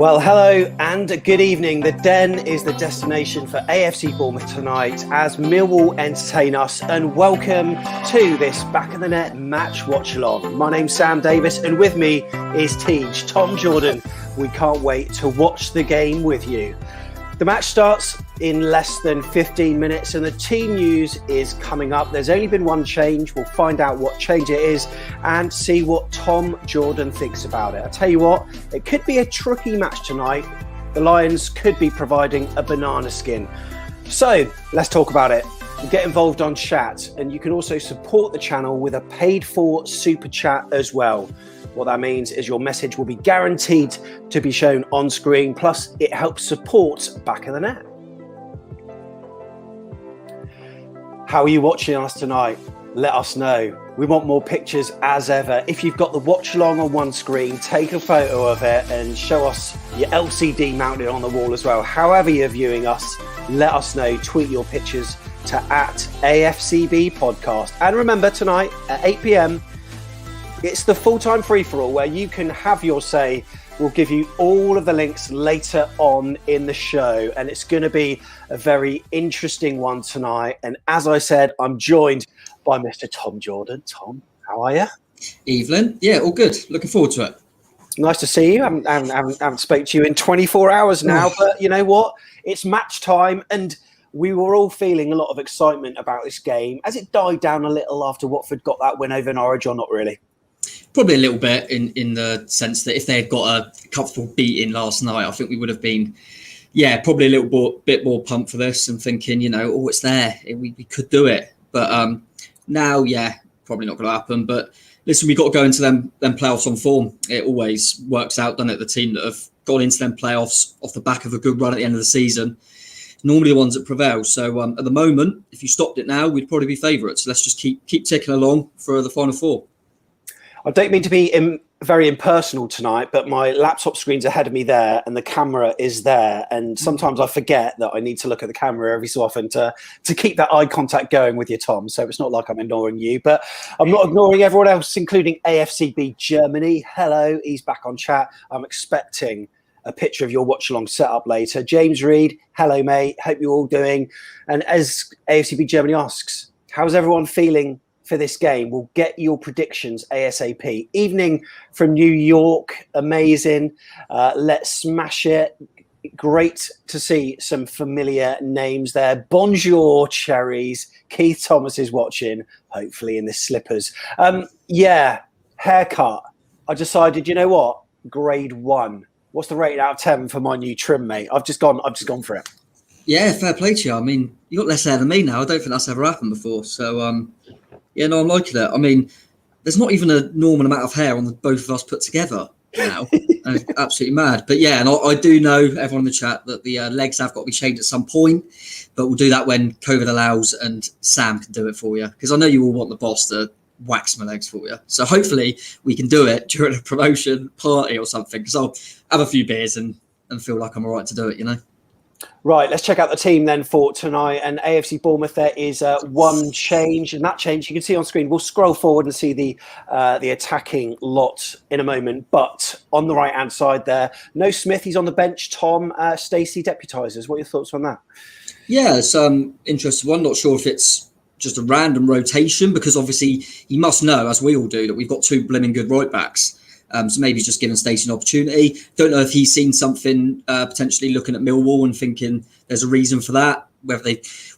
Well, hello and good evening. The Den is the destination for AFC Bournemouth tonight as Millwall entertain us, and welcome to this Back of the Net match watch-along. My name's Sam Davis and with me is Teach, Tom Jordan. We can't wait to watch the game with you. The match starts in less than 15 minutes and the team news is coming up. There's only been one change. We'll find out what change it is and see what Tom Jordan thinks about it. I tell you what, it could be a tricky match tonight. The Lions could be providing a banana skin. So let's talk about it. Get involved on chat, and you can also support the channel with a paid for super chat as well. What that means is your message will be guaranteed to be shown on screen, plus it helps support Back of the Net. How are you watching us tonight? Let us know. We want more pictures as ever. If you've got the watch along on one screen, take a photo of it and show us your LCD mounted on the wall as well. However you're viewing us, let us know. Tweet your pictures to @AFCB podcast. And remember, tonight at 8 p.m, it's the full-time free-for-all where you can have your say. We'll give you all of the links later on in the show, and it's going to be a very interesting one tonight. And as I said, I'm joined by Mr. Tom Jordan. Tom, how are you? Evelyn, yeah, all good. Looking forward to it. Nice to see you. I haven't spoke to you in 24 hours now, but you know what? It's match time, and we were all feeling a lot of excitement about this game. Has it died down a little after Watford got that win over Norwich, or not really? Probably a little bit in the sense that if they had got a comfortable beating last night, I think we would have been, probably a little bit more pumped for this and thinking, it's there. We could do it. But now, probably not going to happen. But listen, we've got to go into them playoffs on form. It always works out, doesn't it? The team that have gone into them playoffs off the back of a good run at the end of the season, normally the ones that prevail. So at the moment, if you stopped it now, we'd probably be favourites. So let's just keep ticking along for the final four. I don't mean to be very impersonal tonight, but my laptop screen's ahead of me there and the camera is there. And sometimes I forget that I need to look at the camera every so often to keep that eye contact going with you, Tom. So it's not like I'm ignoring you, but I'm not ignoring everyone else, including AFCB Germany. Hello, he's back on chat. I'm expecting a picture of your watch-along setup later. James Reed, hello, mate. Hope you're all doing. And as AFCB Germany asks, how's everyone feeling for this game? We'll get your predictions ASAP. Evening from New York, amazing. Let's smash it. Great to see some familiar names there. Bonjour, cherries. Keith Thomas is watching, hopefully in the slippers. Haircut. I decided, you know what? Grade 1. What's the rating out of 10 for my new trim, mate? I've just gone for it. Yeah, fair play to you. I mean, you got less hair than me now. I don't think that's ever happened before. So, I'm liking it. I mean, there's not even a normal amount of hair on both of us put together now. Absolutely mad. But and I do know, everyone in the chat, that the legs have got to be shaved at some point. But we'll do that when COVID allows and Sam can do it for you. Because I know you all want the boss to wax my legs for you. So hopefully we can do it during a promotion party or something. Because I'll have a few beers and feel like I'm all right to do it, Right, let's check out the team then for tonight. And AFC Bournemouth, there is one change, and that change you can see on screen. We'll scroll forward and see the attacking lot in a moment. But on the right-hand side there, no Smith, he's on the bench. Tom, Stacey deputises. What are your thoughts on that? Yeah, it's interesting one. Not sure if it's just a random rotation, because obviously he must know, as we all do, that we've got two blimmin' good right-backs. So maybe he's just giving Stacey an opportunity. Don't know if he's seen something potentially looking at Millwall and thinking there's a reason for that.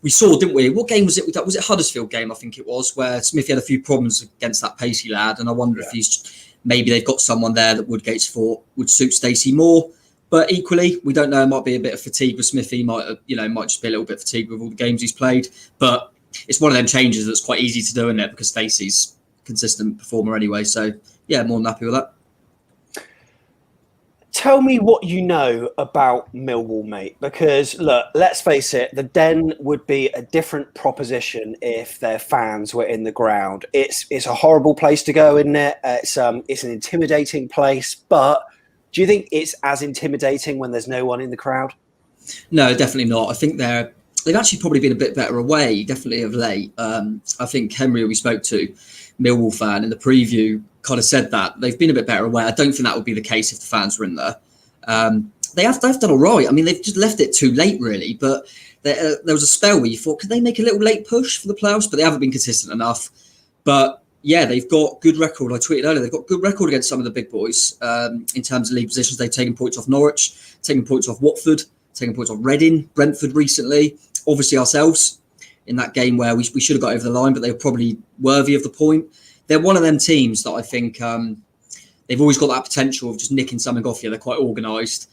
We saw, didn't we? What game was it? Was it Huddersfield game? I think it was, where Smith had a few problems against that pacey lad, and I wonder if maybe they've got someone there that Woodgate's thought would suit Stacey more. But equally, we don't know. It might be a bit of fatigue with Smithy. Might just be a little bit fatigued with all the games he's played. But it's one of them changes that's quite easy to do in it because Stacey's a consistent performer anyway. So more than happy with that. Tell me what you know about Millwall, mate, because look, let's face it, the Den would be a different proposition if their fans were in the ground. It's a horrible place to go, isn't it? It's an intimidating place, but do you think it's as intimidating when there's no one in the crowd? No, definitely not. I think they've actually probably been a bit better away, definitely of late. I think Henry, who we spoke to, Millwall fan, in the preview kind of said that they've been a bit better away. I don't think that would be the case if the fans were in there. they've done all right. I mean, they've just left it too late, really. But there was a spell where you thought, could they make a little late push for the playoffs? But they haven't been consistent enough. But yeah, they've got good record. I tweeted earlier, they've got good record against some of the big boys in terms of league positions. They've taken points off Norwich, taken points off Watford, taken points off Reading, Brentford recently. Obviously ourselves in that game where we should have got over the line, but they were probably worthy of the point. They're one of them teams that I think they've always got that potential of just nicking something off you. They're quite organised.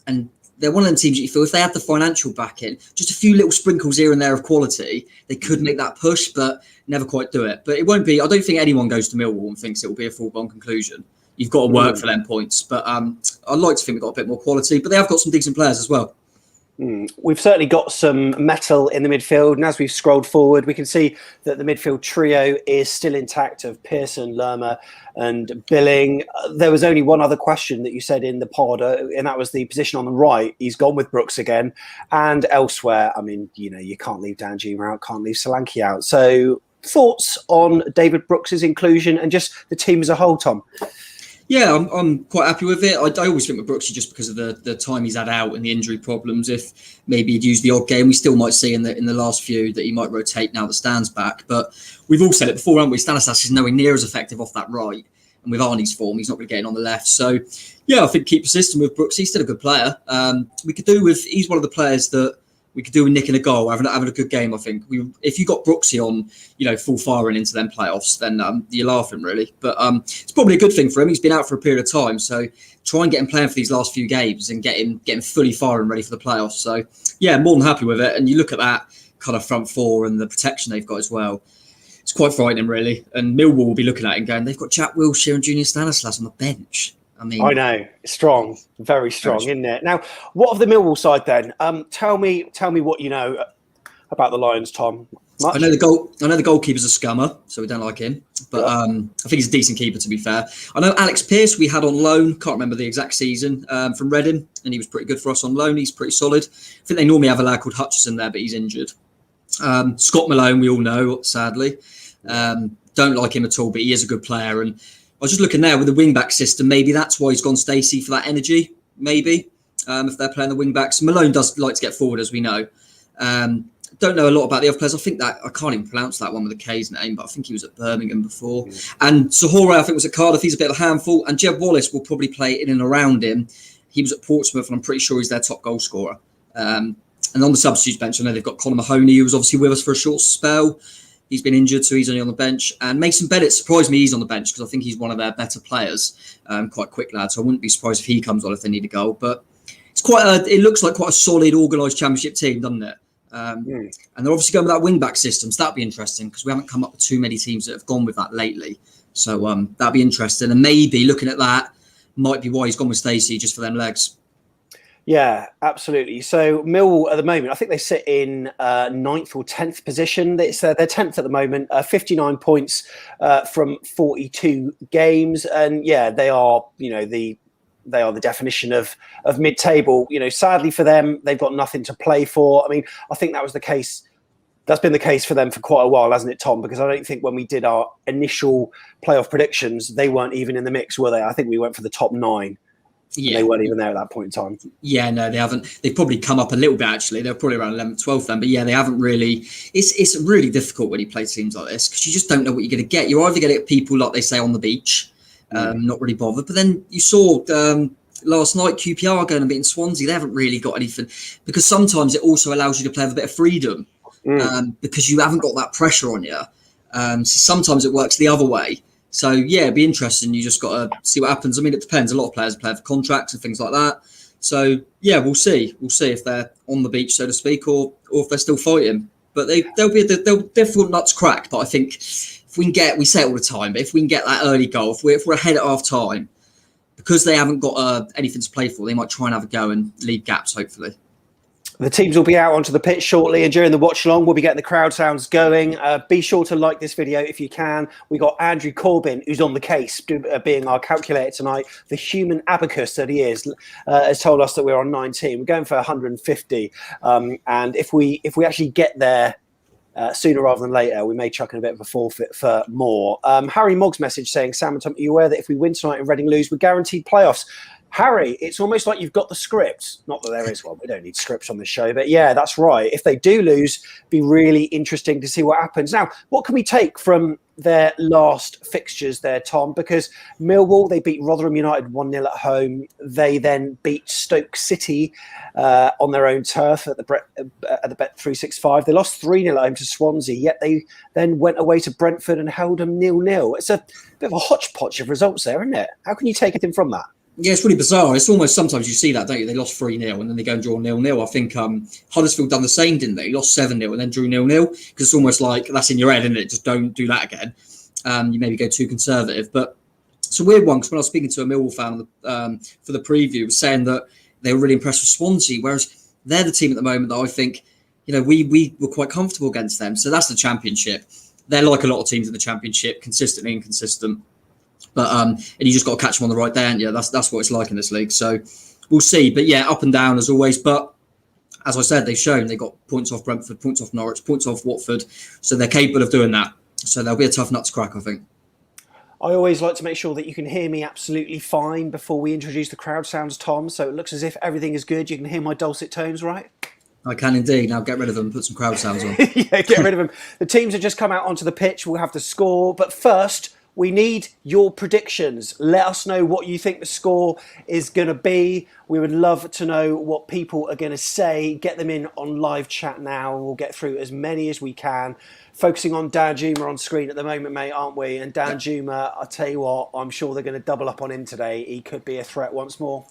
And they're one of them teams that you feel if they had the financial backing, just a few little sprinkles here and there of quality, they could make that push, but never quite do it. But it won't be, I don't think anyone goes to Millwall and thinks it will be a full-blown conclusion. You've got to work for them points. But I'd like to think we've got a bit more quality, but they have got some decent players as well. We've certainly got some metal in the midfield, and as we've scrolled forward, we can see that the midfield trio is still intact of Pearson, Lerma and Billing. There was only one other question that you said in the pod, and that was the position on the right. He's gone with Brooks again, and elsewhere, I mean, you can't leave Danjuma out, can't leave Solanke out. So thoughts on David Brooks's inclusion and just the team as a whole, Tom? Yeah, I'm quite happy with it. I always think with Brooksy just because of the time he's had out and the injury problems. If maybe he'd used the odd game, we still might see in the last few that he might rotate now that Stan's back. But we've all said it before, haven't we? Stanislas is nowhere near as effective off that right. And with Arnie's form, he's not really getting on the left. So, yeah, I think keep persistent with Brooks. He's still a good player. We could do with, he's one of the players that we could do with nicking a goal, having a good game, I think. If you got Brooksy on, full firing into them playoffs, then you're laughing, really. But it's probably a good thing for him. He's been out for a period of time. So try and get him playing for these last few games and get him fully firing ready for the playoffs. So, yeah, more than happy with it. And you look at that kind of front four and the protection they've got as well. It's quite frightening, really. And Millwall will be looking at it and going, they've got Jack Wilshere and Junior Stanislas on the bench. I know, strong, very strong, isn't it? Now, what of the Millwall side then? Tell me what you know about the Lions, Tom. Much? I know the goalkeeper's a scummer, so we don't like him. But I think he's a decent keeper, to be fair. I know Alex Pearce we had on loan. Can't remember the exact season from Reading, and he was pretty good for us on loan. He's pretty solid. I think they normally have a lad called Hutchison there, but he's injured. Scott Malone, we all know, sadly. Don't like him at all, but he is a good player. And I was just looking there with the wing-back system. Maybe that's why he's gone Stacey for that energy, maybe, if they're playing the wing-backs. Malone does like to get forward, as we know. Don't know a lot about the other players. I think that, I can't even pronounce that one with a K's name, but I think he was at Birmingham before. And Sahora, I think, was at Cardiff. He's a bit of a handful. And Jeb Wallace will probably play in and around him. He was at Portsmouth, and I'm pretty sure he's their top goal scorer. And on the substitutes bench, I know they've got Conor Mahoney, who was obviously with us for a short spell. He's been injured, so he's only on the bench. And Mason Bennett surprised me he's on the bench because I think he's one of their better players. Quite quick lad, so I wouldn't be surprised if he comes on if they need a goal. But it's it looks like quite a solid, organised championship team, doesn't it? And they're obviously going with that wing-back system, so that'd be interesting because we haven't come up with too many teams that have gone with that lately. So that'd be interesting. And maybe looking at that might be why he's gone with Stacey, just for them legs. Yeah, absolutely. So Millwall at the moment, I think they sit in 9th or 10th position. They're 10th at the moment, 59 points from 42 games. And yeah, they are, the definition of mid-table. Sadly for them, they've got nothing to play for. I mean, I think that was the case. That's been the case for them for quite a while, hasn't it, Tom? Because I don't think when we did our initial playoff predictions, they weren't even in the mix, were they? I think we went for the top 9. Yeah, they weren't even there at that point in time. Yeah, no, they haven't. They've probably come up a little bit, actually. They're probably around 11th, 12th then. But yeah, they haven't really. It's really difficult when you play teams like this because you just don't know what you're going to get. You're either going to get people, like they say, on the beach, not really bothered. But then you saw last night QPR going and beating Swansea. They haven't really got anything because sometimes it also allows you to play with a bit of freedom because you haven't got that pressure on you. So sometimes it works the other way. So, yeah, it'd be interesting. You just got to see what happens. I mean, it depends. A lot of players play for contracts and things like that. So, yeah, we'll see. We'll see if they're on the beach, so to speak, or if they're still fighting. But they'll be difficult nuts crack. But I think if we can we say it all the time, but if we can get that early goal, if we're ahead at half time, because they haven't got anything to play for, they might try and have a go and leave gaps, hopefully. The teams will be out onto the pitch shortly, and during the watch-along, we'll be getting the crowd sounds going. Be sure to like this video if you can. We got Andrew Corbyn, who's on the case, being our calculator tonight. The human abacus that he is has told us that we're on 19. We're going for 150, and if we actually get there sooner rather than later, we may chuck in a bit of a forfeit for more. Harry Mogg's message saying, Sam and Tom, are you aware that if we win tonight and Reading lose, we're guaranteed playoffs? Harry, it's almost like you've got the script. Not that there is one. We don't need scripts on this show. But yeah, that's right. If they do lose, be really interesting to see what happens. Now, what can we take from their last fixtures there, Tom? Because Millwall, they beat Rotherham United 1-0 at home. They then beat Stoke City on their own turf at the Bet365. They lost 3-0 at home to Swansea, yet they then went away to Brentford and held them 0-0. It's a bit of a hodgepodge of results there, isn't it? How can you take anything from that? Yeah, it's really bizarre. It's almost sometimes you see that, don't you? They lost 3-0 and then they go and draw 0-0. I think Huddersfield done the same, didn't they? Lost 7-0 and then drew 0-0 because it's almost like that's in your head, isn't it? Just don't do that again. You maybe go too conservative. But it's a weird one because when I was speaking to a Millwall fan for the preview, was saying that they were really impressed with Swansea, whereas they're the team at the moment that I think, we were quite comfortable against them. So that's the Championship. They're like a lot of teams in the Championship, consistently inconsistent. But and you just got to catch them on the right day, and that's what it's like in this league. So we'll see. But yeah, up and down as always. But as I said, they've shown they got points off Brentford, points off Norwich, points off Watford. So they're capable of doing that. So they'll be a tough nut to crack, I think. I always like to make sure that you can hear me absolutely fine before we introduce the crowd sounds, Tom. So it looks as if everything is good. You can hear my dulcet tones, right? I can indeed. Now get rid of them, put some crowd sounds on. Yeah, get rid of them. The teams have just come out onto the pitch. We'll have the score. But first, we need your predictions. Let us know what you think the score is going to be. We would love to know what people are going to say. Get them in on live chat now. We'll get through as many as we can. Focusing on Dan Juma on screen at the moment, mate, aren't we? And Dan Juma, I'll tell you what, I'm sure they're going to double up on him today. He could be a threat once more.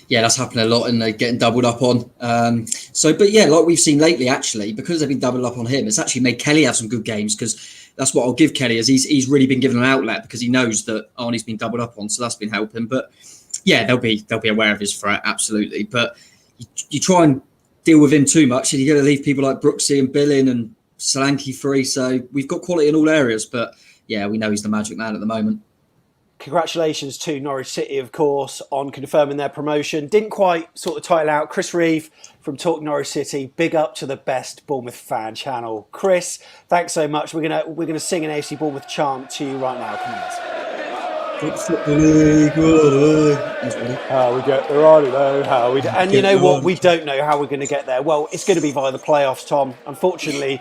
Yeah, that's happening a lot and they're getting doubled up on. But yeah, like we've seen lately, actually, because they've been doubled up on him, it's actually made Kelly have some good games because that's what I'll give Kelly, is he's really been given an outlet because he knows that Arnie's been doubled up on, so that's been helping. But yeah, they'll be aware of his threat, absolutely. But you try and deal with him too much, and you're going to leave people like Brooksy and Billing and Solanke free. So we've got quality in all areas, but yeah, we know he's the magic man at the moment. Congratulations to Norwich City, of course, on confirming their promotion. Didn't quite sort the title out. Chris Reeve from Talk Norwich City. Big up to the best Bournemouth fan channel. Chris, thanks so much. We're gonna sing an AFC Bournemouth chant to you right now. Come on. How we get there, I don't know how we do. And you know what? We don't know how we're going to get there. Well, it's going to be via the playoffs, Tom. Unfortunately,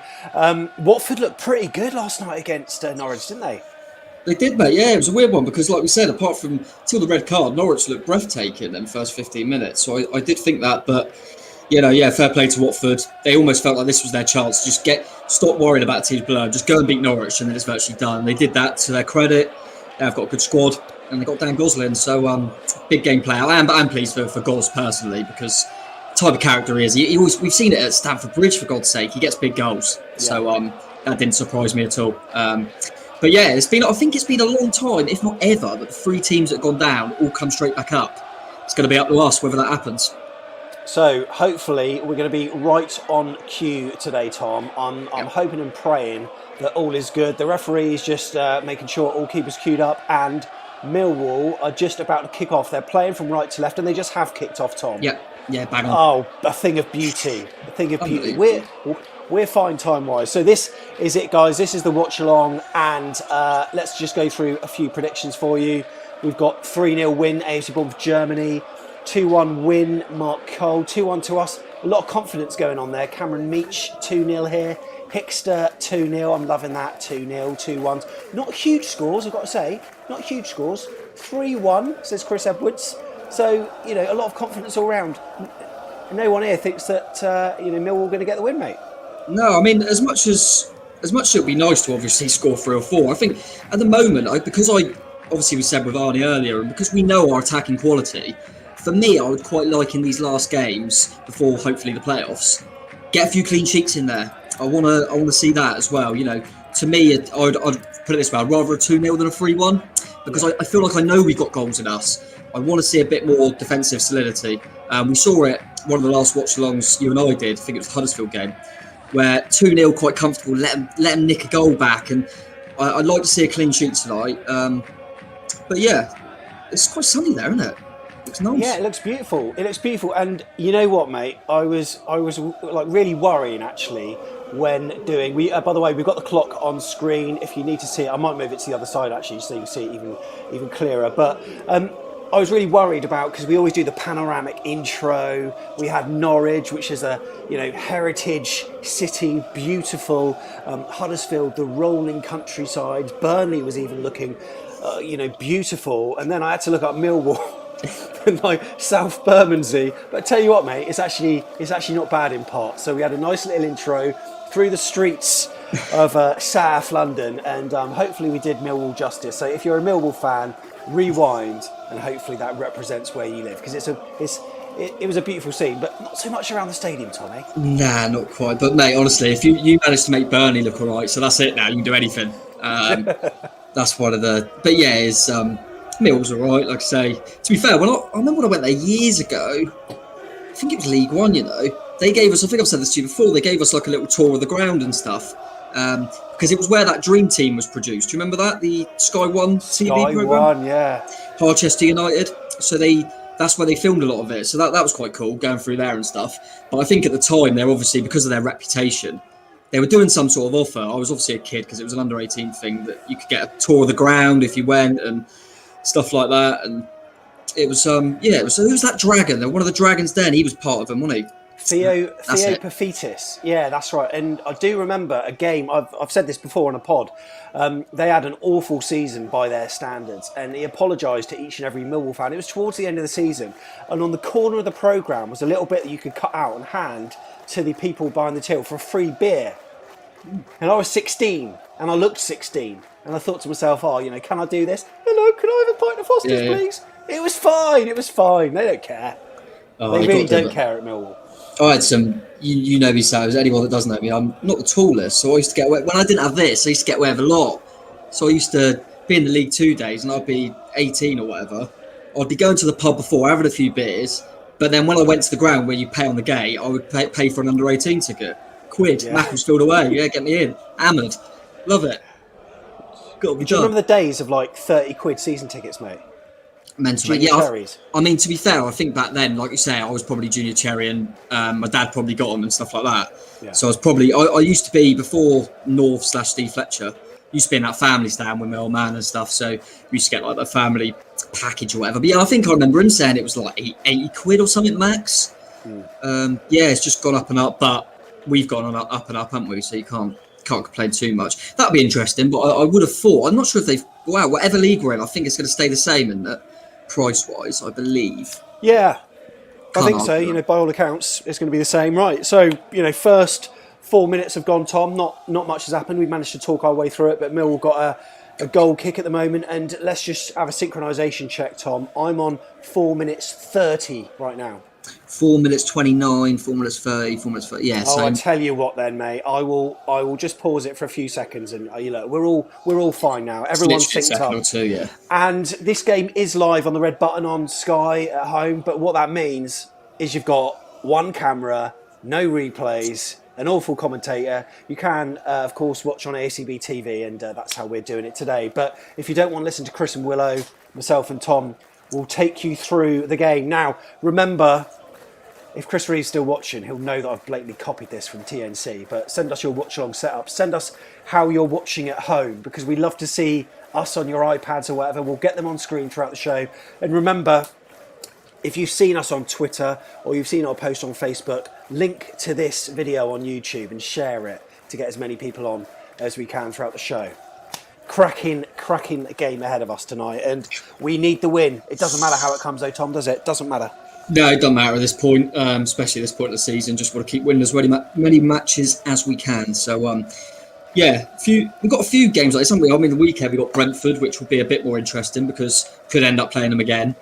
Watford looked pretty good last night against Norwich, didn't they? They did, mate. Yeah, it was a weird one because, like we said, apart from till the red card, Norwich looked breathtaking in the first 15 minutes. So I did think that, but fair play to Watford. They almost felt like this was their chance. Just stop worrying about teams below. Just go and beat Norwich, and then it's virtually done. And they did that to their credit. They've got a good squad, and they got Dan Gosling. So big game player. I'm pleased for Gos personally because the type of character he is. He always, we've seen it at Stamford Bridge, for God's sake. He gets big goals. Yeah. So that didn't surprise me at all. But yeah, I think it's been a long time, if not ever, that the three teams that have gone down all come straight back up. It's going to be up to us whether that happens. So hopefully we're going to be right on cue today, Tom. I'm hoping and praying that all is good. The referee is just making sure all keepers queued up, and Millwall are just about to kick off. They're playing from right to left, and they just have kicked off, Tom. Yeah, bang on. Oh, a thing of beauty. A thing of beauty. We're fine time-wise. So this is it, guys. This is the watch-along, and let's just go through a few predictions for you. We've got 3-0 win, AFC Bournemouth Germany. 2-1 win, Mark Cole. 2-1 to us. A lot of confidence going on there. Cameron Meach, 2-0 here. Hickster, 2-0. I'm loving that. 2-0, 2-1. Not huge scores, I've got to say. Not huge scores. 3-1, says Chris Edwards. So, a lot of confidence all round. No one here thinks that, Millwall are going to get the win, mate. No, I mean, as much as it would be nice to obviously score 3 or 4, I think at the moment, because obviously we said with Arnie earlier, and because we know our attacking quality, for me, I would quite like in these last games, before hopefully the playoffs, get a few clean sheets in there. I want to see that as well. To me, I'd put it this way, I'd rather a 2-0 than a 3-1, because I feel like I know we've got goals in us. I want to see a bit more defensive solidity. We saw it, one of the last watch-alongs you and I did, I think it was the Huddersfield game, where 2-0 quite comfortable, let them nick a goal back, and I'd like to see a clean sheet tonight. But yeah, it's quite sunny there, isn't it? Looks nice. Yeah, it looks beautiful. And you know what, mate? I was like really worrying actually when doing. By the way, we've got the clock on screen. If you need to see it, I might move it to the other side actually, so you can see it even clearer. But I was really worried about, because we always do the panoramic intro. We had Norwich, which is a heritage city, beautiful. Huddersfield, the rolling countryside. Burnley was even looking, beautiful. And then I had to look up Millwall and like South Bermondsey. But I tell you what, mate, it's actually not bad in parts. So we had a nice little intro through the streets of South London, and hopefully we did Millwall justice. So if you're a Millwall fan, rewind, and hopefully that represents where you live, because it was a beautiful scene, but not so much around the stadium, Tommy. Nah, not quite. But mate, honestly, if you managed to make Burnley look alright, so that's it now. You can do anything. That's one of the. But yeah, it's Mill's alright. Like I say, to be fair, I remember when I went there years ago. I think it was League One. They gave us. I think I've said this to you before. They gave us like a little tour of the ground and stuff. Because it was where that Dream Team was produced. Do you remember that? The Sky One TV program? Sky One, yeah. Harchester United. So that's where they filmed a lot of it. So that was quite cool, going through there and stuff. But I think at the time, they're obviously, because of their reputation, they were doing some sort of offer. I was obviously a kid because it was an under-18 thing that you could get a tour of the ground if you went and stuff like that. And it was, who was that dragon? One of the dragons then, he was part of them, wasn't he? Theo Paphitis. Yeah, that's right. And I do remember a game, I've said this before on a pod, they had an awful season by their standards, and he apologised to each and every Millwall fan. It was towards the end of the season, and on the corner of the programme was a little bit that you could cut out and hand to the people behind the till for a free beer. And I was 16, and I looked 16, and I thought to myself, can I do this? Hello, can I have a pint of Foster's, please? It was fine. They don't care. They really don't care at Millwall. I had some, you know me, so anyone that doesn't know me, I'm not the tallest, so I used to get away, when I didn't have this, I used to get away with a lot. So I used to be in the League 2 days, and I'd be 18 or whatever. I'd be going to the pub before, having a few beers, but then when I went to the ground where you pay on the gate, I would pay for an under-18 ticket. Quid, yeah. Mac was filled away, get me in. Hammered. Love it. Got to be done. Do you remember the days of like 30 quid season tickets, mate? Mental, cherries. I mean, to be fair, I think back then, like you say, I was probably junior cherry, and my dad probably got them and stuff like that. Yeah. So I was probably, I used to be, before North/Steve Fletcher, used to be in that family stand with my old man and stuff. So we used to get like the family package or whatever. But yeah, I think I remember him saying it was like 80 quid or something max. It's just gone up and up, but we've gone up and up, haven't we? So you can't complain too much. That'd be interesting, but I would have thought, I'm not sure if whatever league we're in, I think it's going to stay the same in that. Price-wise, I believe. Yeah, I think so. By all accounts, it's going to be the same, right? So, first 4 minutes have gone, Tom. Not much has happened. We managed to talk our way through it, but Millwall got a goal kick at the moment, and let's just have a synchronisation check, Tom. I'm on 4 minutes 30 right now. 4 minutes 29, 4 minutes 30, 4 minutes 30. Yeah. I tell you what, then, mate. I will just pause it for a few seconds, and we're all fine now. Everyone's synced up. Or two, yeah. And this game is live on the red button on Sky at home. But what that means is you've got one camera, no replays, an awful commentator. You can, of course, watch on AFCB TV, and that's how we're doing it today. But if you don't want to listen to Chris and Willow, myself and Tom will take you through the game. Now, remember, if Chris Reeve's still watching, he'll know that I've blatantly copied this from TNC, but send us your watch-along setup. Send us how you're watching at home, because we'd love to see us on your iPads or whatever. We'll get them on screen throughout the show. And remember, if you've seen us on Twitter or you've seen our post on Facebook, link to this video on YouTube and share it to get as many people on as we can throughout the show. Cracking game ahead of us tonight, and we need the win. It doesn't matter how it comes though, Tom, does it? Doesn't matter. No, it doesn't matter at this point, especially at this point of the season. Just want to keep winning as many matches as we can. So, we've got a few games like this, haven't we? I mean, the weekend we got Brentford, which will be a bit more interesting because could end up playing them again.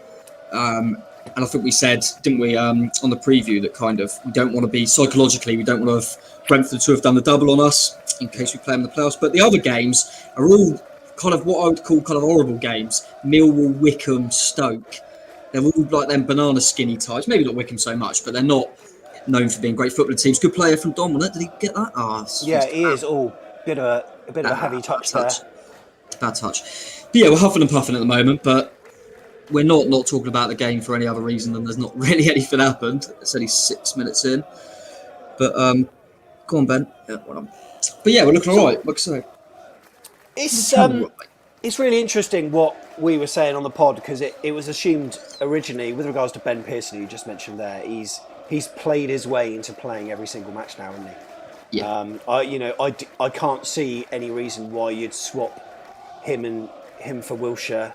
And I think we said, didn't we, on the preview, that kind of we don't want to be psychologically, we don't want Brentford to have done the double on us in case we play them in the playoffs. But the other games are all kind of what I would call kind of horrible games. Millwall, Wickham, Stoke. They're all like them banana skinny types. Maybe not Wickham so much, but they're not known for being great football teams. Good player from Dom, wasn't it? Did he get that? Yeah, he is. A bit of a heavy touch there. Bad touch. But yeah, we're huffing and puffing at the moment, but we're not talking about the game for any other reason than there's not really anything happened. It's only 6 minutes in. But go on, Ben. Yeah, well, but yeah, we're looking all right. Like I say. It's It's really interesting what we were saying on the pod, because it was assumed originally, with regards to Ben Pearson, who you just mentioned there, he's played his way into playing every single match now, hasn't he? Yeah. I can't see any reason why you'd swap him for Wilshere.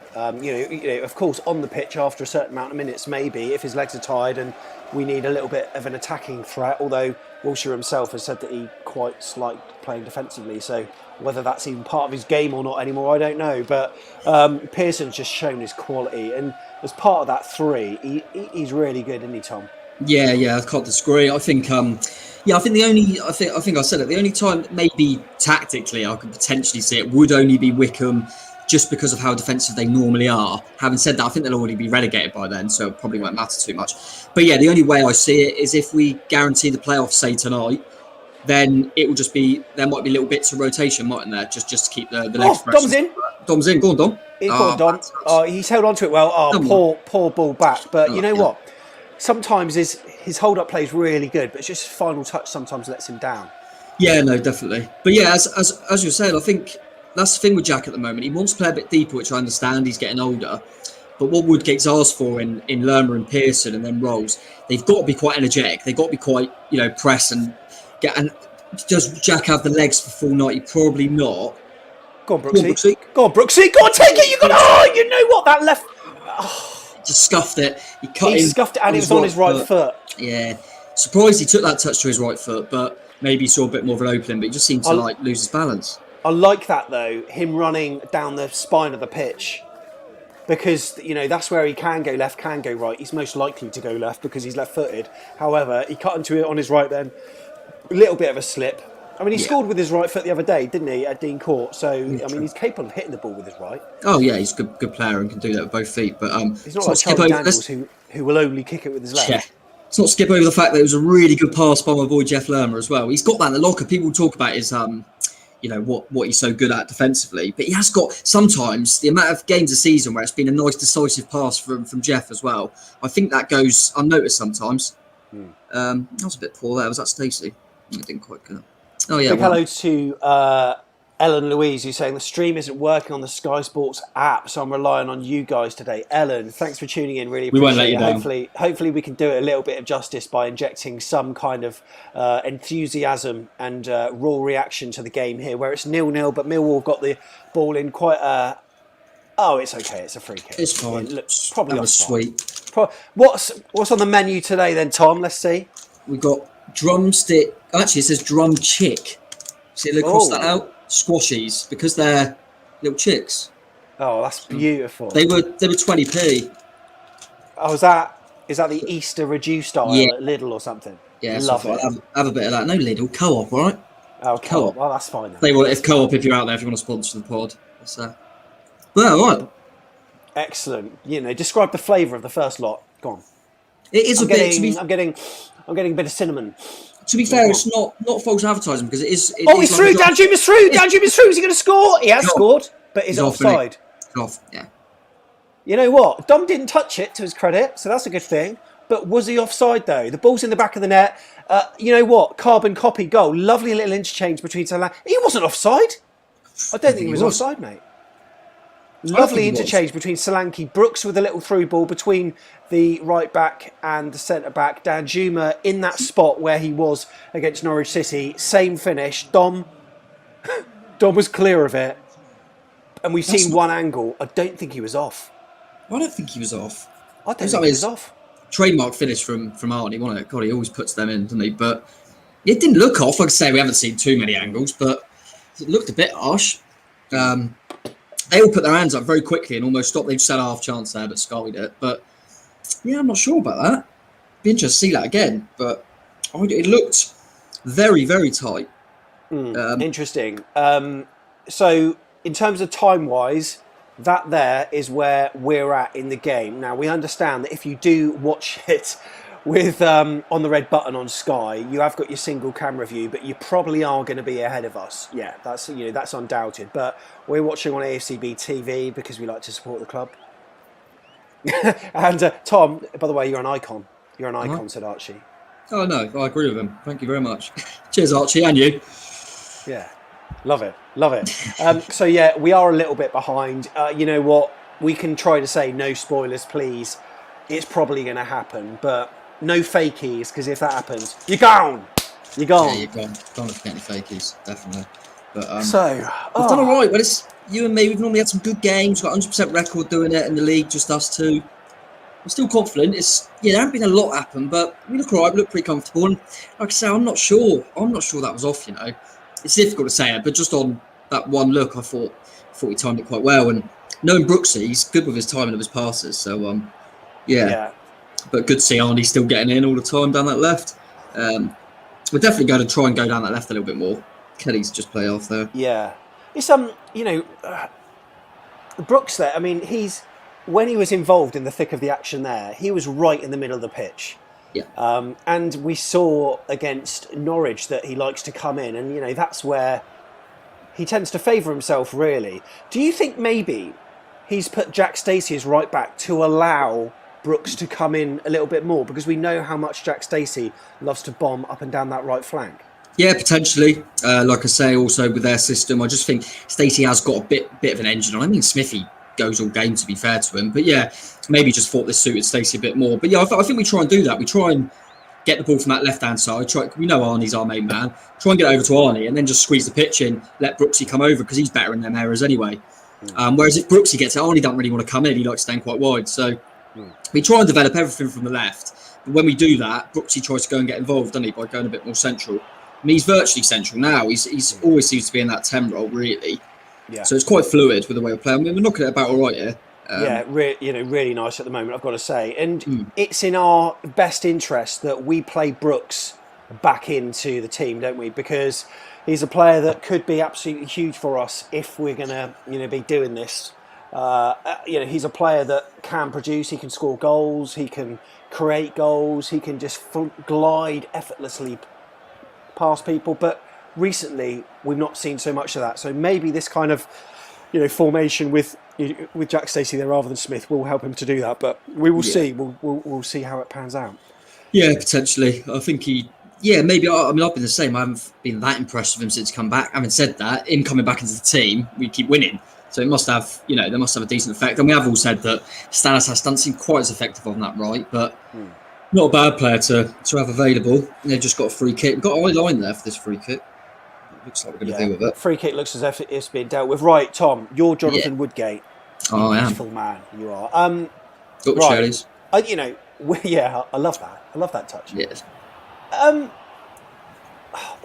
Of course, on the pitch after a certain amount of minutes, maybe if his legs are tired and we need a little bit of an attacking threat. Although Wilshere himself has said that he quite liked playing defensively, so whether that's even part of his game or not anymore, I don't know. But Pearson's just shown his quality, and as part of that three, he's really good, isn't he, Tom? Yeah, I can't disagree. I think, I think I said it. The only time maybe tactically I could potentially see it would only be Wickham, just because of how defensive they normally are. Having said that, I think they'll already be relegated by then, so it probably won't matter too much. But yeah, the only way I see it is if we guarantee the playoffs, say tonight, then it will just be, there might be little bits of rotation, mightn't there? Just to keep the legs fresh. Dom's in. Dom's in. Go on, Dom. He's held on to it well. Poor ball back. But you know what? Sometimes his hold-up play is really good, but it's just his final touch sometimes lets him down. Yeah, no, definitely. But yeah, as you said, I think that's the thing with Jack at the moment. He wants to play a bit deeper, which I understand. He's getting older. But what Woodgate's asked for in Lerma and Pearson and then Rolls, they've got to be quite energetic. They've got to be quite, press and get. And does Jack have the legs for full 90? Probably not. Go on, Brooksy. Go on, take it. You know what? That left. Just scuffed it. He scuffed it, and it was on his right foot. Yeah. Surprised he took that touch to his right foot, but maybe he saw a bit more of an opening, but he just seemed to lose his balance. I like that though, him running down the spine of the pitch, because that's where he can go left, can go right. He's most likely to go left because he's left-footed. However, he cut into it on his right then. A little bit of a slip. I mean, he scored with his right foot the other day, didn't he, at Dean Court? So, he's capable of hitting the ball with his right. Oh, yeah, he's a good player and can do that with both feet. But he's not like Charlie Daniels, who will only kick it with his left. Yeah. Let's not skip over the fact that it was a really good pass by my boy Jeff Lerma as well. He's got that in the locker. People talk about his, what he's so good at defensively. But he has got, sometimes, the amount of games a season where it's been a nice decisive pass from Jeff as well. I think that goes unnoticed sometimes. That was a bit poor there. Was that Stacey? It didn't quite go. Oh, yeah. Big hello to Ellen Louise, who's saying the stream isn't working on the Sky Sports app, so I'm relying on you guys today. Ellen, thanks for tuning in. Really appreciate we won't let you it. Hopefully we can do it a little bit of justice by injecting some kind of enthusiasm and raw reaction to the game here, where it's 0-0, but Millwall got the ball in quite a... Oh, it's okay. It's a free kick. It's fine. Probably that was sweet. What's on the menu today then, Tom? Let's see. We've got drumstick. Actually, it says drum chick. See, they cross that out. Squashies, because they're little chicks. Oh, that's beautiful. They were 20p. Oh, is that the Easter reduced style at Lidl or something? Yeah, love it. Have a bit of that. No Lidl, Co-op, all right? Oh, Co-op. Well, that's fine. They will. If Co-op, if you're out there, if you want to sponsor the pod. Well, all right. Excellent. Describe the flavour of the first lot. Go on. It is I'm getting a bit of cinnamon. To be fair, it's not false advertising because it is. He's through. Danjuma is through. Is he going to score? He has scored, but is it offside? It's off. Yeah. You know what? Dom didn't touch it, to his credit, so that's a good thing. But was he offside though? The ball's in the back of the net. You know what? Carbon copy goal. Lovely little interchange between Solanke. He wasn't offside. I don't think he was offside, mate. Lovely interchange between Solanke, Brooks with a little through ball between the right back and the centre back. Danjuma in that spot where he was against Norwich City. Same finish. Dom was clear of it. And we've seen one angle. I don't think he was off. I don't think he was off. I don't think he was off. Trademark finish from Arnie, wasn't it? God, he always puts them in, doesn't he? But it didn't look off. Like I say, we haven't seen too many angles, but it looked a bit harsh. They all put their hands up very quickly and almost stopped. They just had a half chance there, but skied it. But yeah, I'm not sure about that. Be interesting to see that again. But it looked very, very tight. Interesting. So in terms of time-wise, that there is where we're at in the game. Now, we understand that if you do watch it with on the red button on Sky, you have got your single camera view, but you probably are going to be ahead of us. Yeah, that's undoubted. But we're watching on AFCB TV because we like to support the club. And Tom, by the way, you're an icon. You're an icon, said Archie. Oh no, I agree with him. Thank you very much. Cheers, Archie, and you. Yeah. Love it. Love it. So, yeah, we are a little bit behind. You know what? We can try to say no spoilers, please. It's probably going to happen, but no fakies, because if that happens, you're gone. You're gone. Yeah, you're gone. Can't forget any fakies, definitely. But We've done all right. Well, it's you and me. We've normally had some good games. We've got 100% record doing it in the league, just us two. I'm still confident. There hasn't been a lot happen, but we look all right. We look pretty comfortable. And like I say, I'm not sure that was off. You know, it's difficult to say it, but just on that one look, I thought he timed it quite well. And knowing Brooksy, he's good with his timing of his passes. So yeah. But good to see Arnie still getting in all the time down that left. We're definitely going to try and go down that left a little bit more. Kelly's just play off there. Yeah, it's Brooks there. I mean, when he was involved in the thick of the action there, he was right in the middle of the pitch. Yeah. And we saw against Norwich that he likes to come in, and that's where he tends to favour himself. Really, do you think maybe he's put Jack Stacey as right back to allow Brooks to come in a little bit more, because we know how much Jack Stacey loves to bomb up and down that right flank? Yeah, potentially. Like I say, also with their system, I just think Stacey has got a bit of an engine on. I mean, Smithy goes all game, to be fair to him. But yeah, maybe just thought this suited Stacey a bit more. But yeah, I think we try and do that. We try and get the ball from that left-hand side. We know Arnie's our main man. Try and get it over to Arnie and then just squeeze the pitch in, let Brooksy come over, because he's better in them areas anyway. Whereas if Brooksy gets it, Arnie doesn't really want to come in. He likes staying quite wide. So we try and develop everything from the left. But when we do that, Brooksy tries to go and get involved, doesn't he, by going a bit more central. I mean, he's virtually central now. He's always seems to be in that 10 role, really. Yeah. So it's quite fluid with the way we play. I mean, we're knocking it about all right here. Really nice at the moment, I've got to say. And it's in our best interest that we play Brooks back into the team, don't we? Because he's a player that could be absolutely huge for us if we're going to, be doing this. He's a player that can produce. He can score goals. He can create goals. He can just glide effortlessly past people. But recently, we've not seen so much of that. So maybe this kind of, formation with Jack Stacey there rather than Smith will help him to do that. But we will see. We'll see how it pans out. Yeah, potentially. I think maybe. I mean, I've been the same. I haven't been that impressed with him since come back. Having said that, him coming back into the team, we keep winning. So it must have, they must have a decent effect. And we have all said that Stanislas doesn't seem quite as effective on that right, but not a bad player to have available. They've just got a free kick. We've got eye line there for this free kick. Looks like we're going to deal with it. Free kick looks as if it's being dealt with. Right, Tom, you're Jonathan Woodgate. Oh, I am. Beautiful man, you are. Got cherries. I love that. I love that touch. Yes.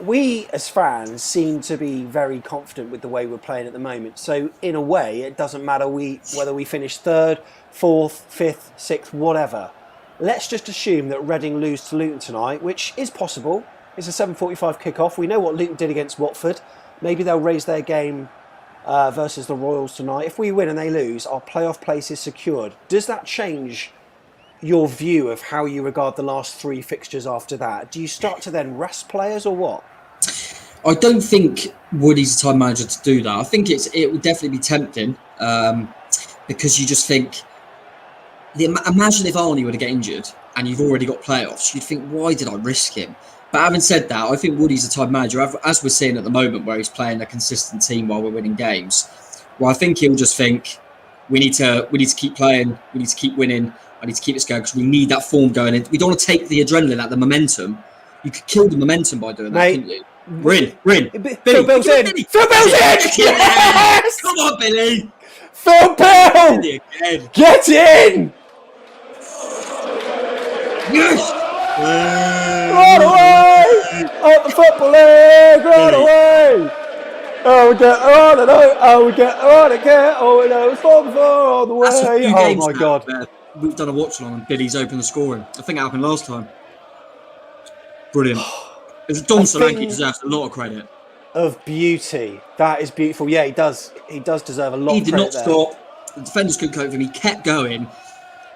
We as fans seem to be very confident with the way we're playing at the moment. So in a way, it doesn't matter whether we finish 3rd, 4th, 5th, 6th, whatever. Let's just assume that Reading lose to Luton tonight, which is possible. It's a 7:45 kickoff. We know what Luton did against Watford. Maybe they'll raise their game versus the Royals tonight. If we win and they lose, our playoff place is secured. Does that change your view of how you regard the last 3 fixtures after that? Do you start to then rest players or what? I don't think Woody's the time manager to do that. I think it would definitely be tempting because you just think, imagine if Arnie were to get injured and you've already got playoffs, you'd think, why did I risk him? But having said that, I think Woody's the type manager, as we're seeing at the moment, where he's playing a consistent team while we're winning games. Well, I think he'll just think, we need to keep playing, we need to keep winning, I need to keep this going because we need that form going in. We don't want to take the adrenaline out, the momentum. You could kill the momentum by doing that, couldn't you? We're in. Phil Bell's in. Phil Bell's in! Yes! Come on, Billy! Phil Bell! Get in! Yes! Right away! Up the football leg! Right away! Oh, we get on and out! Oh, we get on again! Oh, we know it's 4-4 all the way! Oh my God! We've done a watch-along and Billy's opened the scoring. I think it happened last time. Brilliant. Don Solanke deserves a lot of credit. Of beauty. That is beautiful. Yeah, he does. He does deserve a lot of credit. He did not stop. The defenders couldn't cope with him. He kept going.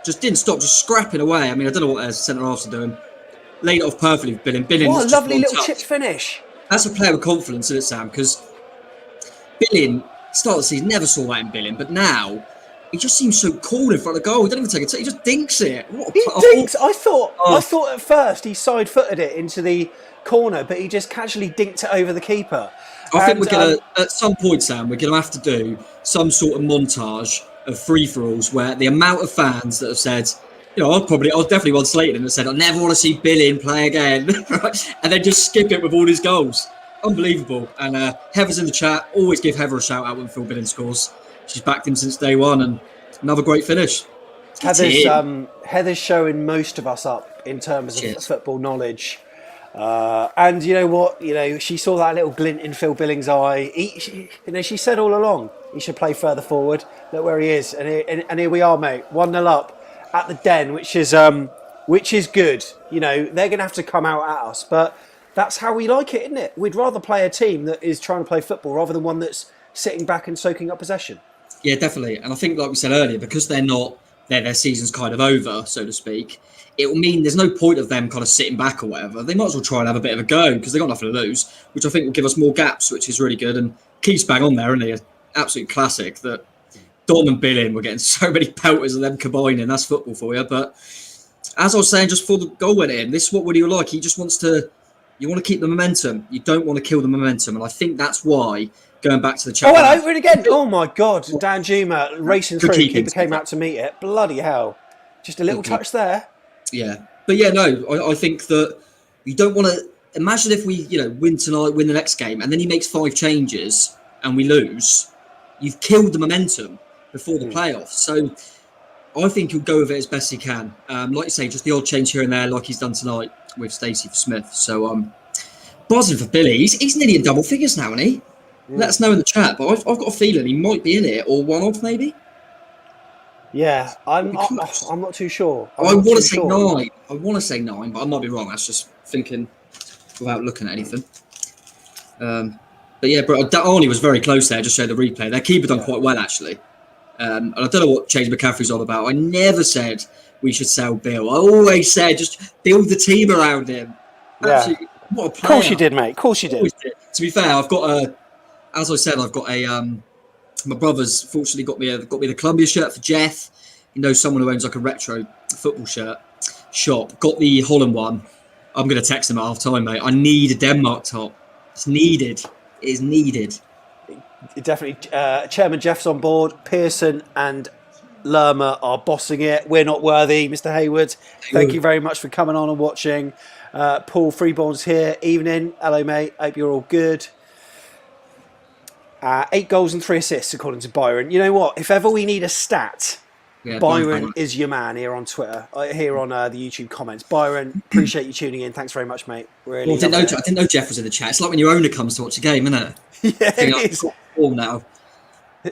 Just didn't stop, just scrapping away. I mean, I don't know what their centre-halves are doing. Laid it off perfectly with Billing. What a lovely little chip finish. That's a player with confidence, isn't it, Sam? Because Billing, start of the season, never saw that in Billing, but now he just seems so cool in front of goal. He doesn't even take it. He just dinks it. Dinks. I thought at first he side-footed it into the corner, but he just casually dinked it over the keeper. I think we're going to, at some point, Sam, we're going to have to do some sort of montage of free-for-alls where the amount of fans that have said, I was definitely one slated him that said, I never want to see Billing play again. And then just skip it with all his goals. Unbelievable. And Heather's in the chat. Always give Heather a shout out when Phil Billing scores. She's backed him since day one, and another great finish. Heather's showing most of us up in terms of football knowledge. And you know what? She saw that little glint in Phil Billing's eye. She said all along he should play further forward. Look where he is, and here we are, mate. 1-0 up at the Den, which is good. They're going to have to come out at us, but that's how we like it, isn't it? We'd rather play a team that is trying to play football rather than one that's sitting back and soaking up possession. Yeah, definitely. And I think, like we said earlier, because their season's kind of over, so to speak, it will mean there's no point of them kind of sitting back or whatever. They might as well try and have a bit of a go because they've got nothing to lose, which I think will give us more gaps, which is really good. And Keith's bang on there, isn't he? An absolute classic that Dom and Billing were getting so many pelters of them combining. That's football for you. But as I was saying, just before the goal went in, this is what Woody will like. He just wants to, you want to keep the momentum. You don't want to kill the momentum. And I think that's why, going back to the chat. Oh, hello, read again. Oh, my God. Dan Juma racing through. Keeper came out to meet it. Bloody hell. Just a little touch there. Yeah. But yeah, no, I think that you don't want to, imagine if we, win tonight, win the next game, and then he makes 5 changes and we lose. You've killed the momentum before the playoffs. So I think he'll go with it as best he can. Like you say, just the odd change here and there, like he's done tonight with Stacey for Smith. So buzzing for Billy. He's nearly in double figures now, isn't he? Let us know in the chat. But I've got a feeling he might be in it, or one off maybe. Yeah, I'm not too sure. I want to say 9. I want to say 9, but I might be wrong. That's just thinking without looking at anything. But yeah, bro, Arnie was very close there. Just showed the replay. Their keeper done quite well actually. And I don't know what James McCaffrey's all about. I never said we should sell Bill. I always said just build the team around him. Yeah. Absolutely, what a player. Of course you did, mate. Of course you did. To be fair, I've got as I said, I've got my brother's fortunately got me the Columbia shirt for Jeff. He knows someone who owns like a retro football shirt shop. Got the Holland one. I'm going to text him at half time, mate. I need a Denmark top. It's needed. It is needed. Definitely. Chairman Jeff's on board. Pearson and Lerma are bossing it. We're not worthy, Mr. Hayward. Thank you very much for coming on and watching. Paul Freeborn's here. Evening. Hello, mate. Hope you're all good. 8 goals and 3 assists, according to Byron. You know what? If ever we need a stat, Byron is your man here on Twitter, here on the YouTube comments. Byron, appreciate you tuning in. Thanks very much, mate. Really. Well, I didn't know Jeff was in the chat. It's like when your owner comes to watch a game, isn't it? Yeah, it is. Now.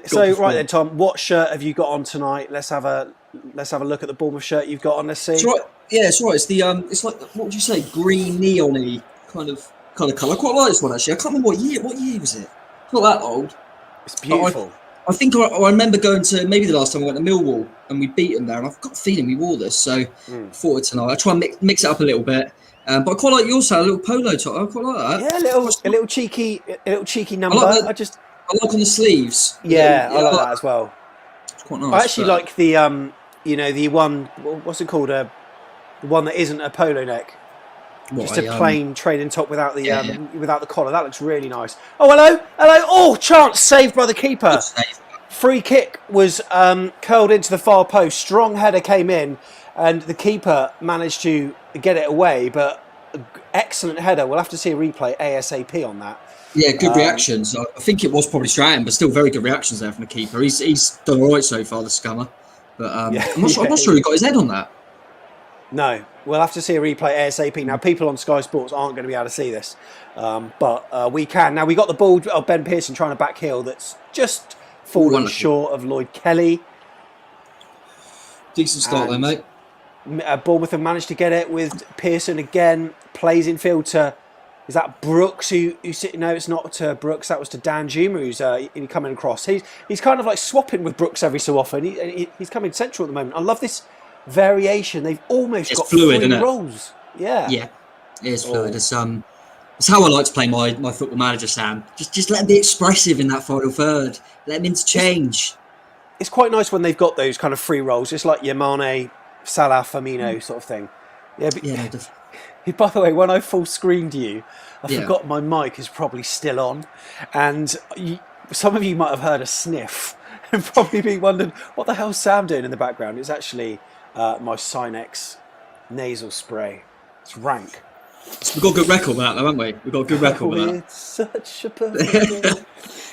So right then, Tom, what shirt have you got on tonight? Let's have a look at the Bournemouth shirt you've got on. Let's see. It's right. Yeah, it's right. It's the it's like, what would you say, green neon-y kind of colour. I quite like this one actually. I can't remember what year was it. It's not that old. It's beautiful. I think I remember going to, maybe the last time I went to Millwall and we beat them there, and I've got a feeling we wore this, so thought it tonight. I try and mix it up a little bit, but I quite like yours, a little polo top. I quite like that. Yeah, a little cheeky number. I like on the sleeves. Yeah, I like that as well. It's quite nice. I actually like the the one. What's it called? The one that isn't a polo neck. Just a plain training top without the collar. That looks really nice. Oh, hello. Oh, chance saved by the keeper. Free kick was curled into the far post. Strong header came in, and the keeper managed to get it away. But excellent header. We'll have to see a replay ASAP on that. Yeah, good reactions. I think it was probably Stratton, but still very good reactions there from the keeper. He's done all right so far, the scummer. But I'm not sure he got his head on that. No, we'll have to see a replay ASAP. Now, people on Sky Sports aren't going to be able to see this, but we can. Now, we got the ball of Ben Pearson trying to back heel that's just fallen short of Lloyd Kelly. Decent start there, mate. Bournemouth have managed to get it with Pearson again. Plays in field to, is that Brooks who no, it's not to Brooks. That was to Dan Juma who's coming across. He's kind of like swapping with Brooks every so often. He's coming central at the moment. I love this variation. They've almost got fluid, 3 roles. Yeah, it is fluid. It's how I like to play my football manager, Sam. Just let him be expressive in that final third. Let him interchange. It's quite nice when they've got those kind of 3 roles. It's like your Mane, Salah, Firmino sort of thing. Yeah, but, definitely. By the way, when I full screened you, I forgot my mic is probably still on, and some of you might have heard a sniff and probably be wondering what the hell's Sam doing in the background. It's actually my Sinex nasal spray. It's rank. We've got a good record with that, though, haven't we? We've got a good record with that. It's such a perfect.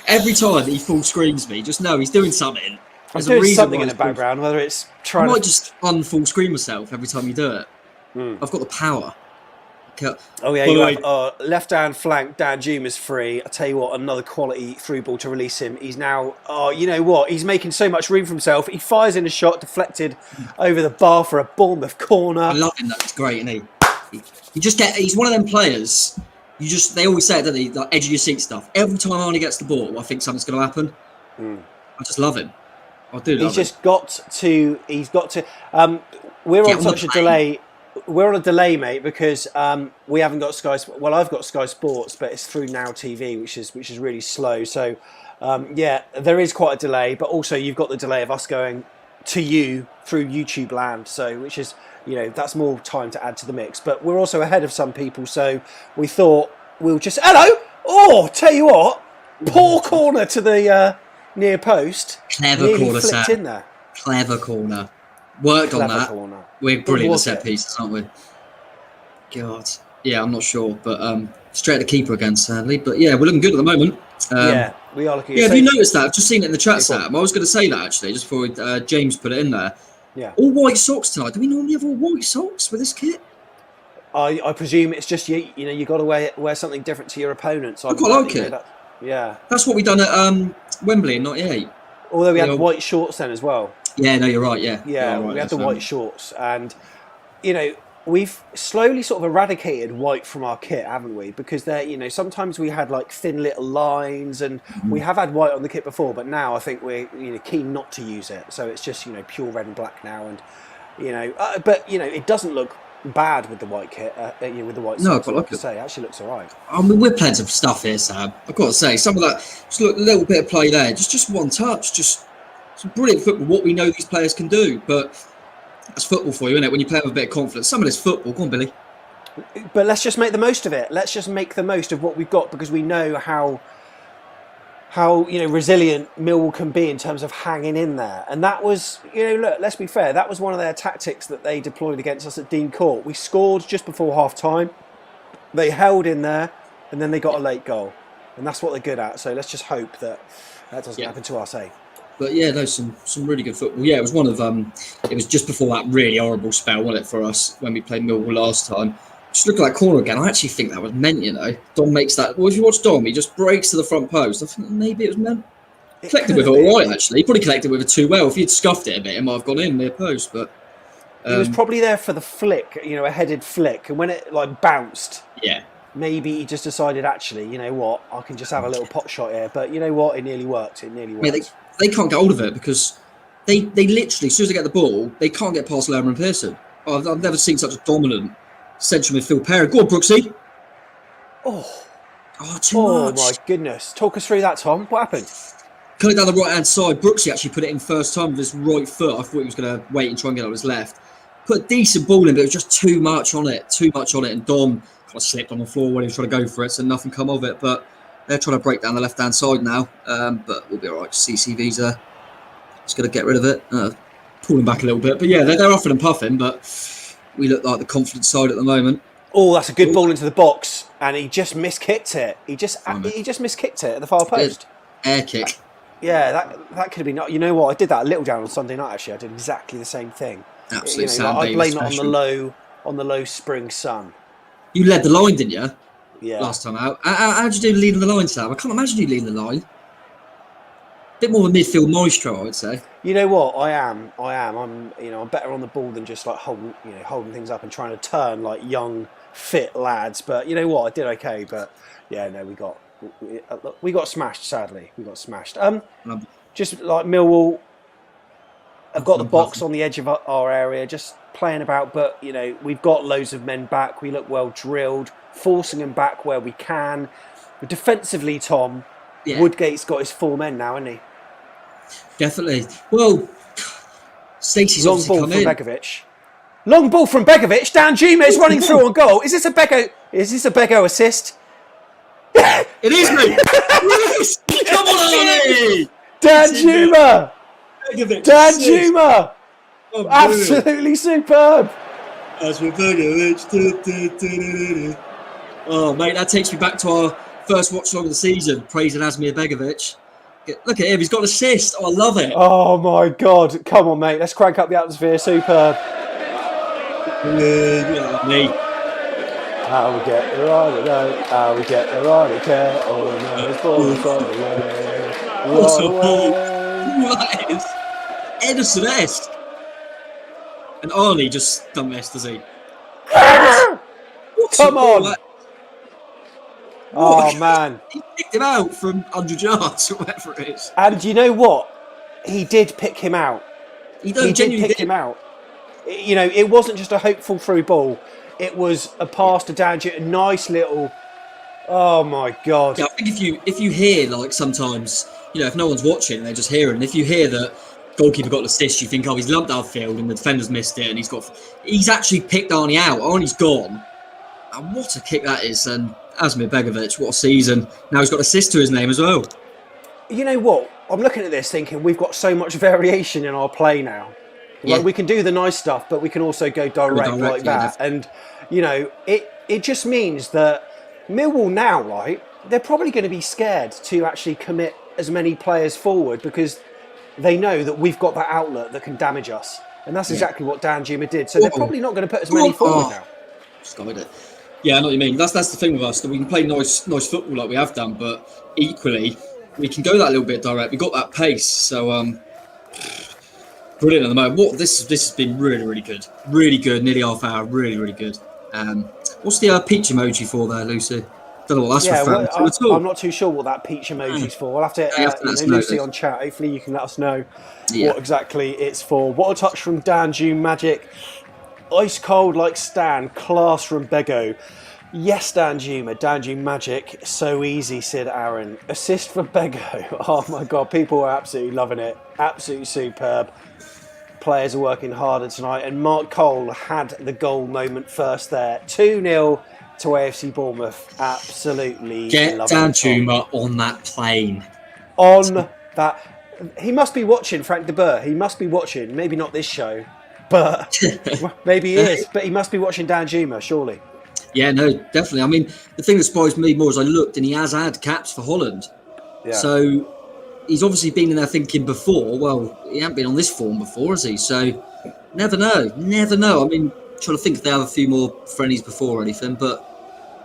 Every time he full screens me, just know he's doing something. I'm doing something in the background, whether it's trying I might just unfull screen myself every time you do it. I've got the power. Oh yeah, you have left hand flank. Dan Hume is free. I tell you what, another quality through ball to release him. He's now. Oh, you know what? He's making so much room for himself. He fires in a shot deflected over the bar for a Bournemouth corner. I love him. That's great, isn't he? You just get. He's one of them players. They always say it, don't they? Like edge of your seat stuff. Every time Arnie gets the ball, I think something's going to happen. I just love him. I do. He's just got to. He's got to. We're on such a delay. We're on a delay, mate, because we haven't got Sky. Well, I've got Sky Sports, but it's through Now TV, which is really slow. So, yeah, there is quite a delay. But also, you've got the delay of us going to you through YouTube land. So, which is, that's more time to add to the mix. But we're also ahead of some people. So we thought we'll just tell you what, poor corner to the near post. Clever corner, Sam. In there. Clever corner. Worked on that. Corner. We're brilliant at set pieces, aren't we? God. Yeah, I'm not sure. But straight at the keeper again, sadly. But yeah, we're looking good at the moment. Yeah, we are looking good. Yeah, have you noticed that? I've just seen it in the chat, Sam. I was going to say that, actually, just before James put it in there. Yeah. All white socks tonight. Do we normally have all white socks with this kit? I presume it's just, you got to wear something different to your opponents. I quite like it. Yeah. That's what we done at Wembley in '98. Although we had white shorts then as well. Yeah, no, you're right, yeah. Yeah, right, we had the white shorts. And, we've slowly sort of eradicated white from our kit, haven't we? Because sometimes we had like thin little lines, and we have had white on the kit before, but now I think we're keen not to use it. So it's just pure red and black now, and but it doesn't look bad with the white kit. With the white. No, I quite like it. It actually looks alright. I mean, we're playing some stuff here, Sam. I've got to say, some of that, just look, a little bit of play there, just one touch, just some brilliant football. What we know these players can do, but that's football for you, isn't it? When you play with a bit of confidence, some of this football. Go on, Billy. But let's just make the most of it. Let's just make the most of what we've got, because we know how resilient Millwall can be in terms of hanging in there. And that was, look, let's be fair, that was one of their tactics that they deployed against us at Dean Court. We scored just before half time. They held in there, and then they got a late goal. And that's what they're good at. So let's just hope that doesn't happen to us, eh? But yeah, no, some really good football. Yeah, it was one of it was just before that really horrible spell, wasn't it, for us when we played Millwall last time. Just look at that corner again. I actually think that was meant, Dom makes that. Well, if you watch Dom, he just breaks to the front post. I think maybe it was meant. Collected with it all right, actually. He probably collected with it too well. If he'd scuffed it a bit, it might have gone in near post. But he was probably there for the flick, a headed flick, and when it bounced, maybe he just decided, actually, what, I can just have a little pot shot here. But you know what, it nearly worked. Yeah, they can't get hold of it because they literally, as soon as they get the ball, they can't get past Lerman and Pearson. I've never seen such a dominant central midfield pairing. Go on, Brooksy. Too much. My goodness. Talk us through that, Tom. What happened? Coming down the right-hand side, Brooksy actually put it in first time with his right foot. I thought he was going to wait and try and get on his left. Put a decent ball in, but it was just too much on it. And Dom kind of slipped on the floor when he was trying to go for it, so nothing come of it. But they're trying to break down the left-hand side now. But we'll be all right. CCV's there. Just going to get rid of it. Pull him back a little bit. But yeah, they're huffing and puffing, but we look like the confident side at the moment. Oh, that's a good ball into the box, and he just miskicked it. He just miskicked it at the far post. Air kick. Yeah, that could have been. You know what? I did that a little down on Sunday night. Actually, I did exactly the same thing. Absolutely, I blame it on the low spring sun. You led the line, didn't you? Yeah. Last time out. How'd you do leading the line, Sam? I can't imagine you leading the line. Bit more of a midfield maestro, I would say. You know what? I am. I'm better on the ball than just holding things up and trying to turn like young, fit lads. But you know what? I did okay. But yeah, no, we got smashed. Sadly, we got smashed. Just like Millwall, I've got the box on the edge of our area, just playing about. But we've got loads of men back. We look well drilled, forcing them back where we can. But defensively, Tom, Woodgate's got his 4 men now, hasn't he? Definitely. Well, Stacey's long ball from Begovic. Long ball from Begovic. Dan Juma is running through on goal. Is this a Bego assist? It is me. Yes! Come on, Arnie. Dan Juma. Begovic Dan assist. Juma. Oh, brilliant. Absolutely superb. As with Begovic. Oh, mate, that takes me back to our first watch along of the season, praising Asmir Begovic. Look at him, he's got an assist. Oh, I love it. Oh my God. Come on, mate. Let's crank up the atmosphere. Superb. Me. How we get the right note, how we get the right care. Oh no, it's Bournemouth on the way. What a What ball. a way. That is Edison-esque. And Arnie just done this, does he? Come on. Oh man. He picked him out from 100 yards or whatever it is. And you know what? He did pick him out. He He did pick him out. You know, it wasn't just a hopeful through ball. It was a pass to Dan Juma, a nice little. Oh my God! Yeah, I think if you hear, like, sometimes, you know, if no one's watching, they're just hearing. If you hear that goalkeeper got an assist, you think, oh, he's lumped outfield and the defender's missed it, and he's actually picked Arnie out. Arnie's gone, and what a kick that is! And Asmir Begovic, what a season! Now he's got assist to his name as well. You know what? I'm looking at this thinking we've got so much variation in our play now. Yeah. Like we can do the nice stuff, but we can also go direct like that. And you know, it just means that Millwall now, right? They're probably going to be scared to actually commit as many players forward because they know that we've got that outlet that can damage us, and that's exactly what Dan Juma did. So they're probably not going to put as many forward now. Just got it. Yeah, I know what you mean. That's the thing with us, that we can play nice football like we have done, but equally we can go that little bit direct. We've got that pace, so brilliant at the moment. This has been really good, nearly half hour, really good. What's the peach emoji for there, Lucy? Don't know what that's referring to at all. I'm not too sure what that peach emoji's for. We'll have to Lucy on chat. Hopefully you can let us know what exactly it's for. What a touch from Dan Juma Magic. Ice cold like Stan, class from Bego. Yes, Dan Juma Magic. So easy, said Aaron. Assist for Bego. Oh my God, people are absolutely loving it. Absolutely superb. Players are working harder tonight, and Mark Cole had the goal moment first there. 2-0 to AFC Bournemouth. Absolutely. Get Dan Juma on that plane. On that. He must be watching, Frank de Boer. He must be watching. Maybe not this show, but maybe he is. But he must be watching Dan Juma, surely. Yeah, no, definitely. I mean, the thing that surprised me more is I looked and he has had caps for Holland. Yeah. So he's obviously been in there thinking before, well, he hasn't been on this form before, has he? So never know. I mean, trying to think if they have a few more friendlies before or anything, but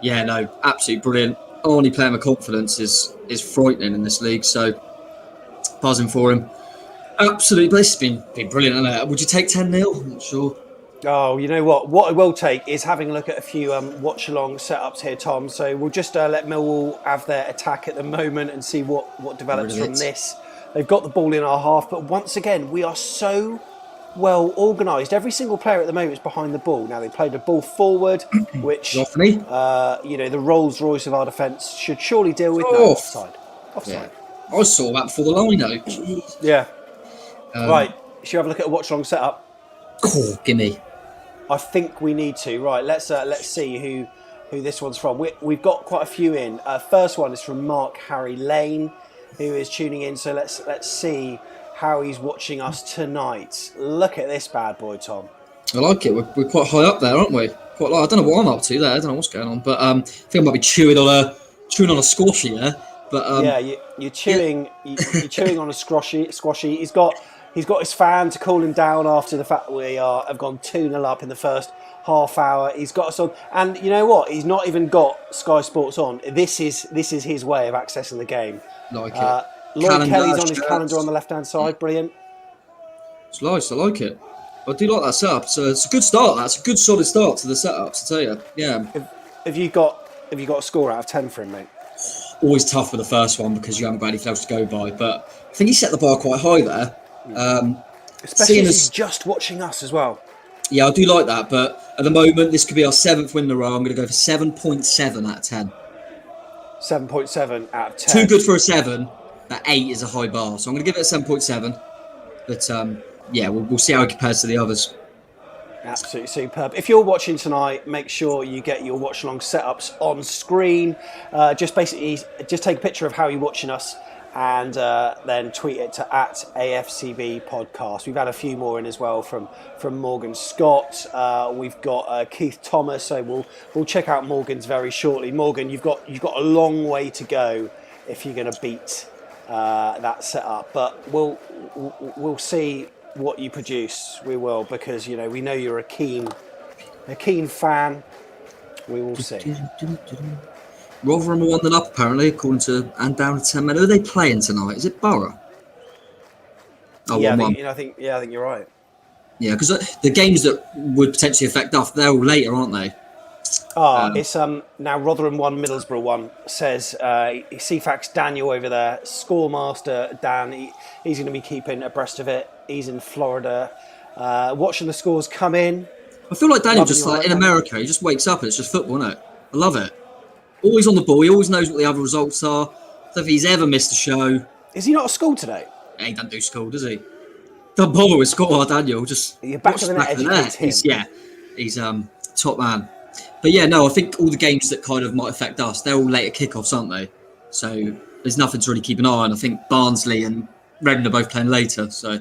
yeah, no, absolutely brilliant. Only playing with confidence is frightening in this league, so buzzing for him. Absolutely, but this has been brilliant, hasn't it? Would you take 10-0? I'm not sure. Oh, you know what? What I will take is having a look at a few watch-along setups here, Tom. So we'll just let Millwall have their attack at the moment and see what develops from this. They've got the ball in our half, but once again, we are so well organised. Every single player at the moment is behind the ball. Now, they played the ball forward, which, you know, the Rolls-Royce of our defence should surely deal with. No, offside. Yeah. I saw that before the line, though. Yeah. Right. Should we have a look at a watch-along setup? Oh, gimme. I think we need to. Right, let's see who this one's from. We've got quite a few in. First one is from Mark Harry Lane, who is tuning in. So let's see how he's watching us tonight. Look at this bad boy, Tom. I like it. We're quite high up there, aren't we? Quite. I don't know what I'm up to there. I don't know what's going on, but I think I might be chewing on a squashy there. But yeah, you're chewing. You're chewing on a squashy. He's got his fan to cool him down after the fact we have gone 2-0 up in the first half hour. He's got us on, and you know what? He's not even got Sky Sports on. This is his way of accessing the game. Like it. Lloyd Kelly's on his calendar on the left-hand side. Brilliant. It's nice. I like it. I do like that setup. So it's a good start. That's a good solid start to the setups, I tell you. Yeah. Have you got a score out of 10 for him, mate? Always tough with the first one because you haven't got anything else to go by. But I think he set the bar quite high there. Especially as he's just watching us as well. Yeah, I do like that, but at the moment this could be our 7th win in a row. I'm going to go for 7.7 out of 10. 7.7 out of 10. Too good for a 7. That 8 is a high bar, so I'm going to give it a 7.7. But yeah, we'll see how it compares to the others. Absolutely superb. If you're watching tonight, make sure you get your watch along setups on screen. Just take a picture of how you're watching us and then tweet it to @AFCB podcast. We've had a few more in as well from Morgan Scott. We've got Keith Thomas, so we'll check out Morgan's very shortly. Morgan, you've got a long way to go if you're going to beat that setup, but we'll see what you produce. We will, because we know you're a keen fan. We will see. Rotherham are 1-0 up apparently, according to and down to 10 men. Who are they playing tonight? Is it Borough? Oh, yeah, 1-1. I think you're right. Yeah, because the games that would potentially affect us, they're all later, aren't they? It's now Rotherham 1, Middlesbrough 1. Says CFAX Daniel over there, Scoremaster Dan. He's going to be keeping abreast of it. He's in Florida, watching the scores come in. I feel like Daniel just like in America, he just wakes up and it's just football, isn't it? I love it. Always on the ball. He always knows what the other results are. I don't think he's ever missed a show. Is he not at school today? Yeah, he doesn't do school, does he? Don't bother with school, Daniel. Just you're back to the net. He's top man. But yeah, no, I think all the games that kind of might affect us, they're all later kickoffs, aren't they? So there's nothing to really keep an eye on. I think Barnsley and Reading are both playing later. So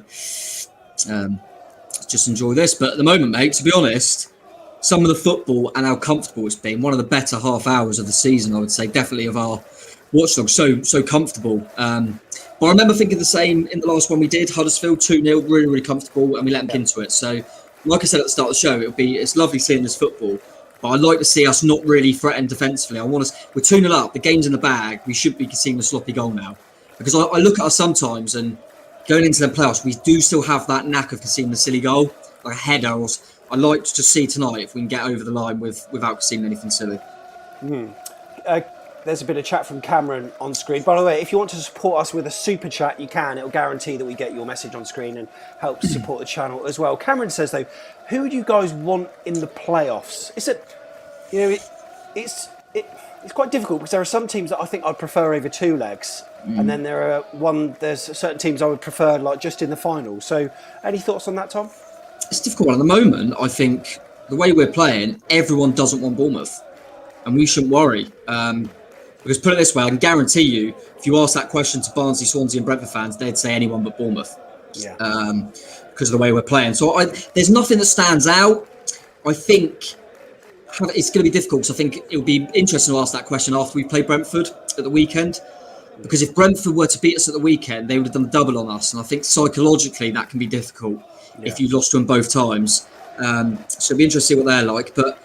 just enjoy this. But at the moment, mate, to be honest, some of the football and how comfortable it's been, one of the better half hours of the season, I would say, definitely of our watchdog. So comfortable. But I remember thinking the same in the last one we did, Huddersfield 2-0, really, really comfortable, and we let them into it. So like I said at the start of the show, it's lovely seeing this football. But I'd like to see us not really threaten defensively. We're 2-0 up. The game's in the bag. We should be conceding a sloppy goal now. Because I look at us sometimes, and going into the playoffs, we do still have that knack of conceding a silly goal, like a header. Or I'd like to just see tonight if we can get over the line without conceding anything silly. There's a bit of chat from Cameron on screen. By the way, if you want to support us with a super chat, you can. It'll guarantee that we get your message on screen and help support the channel as well. Cameron says, though, who would you guys want in the playoffs? It's quite difficult because there are some teams that I think I'd prefer over two legs, and then there's certain teams I would prefer like just in the final. So, any thoughts on that, Tom? It's a difficult one at the moment. I think the way we're playing, everyone doesn't want Bournemouth, and we shouldn't worry. Because put it this way, I can guarantee you, if you ask that question to Barnsley, Swansea and Brentford fans, they'd say anyone but Bournemouth. Yeah. Because of the way we're playing. So there's nothing that stands out. I think it's going to be difficult, because I think it would be interesting to ask that question after we play Brentford at the weekend. Because if Brentford were to beat us at the weekend, they would have done double on us. And I think psychologically that can be difficult if you lost to them both times. So it'll be interesting to see what they're like. But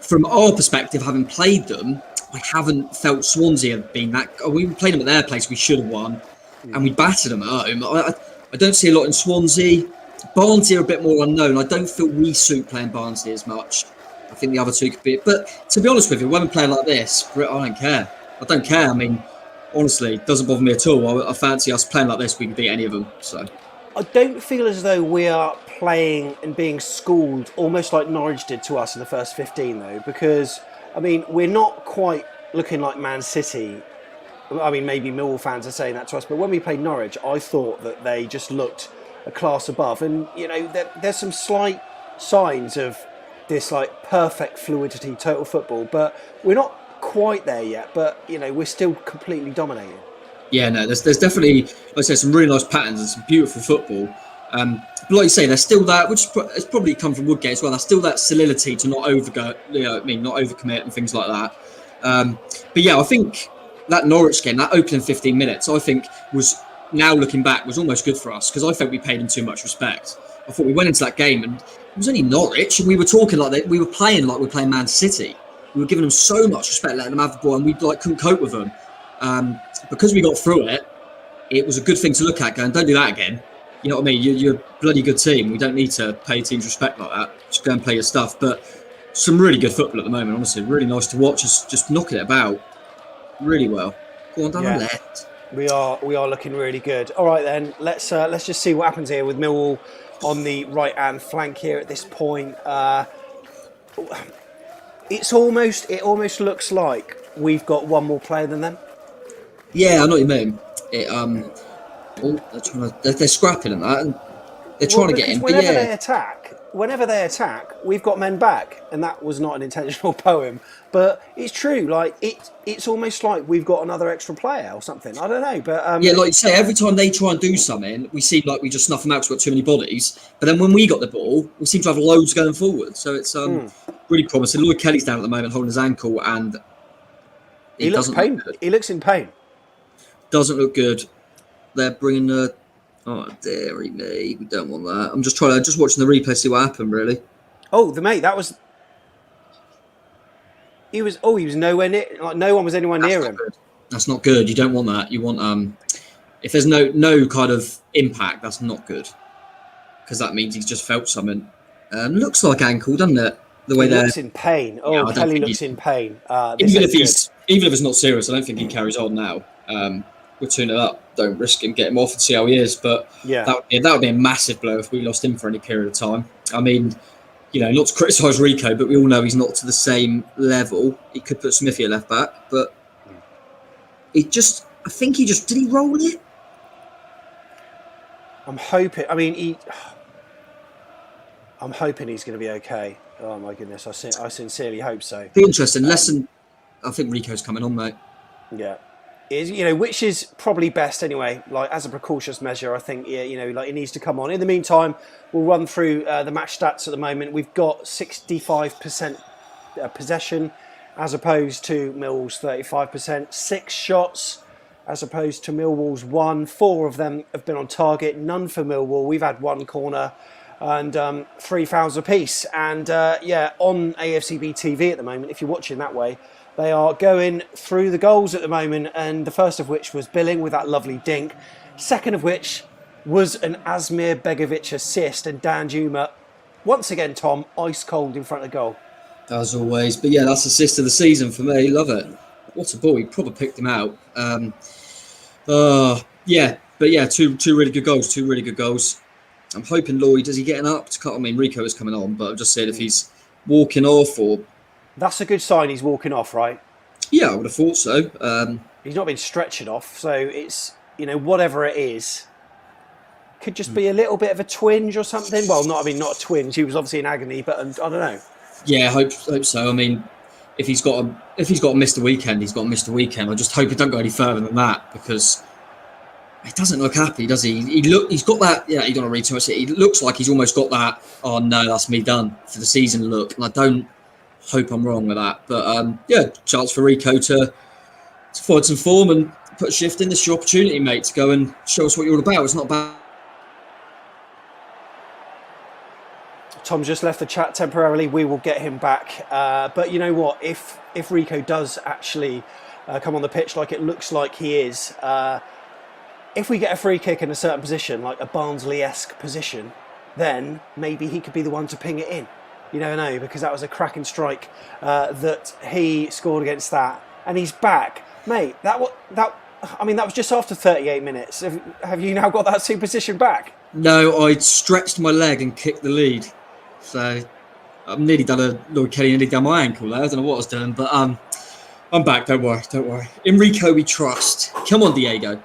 from our perspective, having played them, I haven't felt Swansea have been that. We played them at their place, we should have won, and we battered them at home. I don't see a lot in Swansea. Barnsley are a bit more unknown. I don't feel we suit playing Barnsley as much. I think the other two could be. But to be honest with you, when we play like this, I don't care. I don't care. I mean, honestly, it doesn't bother me at all. I fancy us playing like this. We can beat any of them. So I don't feel as though we are playing and being schooled almost like Norwich did to us in the first 15, though, because I mean, we're not quite looking like Man City. I mean, maybe Millwall fans are saying that to us, but when we played Norwich, I thought that they just looked a class above. And, there's some slight signs of this, like, perfect fluidity, total football, but we're not quite there yet. But, we're still completely dominating. Yeah, no, there's definitely, like I say, some really nice patterns and some beautiful football. But like you say, there's still that, which has probably come from Woodgate as well. There's still that solidity to not overgo, not overcommit and things like that. But yeah, I think that Norwich game, that opening 15 minutes, I think was, now looking back, was almost good for us, because I think we paid them too much respect. I thought we went into that game and it was only Norwich, and we were talking like that. We were playing like we were playing Man City. We were giving them so much respect, letting them have the ball, and we couldn't cope with them. Because we got through it, it was a good thing to look at. Going, don't do that again. You know what I mean? You're a bloody good team. We don't need to pay teams respect like that. Just go and play your stuff. But some really good football at the moment, honestly. Really nice to watch us just knocking it about really well. Go on down the left. We are looking really good. All right then, let's just see what happens here with Millwall on the right hand flank here at this point. It almost looks like we've got one more player than them. Yeah, I know what you mean. They're scrapping and that, and they're trying to get in. Whenever they attack, whenever they attack, we've got men back, and that was not an intentional poem, but it's true. Like it's almost like we've got another extra player or something. I don't know, but Yeah, like you say, every time they try and do something, we seem like we just snuff them out because we've got too many bodies. But then when we got the ball, we seem to have loads going forward. So it's really promising. Lloyd Kelly's down at the moment holding his ankle, and he looks pain. He looks in pain. Doesn't look good. They're bringing the. Oh, dearie me, we don't want that. I'm just watching the replay, see what happened, really. Oh, the mate, that was. He was nowhere near. Like no one was anywhere near him. Good. That's not good. You don't want that. You want if there's no kind of impact, that's not good, because that means he's just felt something. Looks like ankle, doesn't it? The way he looks in pain. Oh, yeah, Kelly looks in pain. Even if it's not serious, I don't think he carries on now. We'll tune it up. Don't risk him, get him off and see how he is. But that would be a massive blow if we lost him for any period of time. I mean, not to criticise Rico, but we all know he's not to the same level. He could put Smithy at left back, but I think he did he roll it? I'm hoping. I mean, I'm hoping he's going to be okay. Oh my goodness, I sincerely hope so. Be interesting. I think Rico's coming on, mate. Yeah. Which is probably best anyway. Like as a precautionary measure, I think like he needs to come on. In the meantime, we'll run through the match stats at the moment. We've got 65% possession, as opposed to Millwall's 35%. 6 shots, as opposed to Millwall's 1. 4 of them have been on target. None for Millwall. We've had 1 corner and 3 fouls apiece. And on AFCB TV at the moment, if you're watching that way. They are going through the goals at the moment, and the first of which was Billing with that lovely dink. Second of which was an Asmir Begovic assist, and Dan Juma, once again, Tom, ice cold in front of goal. As always. But yeah, that's assist of the season for me. Love it. What a ball. He probably picked him out. But yeah, two really good goals. 2 really good goals. I'm hoping Lloyd, is he getting up to cut? I mean, Rico is coming on, but I've just said if he's walking off or... That's a good sign he's walking off, right? Yeah, I would have thought so. He's not been stretching off, so it's, whatever it is, could just be a little bit of a twinge or something. Well, not a twinge. He was obviously in agony, but I don't know. Yeah, I hope so. I mean, if he's got to miss the weekend, he's got to miss the weekend. I just hope it don't go any further than that, because he doesn't look happy, does he? He's got that. Yeah, you don't want to read too much. He looks like he's almost got that. Oh no, that's me done for the season look, and I don't. Hope I'm wrong with that, but chance for Rico to find some form and put a shift in. This is your opportunity, mate, to go and show us what you're all about. It's not bad. Tom's just left the chat temporarily. We will get him back. But you know what? If Rico does actually come on the pitch like it looks like he is, if we get a free kick in a certain position, like a Barnsley-esque position, then maybe he could be the one to ping it in. You never know, because that was a cracking strike that he scored against that, and he's back, mate. That was just after 38 minutes. Have you now got that superstition back? No, I stretched my leg and kicked the lead, so I'm nearly done a Lloyd Kelly nearly down my ankle there. I don't know what I was doing, but I'm back. Don't worry. Enrico, we trust. Come on, Diego.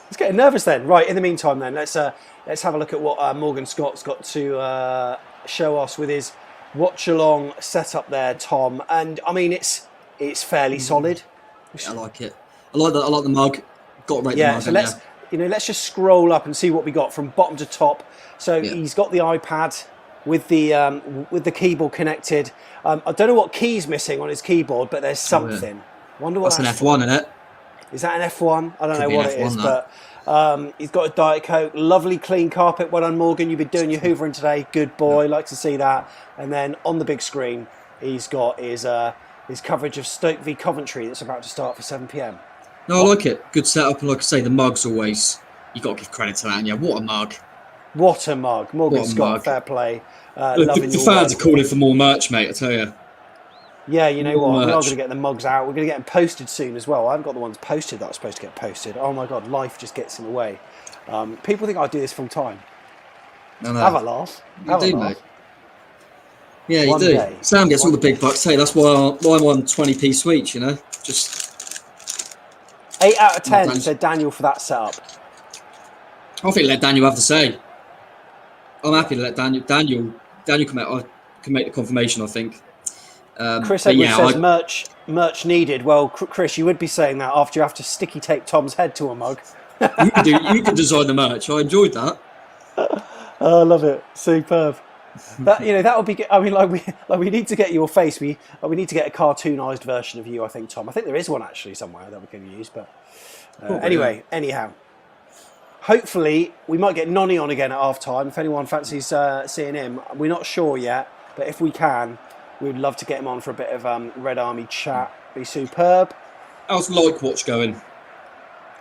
Let's get nervous then. Right. In the meantime, then let's have a look at what Morgan Scott's got to show us with his Watchalong setup there, Tom, and I mean it's fairly solid. Yeah, I like it. I like the mug. Got to rate the mug. So let's just scroll up and see what we got from bottom to top. So he's got the iPad with the keyboard connected. I don't know what key's missing on his keyboard, but there's something. Wonder what that's an F1, isn't it? Is that an F1? I don't know what it is, but he's got a Diet Coke, lovely clean carpet. Well done, Morgan. You've been doing your hoovering today. Good boy. Like to see that. And then on the big screen, he's got his coverage of Stoke v Coventry that's about to start for 7 p.m. No, I like it. Good setup. And like I say, the mug's always, you got to give credit to that. And yeah, what a mug. What a mug. Morgan Scott, fair play. The fans are calling for more merch, mate, I tell you. Yeah, you know what? We are going to get the mugs out. We're going to get them posted soon as well. I haven't got the ones posted that are supposed to get posted. Oh my God, life just gets in the way. People think I do this full time. No. Have a laugh. You do, mate. Yeah, you do. Sam gets all the big bucks. Hey, that's why I'm on 20p sweets, Just 8 out of 10 said Daniel for that setup. I think let Daniel have the say. I'm happy to let Daniel Daniel can make the confirmation, I think. Chris Edwards says merch needed. Well, Chris, you would be saying that after you have to sticky tape Tom's head to a mug. You could design the merch. I enjoyed that. Oh, I love it. Superb. That would be good. I mean, we need to get your face. We need to get a cartoonized version of you, I think, Tom. I think there is one actually somewhere that we can use. But anyhow, hopefully we might get Nonny on again at half time. If anyone fancies seeing him, we're not sure yet. But if we can, we'd love to get him on for a bit of Red Army chat. Be superb. How's Like Watch going?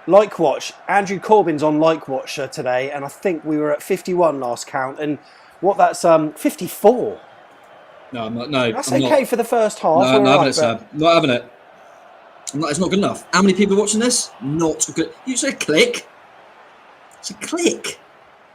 Like Watch. Andrew Corbyn's on Like Watch today, and I think we were at 51 last count. And what that's 54. No, I'm not. No, that's I'm okay not. For the first half. No, I'm not having it, Sam. Not having it. It's not good enough. How many people are watching this? Not good. You said click. It's a click.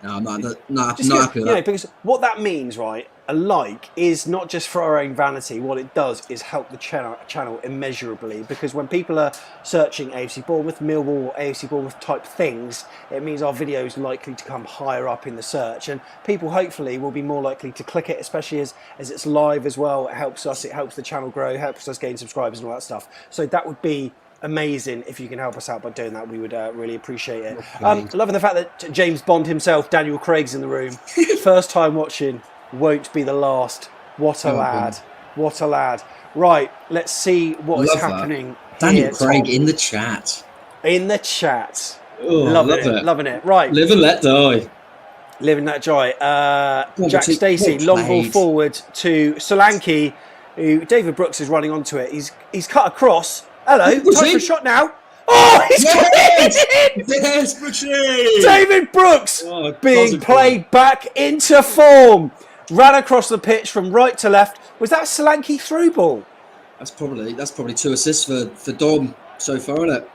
No, I'm not happy with that. Because what that means, right? A like is not just for our own vanity. What it does is help the channel immeasurably. Because when people are searching AFC Bournemouth, Millwall, AFC Bournemouth type things, it means our video is likely to come higher up in the search, and people hopefully will be more likely to click it, especially as it's live as well. It helps us. It helps the channel grow. Helps us gain subscribers and all that stuff. So that would be amazing if you can help us out by doing that. We would really appreciate it. Loving the fact that James Bond himself, Daniel Craig's in the room. First time watching. Won't be the last. What a lad. What a lad. Right, let's see what is happening. Daniel Craig in the chat. In the chat. Oh, loving it. Right. Live and let die. Live and let die. Jack Stacey, long ball forward to Solanke, who David Brooks is running onto it. He's cut across. Hello, time for a shot now. Oh, he's got it in! Yes, Brooksy! David Brooks being played back into form. Ran across the pitch from right to left. Was that Solanke through ball? That's probably 2 assists for Dom so far, isn't it?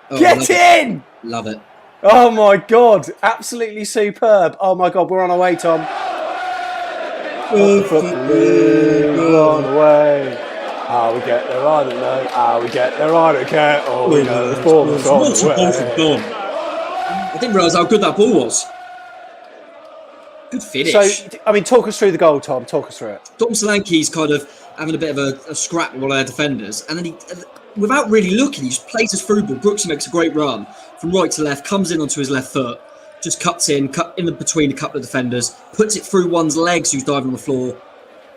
Oh, Get in! Love it. Oh my God, absolutely superb. Oh my God, we're on our way, Tom. On the way. How we get there, I don't know. How we get there, I don't care. Oh, we know the ball was on the way. I didn't realise how good that ball was. Good finish. So, I mean, talk us through the goal, Tom. Talk us through it. Dom Solanke's kind of having a bit of a scrap with one of their defenders, and then he, without really looking, he just plays his through ball. Brooksy makes a great run from right to left, comes in onto his left foot, just cut in between a couple of defenders, puts it through one's legs who's diving on the floor.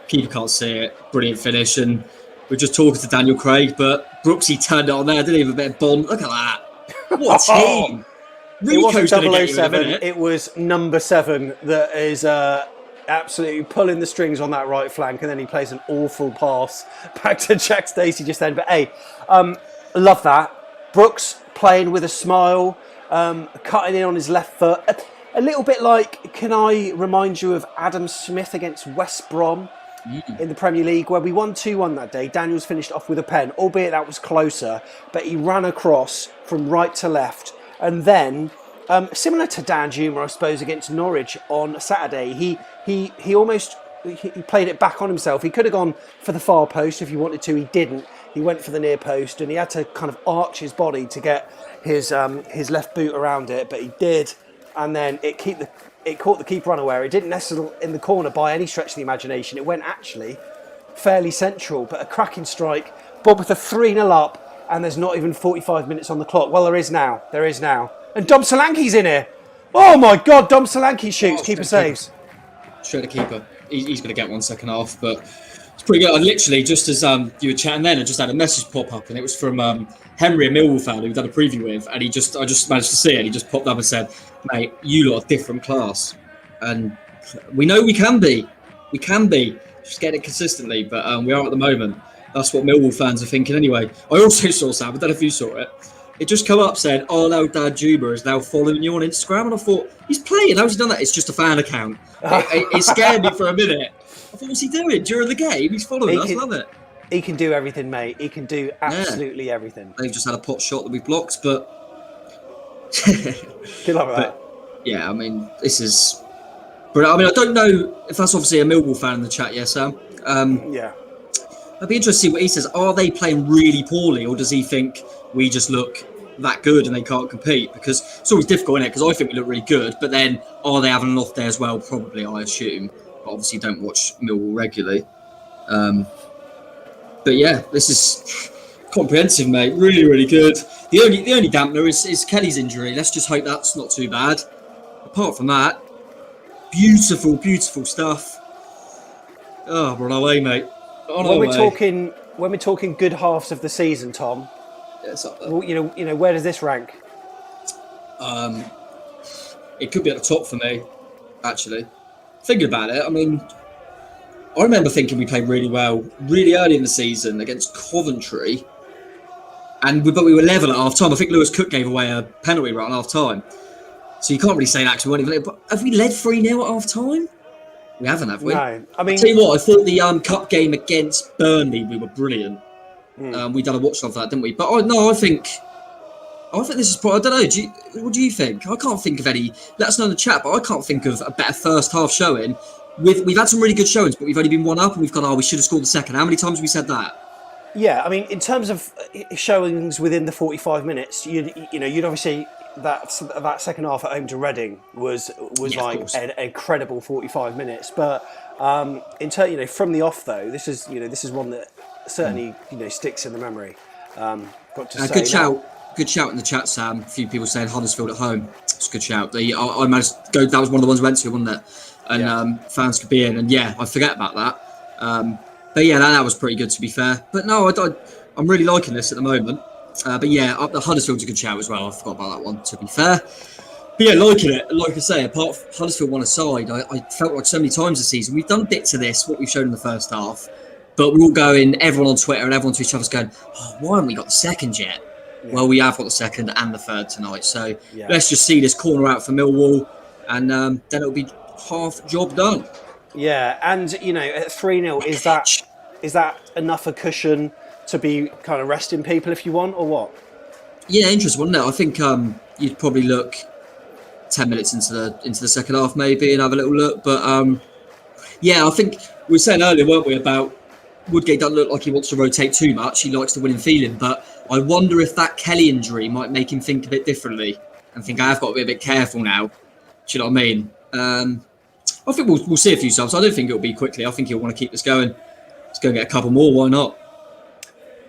Keeper can't see it. Brilliant finish. And we're just talking to Daniel Craig, but Brooksy turned it on there. Didn't even a bit of Bond. Look at that. What a team. It wasn't 007, it was number 7 that is absolutely pulling the strings on that right flank, and then he plays an awful pass back to Jack Stacey just then. But hey, love that. Brooks playing with a smile, cutting in on his left foot. A little bit like, can I remind you of Adam Smith against West Brom in the Premier League, where we won 2-1 that day. Daniels finished off with a pen, albeit that was closer, but he ran across from right to left. And then, similar to Dan Juma, I suppose, against Norwich on Saturday, he played it back on himself. He could have gone for the far post if he wanted to. He didn't. He went for the near post, and he had to kind of arch his body to get his left boot around it, but he did. And then it caught the keeper unaware. It didn't nestle in the corner by any stretch of the imagination. It went actually fairly central, but a cracking strike. Bournemouth are 3-0 up. And there's not even 45 minutes on the clock. Well, there is now. And Dom Solanke's in here. Oh, my God. Dom Solanke shoots. Keeper saves. Straight to keeper. He's going to get one second half, but it's pretty good. I literally, just as you were chatting then, I just had a message pop up, and it was from Henry, a Millwall fan who we've done a preview with, and I just managed to see it. He just popped up and said, mate, you lot are different class. And we know we can be. We can be. Just get it consistently, but we are at the moment. That's what Millwall fans are thinking anyway. I also saw, Sam, I don't know if you saw it. It just come up saying, oh, no, Dad Juba is now following you on Instagram. And I thought, he's playing. How's he done that? It's just a fan account. It scared me for a minute. I thought, what's he doing during the game? He's following us. Love it. He can do everything, mate. He can do absolutely everything. They've just had a pot shot that we blocked, but... Good luck with that. Yeah, I mean, this is... But I mean, I don't know if that's obviously a Millwall fan in the chat, yeah, Sam? Yeah. I'd be interested to see what he says. Are they playing really poorly, or does he think we just look that good and they can't compete? Because it's always difficult, isn't it? Because I think we look really good, but then are they having an off day as well? Probably, I assume. but obviously don't watch Millwall regularly. But yeah, this is comprehensive, mate. Really, really good. The only dampener is Kelly's injury. Let's just hope that's not too bad. Apart from that, beautiful, beautiful stuff. Oh, we're on our way, mate. When we're talking good halves of the season, Tom. Yeah, it's up there. Well, you know, where does this rank? It could be at the top for me, actually. Thinking about it, I mean, I remember thinking we played really well really early in the season against Coventry, but we were level at half time. I think Lewis Cook gave away a penalty right at half time, so you can't really say that because we weren't even. But have we led 3-0 at half time? We haven't, have we? No, I mean, I'll tell you what, I thought the cup game against Burnley we were brilliant. We done a watch of that, didn't we? But I think this is probably, I don't know. What do you think? I can't think of any. Let us know in the chat. But I can't think of a better first half showing. We've had some really good showings, but we've only been 1-up, and we've gone, we should have scored the second. How many times have we said that? Yeah, I mean, in terms of showings within the 45 minutes, you'd obviously that second half at home to Reading was like an incredible 45 minutes. But from the off though, this is one that certainly sticks in the memory. Got to say, good shout in the chat, Sam. A few people saying Huddersfield at home. It's a good shout. I managed to go. That was one of the ones we went to, wasn't it? And fans could be in. And yeah, I forget about that. But yeah, that was pretty good, to be fair. But no, I'm really liking this at the moment. But yeah, the Huddersfield's a good shout as well. I forgot about that one, to be fair. But yeah, liking it. Like I say, apart from Huddersfield one aside, I felt like so many times this season, we've done bits of this, what we've shown in the first half. But we're all going, everyone on Twitter and everyone to each other's going, why haven't we got the second yet? Yeah. Well, we have got the second and the third tonight. So let's just see this corner out for Millwall. And then it'll be half job done. Yeah, and at 3-0, is that enough a cushion to be kind of resting people if you want, or what? Yeah, interesting, wasn't it? I think you'd probably look 10 minutes into the second half maybe and have a little look. But I think we were saying earlier, weren't we, about Woodgate doesn't look like he wants to rotate too much. He likes the winning feeling, but I wonder if that Kelly injury might make him think a bit differently and think I've got to be a bit careful now. Do you know what I mean? I think we'll see a few subs. I don't think it'll be quickly. I think he'll want to keep this going. Let's go and get a couple more. Why not?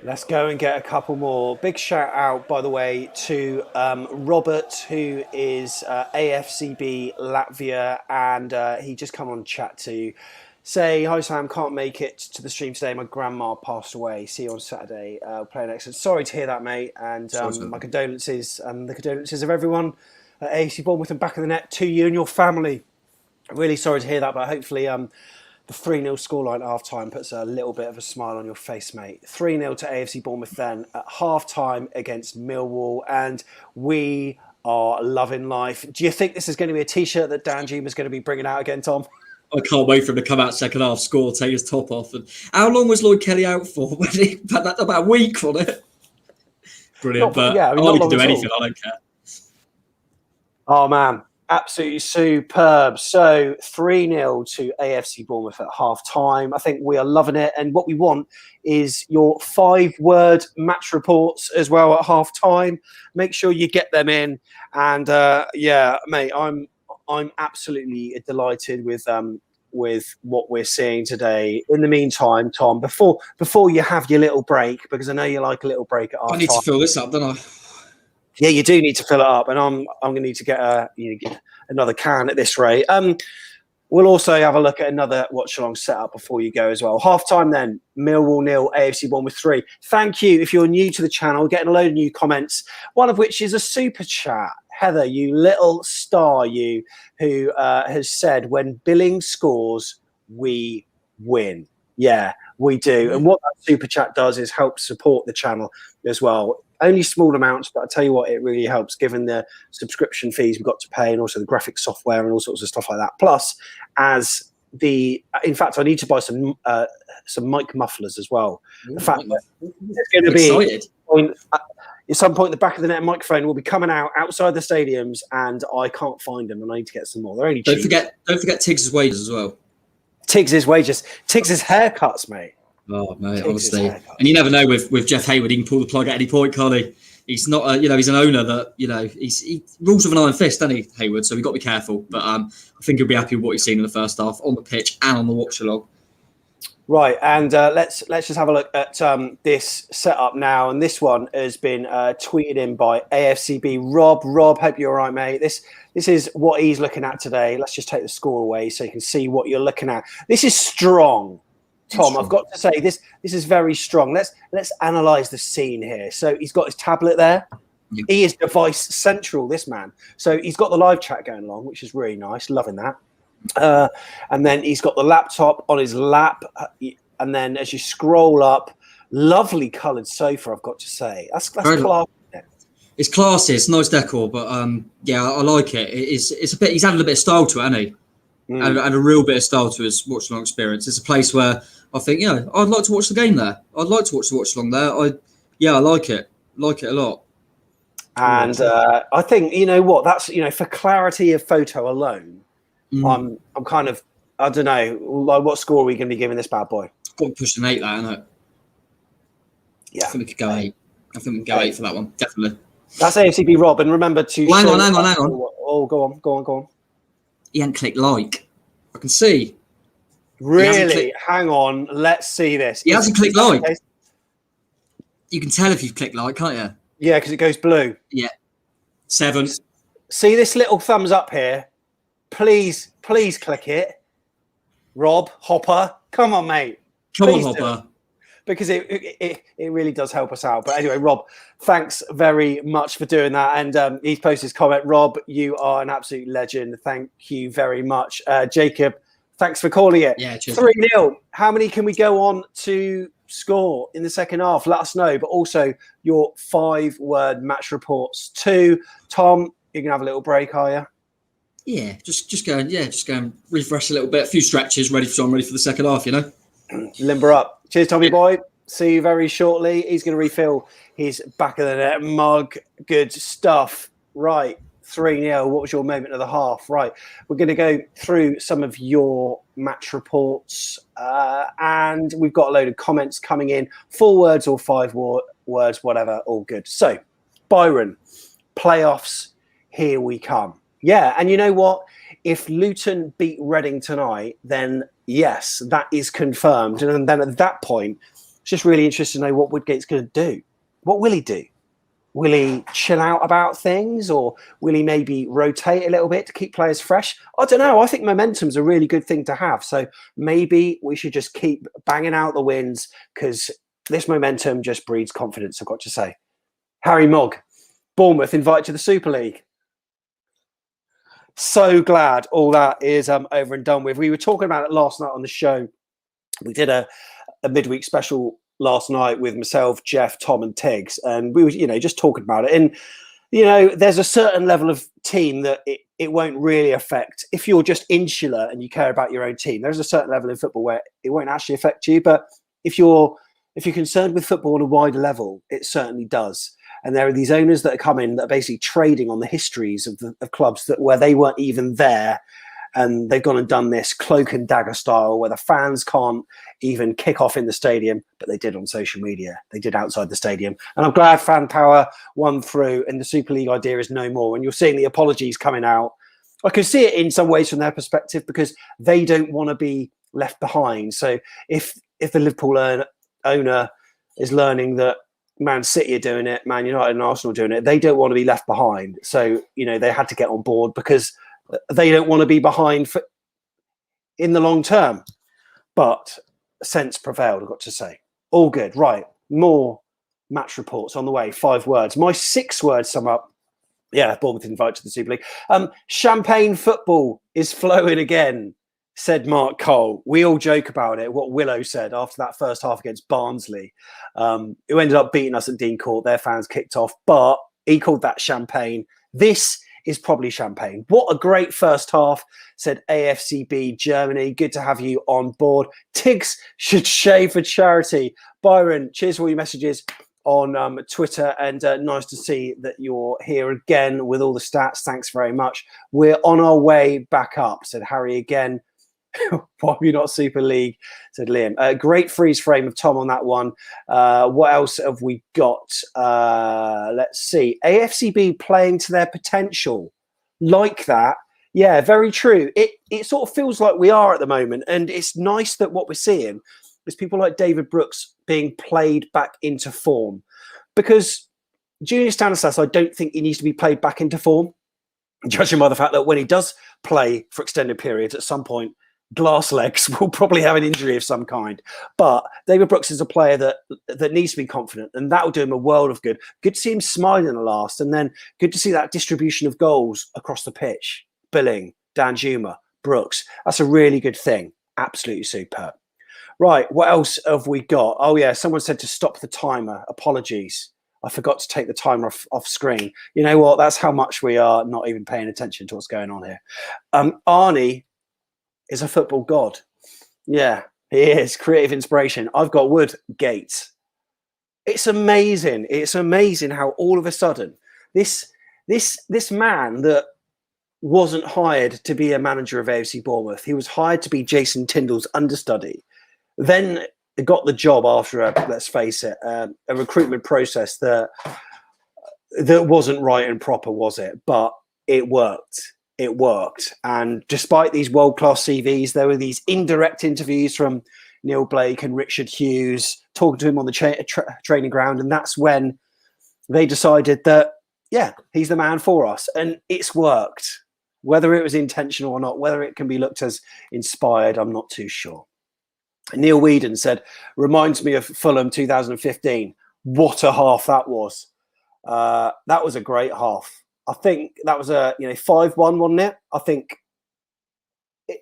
Let's go and get a couple more. Big shout out, by the way, to Robert, who is AFCB Latvia, and he just come on chat to say, hi Sam, can't make it to the stream today. My grandma passed away. See you on Saturday. Playing excellent. Sorry to hear that, mate. And my condolences and the condolences of everyone at AFC Bournemouth and back of the net to you and your family. Really sorry to hear that, but hopefully the 3-0 scoreline at half-time puts a little bit of a smile on your face, mate. 3-0 to AFC Bournemouth then at half-time against Millwall, and we are loving life. Do you think this is going to be a T-shirt that Dan Juma is going to be bringing out again, Tom? I can't wait for him to come out second half, score, take his top off. And how long was Lloyd Kelly out for? About a week, wasn't it? Brilliant, I can do anything, I don't care. Oh, man. Absolutely superb. So 3-0 to AFC Bournemouth at half-time. I think we are loving it. And what we want is your 5-word match reports as well at half-time. Make sure you get them in. And mate, I'm absolutely delighted with what we're seeing today. In the meantime, Tom, before you have your little break, because I know you like a little break at half-time. I need to fill this up, don't I? Yeah, you do need to fill it up, and I'm going to need to get another can at this rate. We'll also have a look at another watch-along setup before you go as well. Half-time then, Millwall 0, AFC Bournemouth 3. Thank you if you're new to the channel, getting a load of new comments, one of which is a super chat. Heather, you little star, you, who has said, when Billing scores, we win. Yeah, we do. And what that super chat does is help support the channel as well. Only small amounts, but I tell you what, it really helps given the subscription fees we've got to pay and also the graphic software and all sorts of stuff like that. Plus, in fact, I need to buy some mic mufflers as well. The fact that there's going to be at some point the back of the net microphone will be coming out outside the stadiums, and I can't find them, and I need to get some more. They're only cheap. Don't forget Tiggs's wages as well. Tiggs's wages, Tiggs's haircuts, mate. Oh, mate, honestly. And you never know with Jeff Hayward, he can pull the plug at any point, can't he? he's not, he's an owner that, he rules with an iron fist, doesn't he, Hayward? So we've got to be careful. But I think he'll be happy with what he's seen in the first half on the pitch and on the watch-along. Right, and let's just have a look at this setup now. And this one has been tweeted in by AFCB. Rob, hope you're all right, mate. This is what he's looking at today. Let's just take the score away so you can see what you're looking at. This is strong, Tom. I've got to say this is very strong. Let's analyse the scene here. So he's got his tablet there. Yep. He is device central, this man. So he's got the live chat going along, which is really nice. Loving that. And then he's got the laptop on his lap, and then as you scroll up, lovely coloured sofa. I've got to say, that's classy. It's classy. It's nice decor, but I like it. It's a bit. He's added a bit of style to it, hasn't he? And a real bit of style to his watch-along experience. It's a place where I think, I'd like to watch the game there. I'd like to watch the watch-along there. I like it. Like it a lot. And I think that's for clarity of photo alone. I'm kind of, I don't know, like what score are we going to be giving this bad boy? Got to push an 8 there, isn't it? Yeah. I think we could go 8. I think we can go 8 for that one, definitely. That's AFCB Rob, and remember to... Hang on. Oh, go on. He hadn't clicked like. I can see. Really? Hang on, let's see this. He hasn't clicked like. You can tell if you've clicked like, can't you? Yeah, because it goes blue. Yeah. 7. See this little thumbs up here? Please click it. Rob, Hopper, come on, mate. Come on, Hopper. Because it really does help us out. But anyway, Rob, thanks very much for doing that. And he's posted his comment. Rob, you are an absolute legend. Thank you very much. Jacob, thanks for calling it. Yeah, cheers. 3-0. How many can we go on to score in the second half? Let us know. But also your 5-word match reports too. Tom, you're going to have a little break, are you? Yeah, just go and refresh a little bit. A few stretches, ready for the second half, Limber up. Cheers, Tommy boy. See you very shortly. He's going to refill his back of the net mug. Good stuff. Right, 3-0. What was your moment of the half? Right, we're going to go through some of your match reports, and we've got a load of comments coming in. 4 words or 5 words, whatever. All good. So, Byron, playoffs, here we come. Yeah, and you know what? If Luton beat Reading tonight, then yes, that is confirmed. And then at that point, it's just really interesting to know what Woodgate's going to do. What will he do? Will he chill out about things, or will he maybe rotate a little bit to keep players fresh? I don't know. I think momentum's a really good thing to have. So maybe we should just keep banging out the wins, because this momentum just breeds confidence, I've got to say. Harry Mogg, Bournemouth invited to the Super League. So glad all that is over and done with. We were talking about it last night on the show. We did a midweek special last night with myself, Jeff, Tom and Tiggs, and we were just talking about it. And there's a certain level of team that it won't really affect. If you're just insular and you care about your own team, there's a certain level in football where it won't actually affect you. But if you're concerned with football on a wider level, it certainly does. And there are these owners that are coming that are basically trading on the histories of clubs where they weren't even there. And they've gone and done this cloak and dagger style where the fans can't even kick off in the stadium, but they did on social media. They did outside the stadium. And I'm glad fan power won through and the Super League idea is no more. And you're seeing the apologies coming out. I can see it in some ways from their perspective because they don't want to be left behind. So if the Liverpool owner is learning that Man City are doing it, Man United and Arsenal are doing it, they don't want to be left behind. So, they had to get on board because they don't want to be behind in the long term. But sense prevailed, I've got to say. All good. Right. More match reports on the way. 5 words. My 6 words sum up. Yeah, Bournemouth invited to the Super League. Champagne football is flowing again, said Mark Cole. We all joke about it, what Willow said after that first half against Barnsley, who ended up beating us at Dean Court. Their fans kicked off, but he called that champagne. This is probably champagne. What a great first half, said AFCB Germany. Good to have you on board. Tiggs should shave for charity. Byron, cheers for all your messages on Twitter, and nice to see that you're here again with all the stats. Thanks very much. We're on our way back up, said Harry again. Why are you not Super League? Said Liam. Great freeze frame of Tom on that one. What else have we got? Let's see. AFCB playing to their potential. Like that. Yeah, very true. It sort of feels like we are at the moment. And it's nice that what we're seeing is people like David Brooks being played back into form. Because Junior Stanislas, I don't think he needs to be played back into form. Judging by the fact that when he does play for extended periods, at some point, glass legs will probably have an injury of some kind. But David Brooks is a player that needs to be confident, and that will do him a world of good. Good to see him smiling in the last, and then good to see that distribution of goals across the pitch. Billing, Danjuma, Brooks. That's a really good thing. Absolutely superb. Right, what else have we got? Oh, yeah, someone said to stop the timer. Apologies. I forgot to take the timer off screen. You know what? That's how much we are not even paying attention to what's going on here. Arnie is a football god. Yeah, he is. Creative inspiration. I've got Woodgate. It's amazing. It's amazing how all of a sudden this man that wasn't hired to be a manager of AFC Bournemouth, he was hired to be Jason Tyndall's understudy, then got the job after let's face it, a recruitment process that wasn't right and proper, was it? But it worked. It worked. And despite these world-class CVs, there were these indirect interviews from Neil Blake and Richard Hughes talking to him on the training ground. And that's when they decided that, yeah, he's the man for us. And it's worked. Whether it was intentional or not, whether it can be looked as inspired, I'm not too sure. Neil Whedon said, reminds me of Fulham 2015. What a half that was. That was a great half. I think that was a 5-1, wasn't it? I think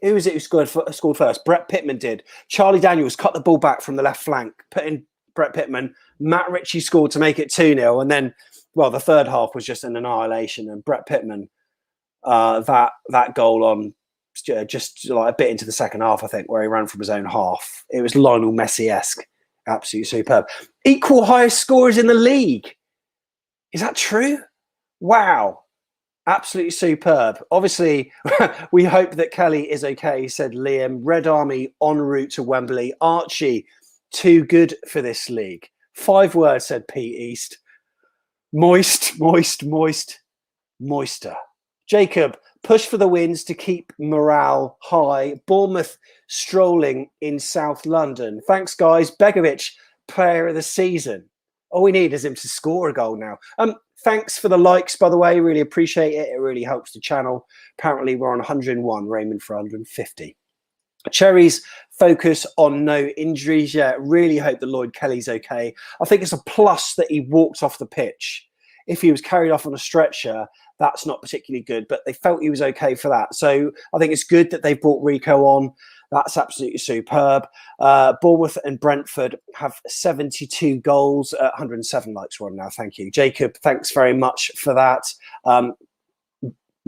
who was it who scored first? Brett Pittman did. Charlie Daniels cut the ball back from the left flank, put in Brett Pittman. Matt Ritchie scored to make it 2-0, and then the third half was just an annihilation. And Brett Pittman, that goal on just like a bit into the second half, I think, where he ran from his own half. It was Lionel Messi-esque. Absolutely superb. Equal highest scorers in the league. Is that true? Wow. Absolutely superb. Obviously, we hope that Kelly is okay, said Liam. Red Army en route to Wembley. Archie, too good for this league. 5 words, said Pete East. Moist, moist, moist, moister. Jacob, push for the wins to keep morale high. Bournemouth strolling in South London. Thanks, guys. Begovic, player of the season. All we need is him to score a goal now. Thanks for the likes, by the way. Really appreciate it. It really helps the channel. Apparently, we're on 101. Raymond for 150. Cherries focus on no injuries yet. Really hope that Lloyd Kelly's okay. I think it's a plus that he walked off the pitch. If he was carried off on a stretcher, that's not particularly good, but they felt he was okay for that. So I think it's good that they brought Rico on. That's absolutely superb. Bournemouth and Brentford have 72 goals. 107 likes we're on now. Thank you. Jacob, thanks very much for that.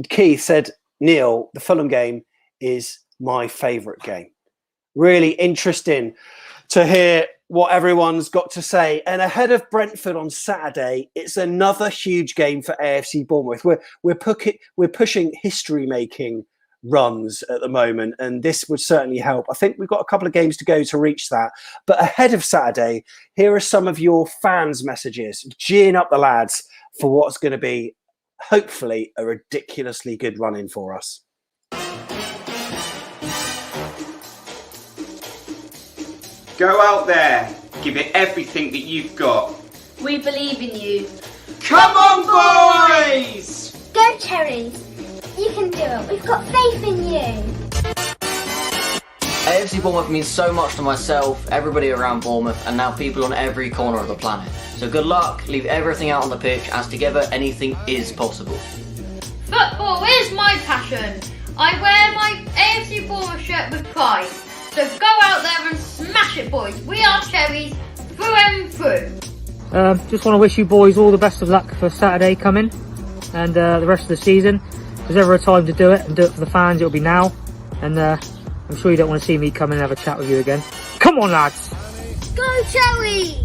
Keith said, Neil, the Fulham game is my favourite game. Really interesting to hear what everyone's got to say. And ahead of Brentford on Saturday, it's another huge game for AFC Bournemouth. We're pushing history-making runs at the moment, and this would certainly help. I think we've got a couple of games to go to reach that. But ahead of Saturday, here are some of your fans' messages, geeing up the lads for what's going to be, hopefully, a ridiculously good run-in for us. Go out there, give it everything that you've got. We believe in you. Come on, boys! Go, Cherries! You can do it. We've got faith in you. AFC Bournemouth means so much to myself, everybody around Bournemouth, and now people on every corner of the planet. So good luck, leave everything out on the pitch, as together anything is possible. Football is my passion. I wear my AFC Bournemouth shirt with pride. So go out there and smash it, boys. We are Cherries through and through. Just want to wish you boys all the best of luck for Saturday coming and the rest of the season. If there's ever a time to do it and do it for the fans, it'll be now. And I'm sure you don't want to see me come in and have a chat with you again. Come on, lads! Go, Cherries!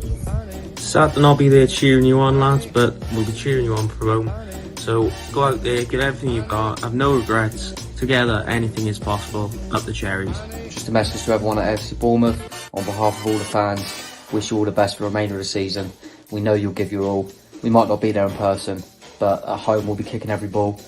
Sad to not be there cheering you on, lads, but we'll be cheering you on from home. So go out there, give everything you've got, have no regrets. Together, anything is possible. Up the cherries. Just a message to everyone at AFC Bournemouth. On behalf of all the fans, wish you all the best for the remainder of the season. We know you'll give your all. We might not be there in person, but at home we'll be kicking every ball.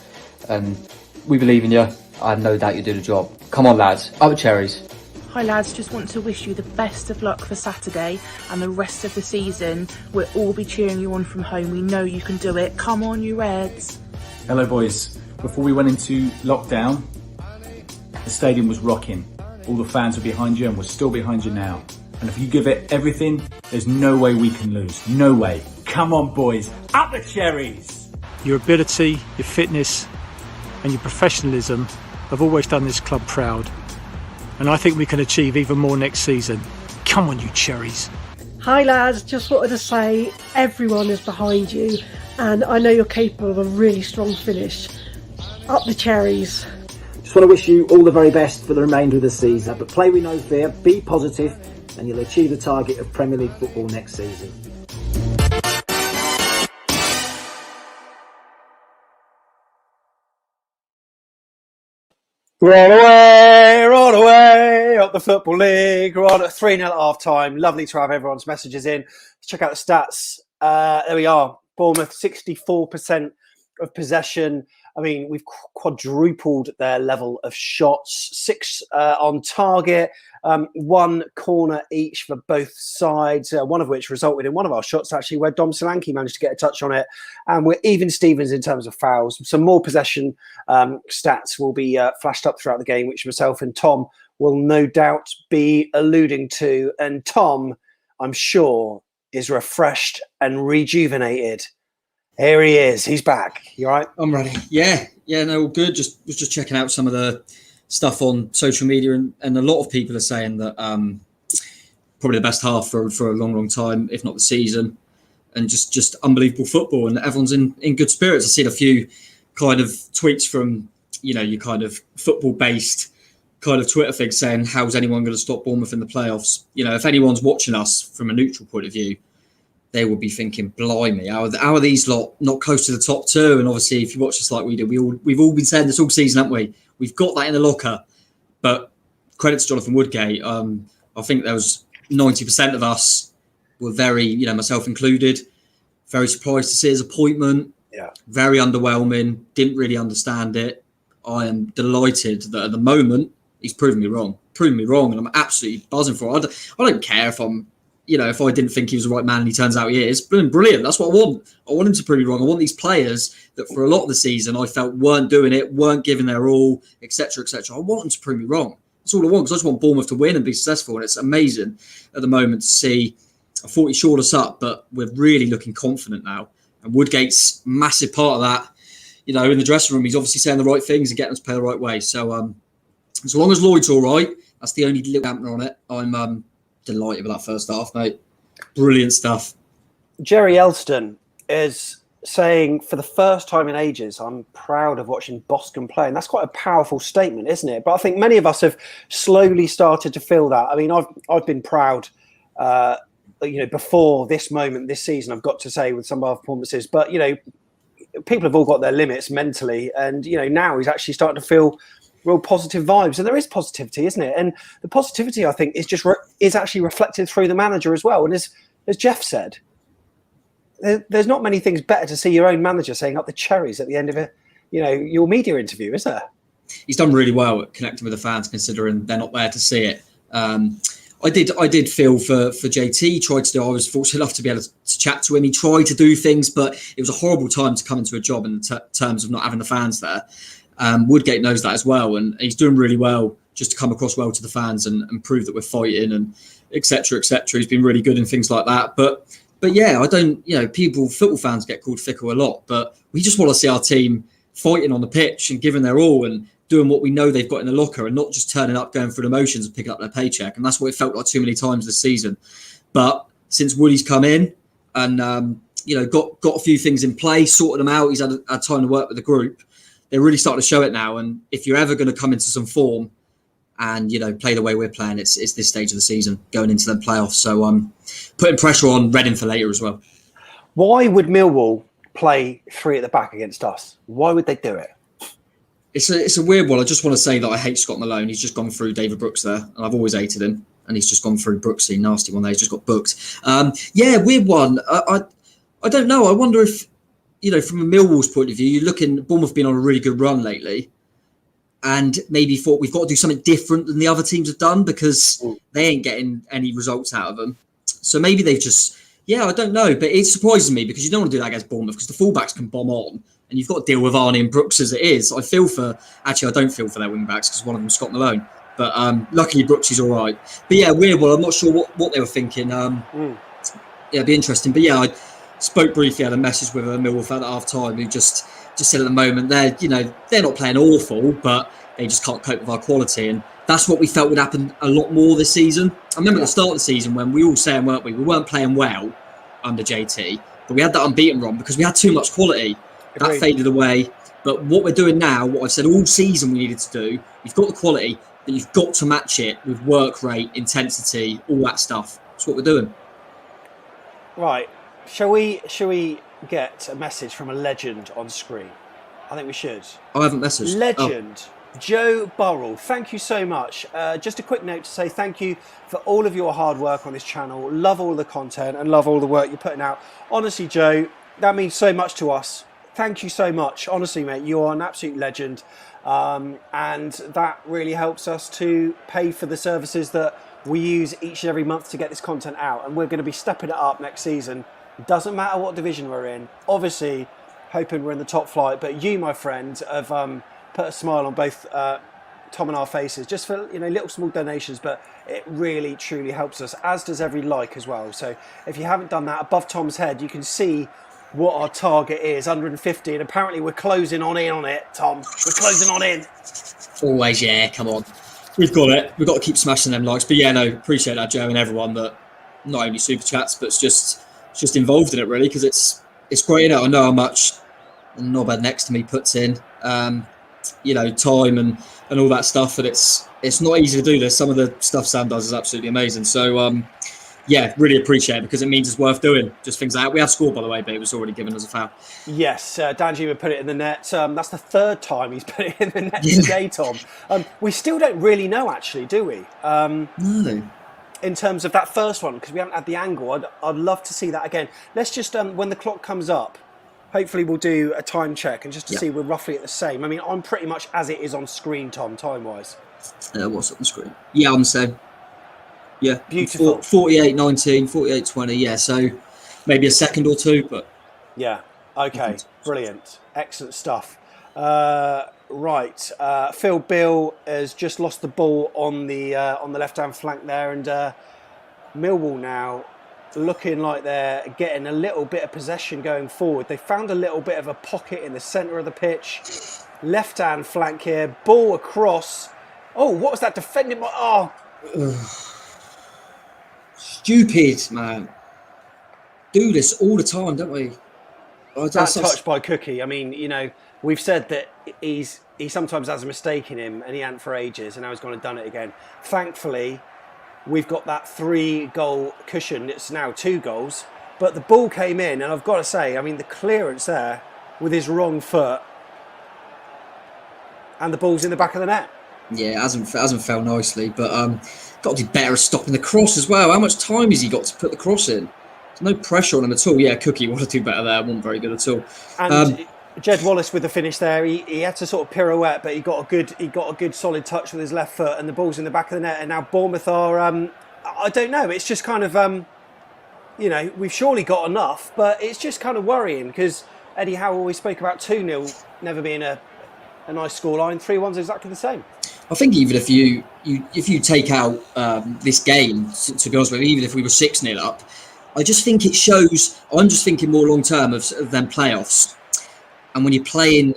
And we believe in you. I have no doubt you'll do the job. Come on, lads. Up the cherries. Hi lads, just want to wish you the best of luck for Saturday and the rest of the season. We'll all be cheering you on from home. We know you can do it. Come on, you Reds. Hello boys. Before we went into lockdown, the stadium was rocking. All the fans were behind you and we're still behind you now. And if you give it everything, there's no way we can lose. No way. Come on boys, up the cherries! Your ability, your fitness and your professionalism have always done this club proud. And I think we can achieve even more next season. Come on, you cherries. Hi lads, just wanted to say everyone is behind you and I know you're capable of a really strong finish. Up the cherries. Just want to wish you all the very best for the remainder of the season, but play with no fear, be positive and you'll achieve the target of Premier League football next season. Run away, up the Football League. We're on at 3-0 at half time. Lovely to have everyone's messages in. Let's check out the stats. There we are. Bournemouth, 64% of possession. I mean, we've quadrupled their level of shots. 6 on target, 1 corner each for both sides, one of which resulted in one of our shots, actually, where Dom Solanke managed to get a touch on it. And we're even Stevens in terms of fouls. Some more possession stats will be flashed up throughout the game, which myself and Tom will no doubt be alluding to. And Tom, I'm sure, is refreshed and rejuvenated. Here he is. He's back. You all right? I'm ready. Yeah, no, all good. Was just checking out some of the stuff on social media, and a lot of people are saying that probably the best half for a long time, if not the season, and just unbelievable football, and everyone's in good spirits. I've seen a few kind of tweets from, your kind of football-based kind of Twitter things saying, how's anyone going to stop Bournemouth in the playoffs? If anyone's watching us from a neutral point of view, they will be thinking, blimey, how are these lot not close to the top 2? And obviously, if you watch us like we do, we've all been saying this all season, haven't we? We've got that in the locker. But credit to Jonathan Woodgate. I think there was 90% of us were very, myself included, very surprised to see his appointment. Yeah. Very underwhelming. Didn't really understand it. I am delighted that at the moment he's proven me wrong, and I'm absolutely buzzing for it. I don't care if I'm. If I didn't think he was the right man and he turns out he is, brilliant. That's what I want. I want him to prove me wrong. I want these players that for a lot of the season I felt weren't doing it, weren't giving their all, etc., etc. I want them to prove me wrong. That's all I want, because I just want Bournemouth to win and be successful. And it's amazing at the moment to see. I thought he shored us up, but we're really looking confident now. And Woodgate's massive part of that. In the dressing room, he's obviously saying the right things and getting us to play the right way. So as long as Lloyd's all right, that's the only little dampener on it. I'm delighted with that first half, mate. Brilliant stuff. Jerry Elston is saying, for the first time in ages, I'm proud of watching Boscombe play. And that's quite a powerful statement, isn't it? But I think many of us have slowly started to feel that. I mean, I've been proud, before this moment, this season, I've got to say, with some of our performances. But, people have all got their limits mentally. And, now he's actually starting to feel real positive vibes, and there is positivity, isn't it? And the positivity, I think, is just is actually reflected through the manager as well. And as Jeff said, there's not many things better to see your own manager saying up the cherries at the end of it, your media interview, is there? He's done really well at connecting with the fans, considering they're not there to see it. I did feel for JT. He tried to do. I was fortunate enough to be able to chat to him. He tried to do things, but it was a horrible time to come into a job in terms of not having the fans there. Woodgate knows that as well, and he's doing really well just to come across well to the fans and prove that we're fighting and et cetera, et cetera. He's been really good in things like that. But yeah, I don't, football fans get called fickle a lot, but we just want to see our team fighting on the pitch and giving their all and doing what we know they've got in the locker, and not just turning up, going through the motions and picking up their paycheck. And that's what it felt like too many times this season. But since Woody's come in and, got a few things in place, sorted them out, he's had time to work with the group. They're really starting to show it now. And if you're ever going to come into some form and, play the way we're playing, it's this stage of the season, going into the playoffs. So putting pressure on Reading for later as well. Why would Millwall play 3 at the back against us? Why would they do it? It's a weird one. I just want to say that I hate Scott Malone. He's just gone through David Brooks there, and I've always hated him. And he's just gone through Brooksy, nasty one there. He's just got booked. Weird one. I don't know. I wonder if, from a Millwall's point of view, you're looking, Bournemouth been on a really good run lately, and maybe thought we've got to do something different than the other teams have done because they ain't getting any results out of them. So maybe they've just, I don't know. But it surprises me because you don't want to do that against Bournemouth because the fullbacks can bomb on. And you've got to deal with Arnie and Brooks as it is. I don't feel for their wing backs because one of them's Scott Malone. But luckily Brooks is all right. But weird one. I'm not sure what they were thinking. It'd be interesting. But I spoke briefly, had a message with a Millwall fan at half time who just said at the moment they're not playing awful, but they just can't cope with our quality. And that's what we felt would happen a lot more this season. I remember at the start of the season when we were all saying, weren't we? We weren't playing well under JT, but we had that unbeaten run because we had too much quality. That faded away. But what we're doing now, what I've said all season we needed to do, you've got the quality, but you've got to match it with work rate, intensity, all that stuff. That's what we're doing. Right. Shall we get a message from a legend on screen? I think we should. I haven't messaged. Legend. Joe Burrell, thank you so much. Just a quick note to say thank you for all of your hard work on this channel. Love all the content and love all the work you're putting out. Honestly, Joe, that means so much to us. Thank you so much. Honestly, mate, you are an absolute legend. And that really helps us to pay for the services that we use each and every month to get this content out. And we're going to be stepping it up next season. Doesn't matter what division we're in. Obviously, hoping we're in the top flight. But you, my friend, have put a smile on both Tom and our faces, just for little small donations. But it really, truly helps us, as does every like as well. So if you haven't done that, above Tom's head, you can see what our target is, 150, and apparently we're closing on in on it, Tom. We're closing on in. Always, come on. We've got it. We've got to keep smashing them likes. But appreciate that, Joe, and everyone that not only super chats, but it's just involved in it, really, because it's great. I know how much Nobad next to me puts in, time and all that stuff, and it's not easy to do this. Some of the stuff Sam does is absolutely amazing. So, really appreciate it because it means it's worth doing. Just things like that. We have scored, by the way, but it was already given as a foul. Yes, Danjuma put it in the net. That's the third time he's put it in the net today, Tom. We still don't really know, actually, do we? No. In terms of that first one, because we haven't had the angle. I'd love to see that again. Let's just, when the clock comes up, hopefully we'll do a time check and just to see we're roughly at the same. I mean, I'm pretty much as it is on screen, Tom, time-wise. What's on the screen? Yeah, I'm the same. Yeah, beautiful. 48-19, 48-20. Yeah, so maybe a second or two, but yeah. Okay, brilliant, excellent stuff. Right, Phil Bill has just lost the ball on the left-hand flank there, and Millwall now looking like they're getting a little bit of possession going forward. They found a little bit of a pocket in the centre of the pitch. Left-hand flank here, ball across. Oh, what was that defending? Oh. Stupid, man. Do this all the time, don't we? That touch by Cookie. I mean, we've said that he sometimes has a mistake in him, and he hadn't for ages, and now he's gone and done it again. Thankfully, we've got that 3-goal cushion. It's now 2 goals, but the ball came in, and I've got to say, I mean, the clearance there with his wrong foot, and the ball's in the back of the net. Yeah, it hasn't fell nicely, but got to do better at stopping the cross as well. How much time has he got to put the cross in? There's no pressure on him at all. Yeah, Cookie wanted to do better there. Wasn't very good at all. And Jed Wallace with the finish there. He had to sort of pirouette, but he got a good solid touch with his left foot, and the ball's in the back of the net. And now Bournemouth are, I don't know. It's just kind of, we've surely got enough, but it's just kind of worrying because Eddie Howe always spoke about 2-0 never being a nice scoreline. 3-1's exactly the same. I think even if you take out this game, to be honest with you, even if we were 6-0 up, I just think it shows. I'm just thinking more long term of them playoffs, and when you're playing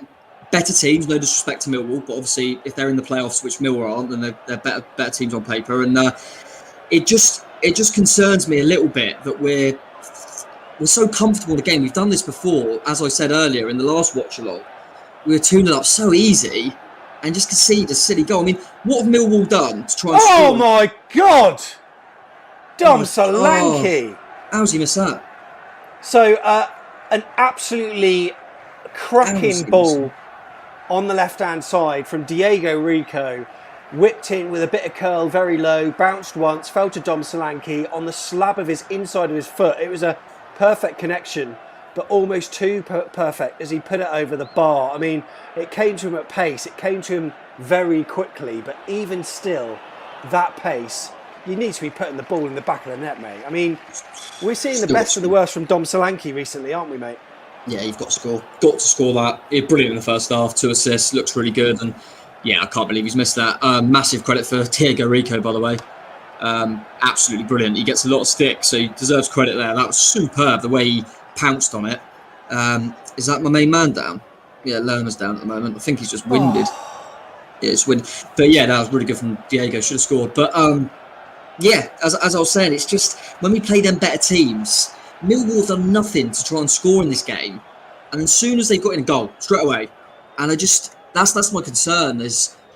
better teams, no disrespect to Millwall, but obviously if they're in the playoffs, which Millwall aren't, then they're better teams on paper, and it just concerns me a little bit that we're so comfortable in the game. We've done this before, as I said earlier in the last Watchalong. We were 2-0 up so easy. And just concede a silly goal. I mean, what have Millwall done to try and score? Oh my God! Dom Solanke! How's he missed that? So, an absolutely cracking ball on the left-hand side from Diego Rico, whipped in with a bit of curl, very low, bounced once, fell to Dom Solanke on the slab of his inside of his foot. It was a perfect connection, but almost too perfect as he put it over the bar. I mean, it came to him at pace. It came to him very quickly, but even still, that pace, you need to be putting the ball in the back of the net, mate. I mean, we're seeing the best of the worst from Dom Solanke recently, aren't we, mate? Yeah, you've got to score. Got to score that. Brilliant in the first half. 2 assists. Looks really good. And yeah, I can't believe he's missed that. Massive credit for Diego Rico, by the way. Absolutely brilliant. He gets a lot of stick, so he deserves credit there. That was superb, the way he pounced on it. Is that my main man down? Yeah, Lerner's down at the moment. I think he's just winded. Yeah, it's winded. But yeah, that was really good from Diego. Should have scored. But yeah, as I was saying, it's just when we play them better teams, Millwall have done nothing to try and score in this game, and as soon as they got in a goal, straight away, and that's my concern. I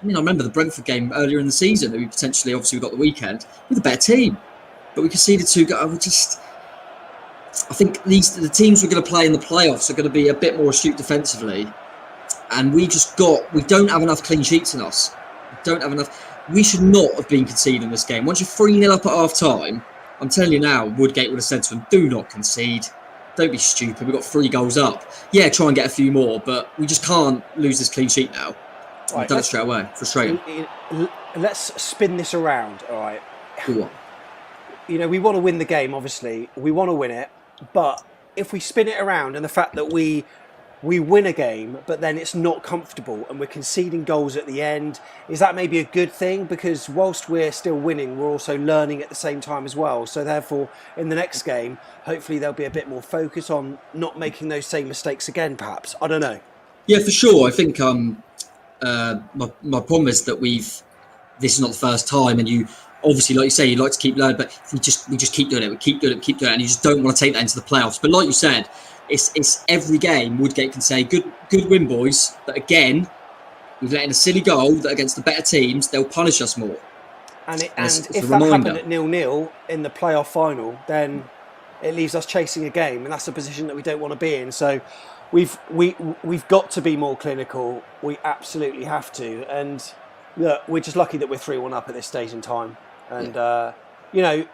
remember the Brentford game earlier in the season that we potentially, obviously, we got the weekend with a better team, but we conceded 2 goals. I think the teams we're going to play in the playoffs are going to be a bit more astute defensively, and we don't have enough clean sheets in us. We don't have enough. We should not have been conceding this game. Once you're 3-0 up at half time, I'm telling you now, Woodgate would have said to them, do not concede. Don't be stupid. We've got 3 goals up. Yeah, try and get a few more, but we just can't lose this clean sheet now. Right, we've done it straight away. Frustrating. Let's spin this around, all right? Go on. You know, we want to win the game, obviously. We want to win it. But if we spin it around and the fact that we win a game, but then it's not comfortable and we're conceding goals at the end, is that maybe a good thing? Because whilst we're still winning, we're also learning at the same time as well. So therefore, in the next game, hopefully there'll be a bit more focus on not making those same mistakes again, perhaps. I don't know. Yeah, for sure. I think my problem is that this is not the first time, and you obviously, like you say, you like to keep learning, but we just keep doing it. We keep doing it, and you just don't want to take that into the playoffs. But like you said, it's every game Woodgate can say, good win, boys. But again, we've let in a silly goal that against the better teams, they'll punish us more. And if that happened at 0-0 in the playoff final, then it leaves us chasing a game, and that's a position that we don't want to be in. So we've got to be more clinical. We absolutely have to. And look, we're just lucky that we're 3-1 up at this stage in time. And you know,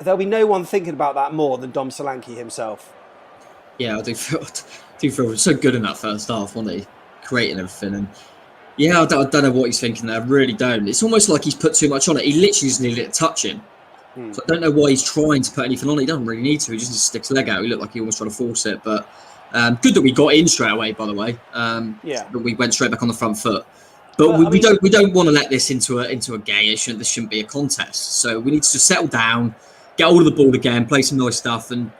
there'll be no one thinking about that more than Dom Solanke himself. Yeah, I do feel so good in that first half, wasn't he? Creating everything. And yeah, I don't know what he's thinking there. I really don't. It's almost like he's put too much on it. He literally just needed to touch him. So I don't know why he's trying to put anything on it. He doesn't really need to. He just sticks his leg out. He looked like he almost tried to force it. But good that we got in straight away, by the way. But we went straight back on the front foot. But we don't want to let this into a game. This shouldn't be a contest. So we need to just settle down, get hold of the ball again, play some nice stuff, and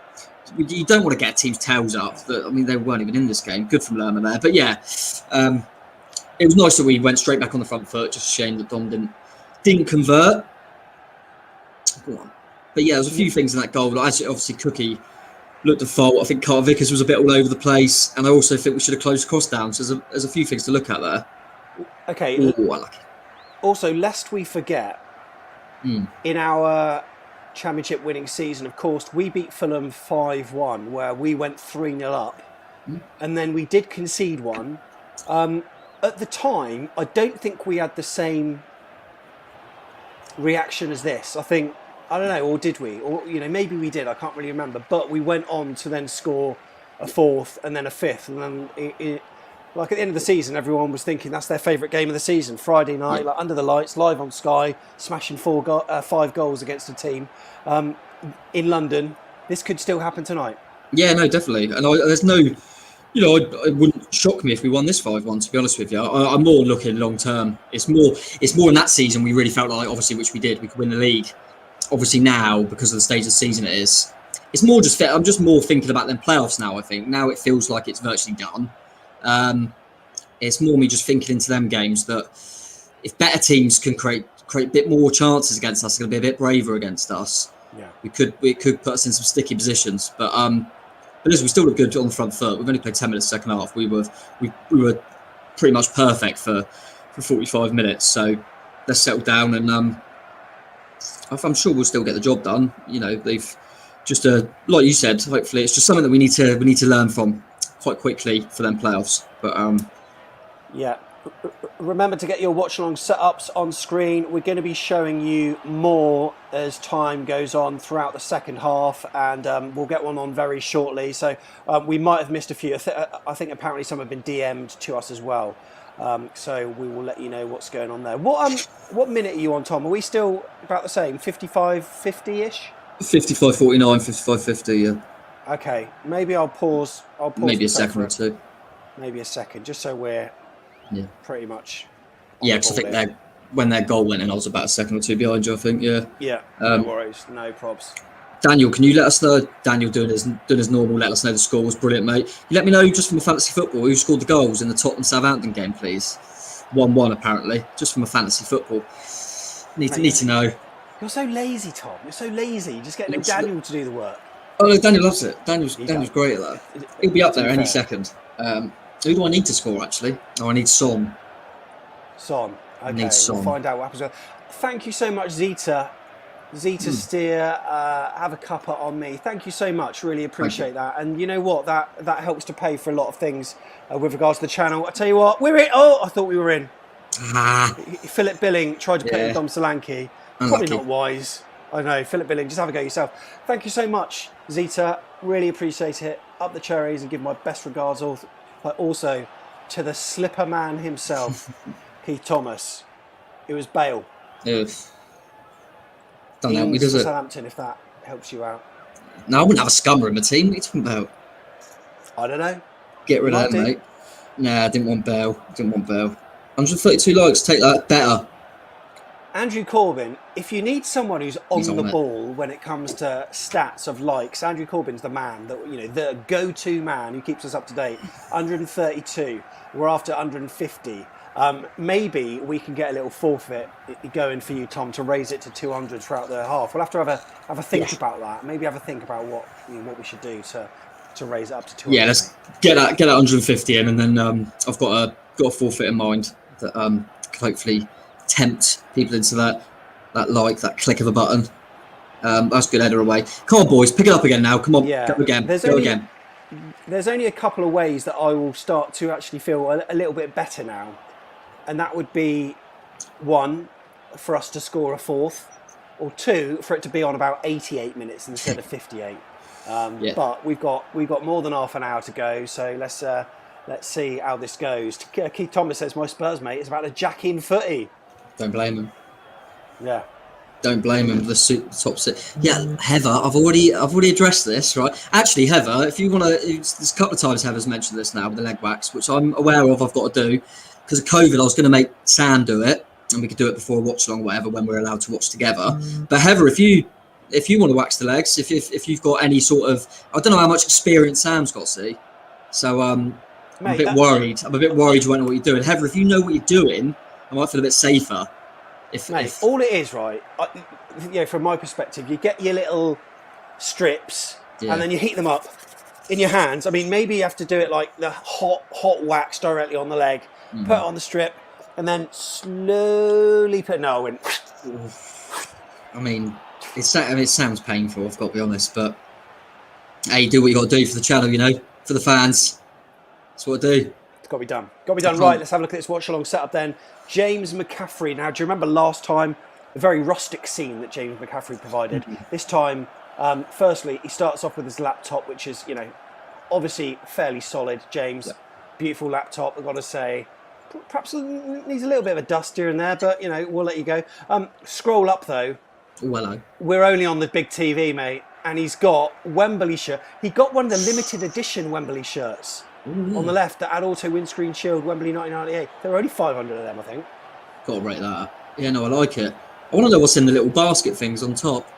you don't want to get teams' tails up. I mean, they weren't even in this game. Good from Lerner there. But yeah, it was nice that we went straight back on the front foot. Just a shame that Dom didn't convert. Go on. But yeah, there's a few things in that goal. Like, obviously, Cookie looked at fault. I think Carter Vickers was a bit all over the place, and I also think we should have closed Cross down. So there's a few things to look at there. Okay. Ooh, I like it. Also, lest we forget, in our Championship winning season, of course, we beat Fulham 5-1, where we went 3-0 up, and then we did concede one. At the time, I don't think we had the same reaction as this. I don't know, or did we? Or, you know, maybe we did, I can't really remember. But we went on to then score a 4th and then a 5th. And then, like at the end of the season, everyone was thinking that's their favourite game of the season. Friday night, like under the lights, live on Sky, smashing 5 goals against a team in London. This could still happen tonight. Yeah, no, definitely. And there's no, you know, it wouldn't shock me if we won this 5-1, to be honest with you. I'm more looking long term. It's more in that season we really felt like, obviously, which we did, we could win the league. Obviously now, because of the stage of the season it is, it's more just I'm just more thinking about them playoffs now, I think. Now it feels like it's virtually done. It's more me just thinking into them games that if better teams can create a bit more chances against us, it's going to be a bit braver against us. Yeah, it could put us in some sticky positions. But listen, we still look good on the front foot. We've only played 10 minutes second half. We were pretty much perfect for 45 minutes. So let's settle down, and I'm sure we'll still get the job done. You know, they've just like you said. Hopefully, it's just something that we need to learn from quite quickly for them playoffs. But Yeah. Remember to get your watch-along setups on screen. We're going to be showing you more as time goes on throughout the second half, and we'll get one on very shortly. So we might have missed a few. I think apparently some have been DM'd to us as well. So we will let you know what's going on there. What minute are you on, Tom? Are we still about the same, 55, 50-ish? 55-49, 55-50, yeah. Okay, maybe I'll pause. Maybe a second or two. Maybe a second, just so we're pretty much. Yeah, because I think when their goal went in, I was about a second or two behind you, I think, yeah. Yeah, no worries, no probs. Daniel, can you let us know? Daniel doing his normal, let us know the score was brilliant, mate. You let me know just from a fantasy football who scored the goals in the Tottenham-Southampton game, please. 1-1 apparently, just from a fantasy football. Need to know. You're so lazy, Tom. You're so lazy. You just get Daniel to do the work. Oh no, Daniel loves it. Daniel's great at that. He'll be up there any second. Who do I need to score actually? Oh, I need Son. Son. Okay, need Son. We'll find out what happens. Thank you so much, Zeta. Steer, have a cuppa on me. Thank you so much. Really appreciate that. And you know what? That helps to pay for a lot of things with regards to the channel. I tell you what, we're in. Oh, I thought we were in. Philip Billing tried to put in Dom Solanke. Probably not wise. I know. Philip Billing, just have a go yourself. Thank you so much, Zeta. Really appreciate it. Up the cherries and give my best regards also to the slipper man himself, Keith Thomas. It was Bale. Don't help me, does it? Southampton, if that helps you out. No, I wouldn't have a scummer in my team. What are you talking about? I don't know. Get rid of that, mate. Nah, I didn't want Bale. 132 likes, take that. Better. Andrew Corbyn, if you need someone who's on the ball when it comes to stats of likes, Andrew Corbyn's the man, the go-to man who keeps us up to date. 132. We're after 150. Maybe we can get a little forfeit going for you, Tom, to raise it to 200 throughout the half. We'll have to have a think about that. Maybe have a think about what we should do to raise it up to 200. Yeah, let's get that 150 in, and then I've got a forfeit in mind that can hopefully tempt people into that click of a button. That's good, header away. Come on, boys, pick it up again now. Come on, go again. There's only a couple of ways that I will start to actually feel a little bit better now. And that would be, 1, for us to score a fourth, or 2, for it to be on about 88 minutes instead of 58. But we've got more than half an hour to go, so let's see how this goes. Keith Thomas says, my Spurs mate is about to jack in footy. Don't blame him. Yeah. Don't blame him. The top six. Yeah, Heather, I've already addressed this, right? Actually, Heather, if you want to, there's a couple of times Heather's mentioned this now with the leg wax, which I'm aware of. I've got to do. Because of COVID, I was going to make Sam do it, and we could do it before a watch along or whatever when we're allowed to watch together. But Heather, if you want to wax the legs, if you've got any sort of, I don't know how much experience Sam's got, see. So I'm a bit worried. I'm a bit worried you won't know what you're doing. Heather, if you know what you're doing, I might feel a bit safer. All it is, right? From my perspective, you get your little strips and then you heat them up in your hands. I mean, maybe you have to do it like the hot wax directly on the leg. Put it on the strip, and then slowly put. No, I went. I mean, it sounds painful. I've got to be honest, but hey, do what you got to do for the channel. For the fans. That's what I do. It's got to be done. Got to be done. Right. Let's have a look at this watch along setup then. James McCaffrey. Now, do you remember last time the very rustic scene that James McCaffrey provided? This time, firstly, he starts off with his laptop, which is obviously fairly solid. James, beautiful laptop. I've got to say. Perhaps needs a little bit of a dust here and there, but we'll let you go. Scroll up though. Well, we're only on the big TV, mate, and he's got Wembley shirt. He got one of the limited edition Wembley shirts on the left that had auto windscreen shield Wembley 1998. There were only 500 of them, I think. Got to rate that up. Yeah, no, I like it. I want to know what's in the little basket things on top.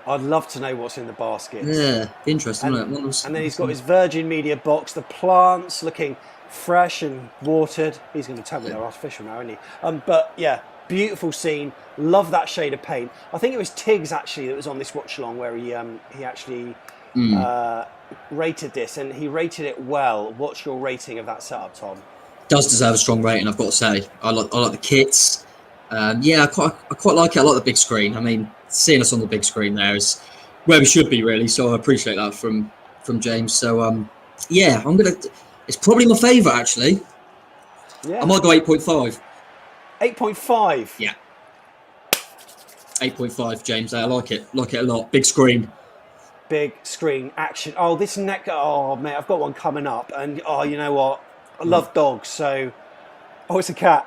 I'd love to know what's in the baskets. Yeah, interesting. And then he's got his Virgin Media box. The plants looking fresh and watered. He's going to tell me they're artificial now, isn't he? But yeah, beautiful scene. Love that shade of paint. I think it was Tiggs actually that was on this watch along where he actually rated this, and he rated it well. What's your rating of that setup, Tom? Does deserve a strong rating, I've got to say. I like the kits. I quite like it. I like the big screen. I mean, seeing us on the big screen there is where we should be, really. So I appreciate that from James. So I'm gonna. It's probably my favourite, actually. Yeah. I might go 8.5. 8.5. Yeah. 8.5, James. I like it. Like it a lot. Big screen. Big screen action. Oh, this neck. Oh, mate, I've got one coming up. And, oh, you know what? I love dogs. So, oh, it's a cat.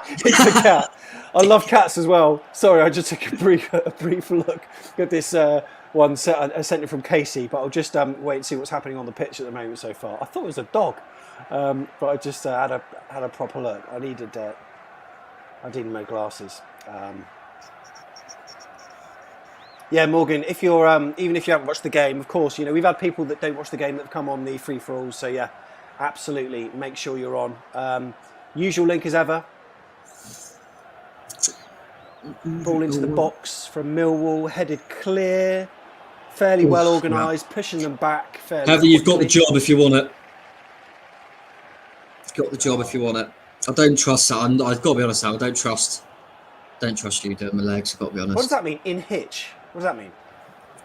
It's a cat. I love cats as well. Sorry, I just took a brief look at this one. I sent it from Casey, but I'll just wait and see what's happening on the pitch at the moment so far. I thought it was a dog, but I just had a proper look. I needed my glasses. Yeah, Morgan, if you're even if you haven't watched the game, of course, you know we've had people that don't watch the game that have come on the free for alls. So yeah, absolutely, make sure you're on. Usual link as ever. Ball into the box from Millwall, headed clear, fairly well organised, pushing them back fairly. Heather, you've got the job if you want it. You've got the job if you want it. I don't trust that. I've got to be honest, Al. I don't trust you doing my legs. I've got to be honest. What does that mean? In hitch? What does that mean?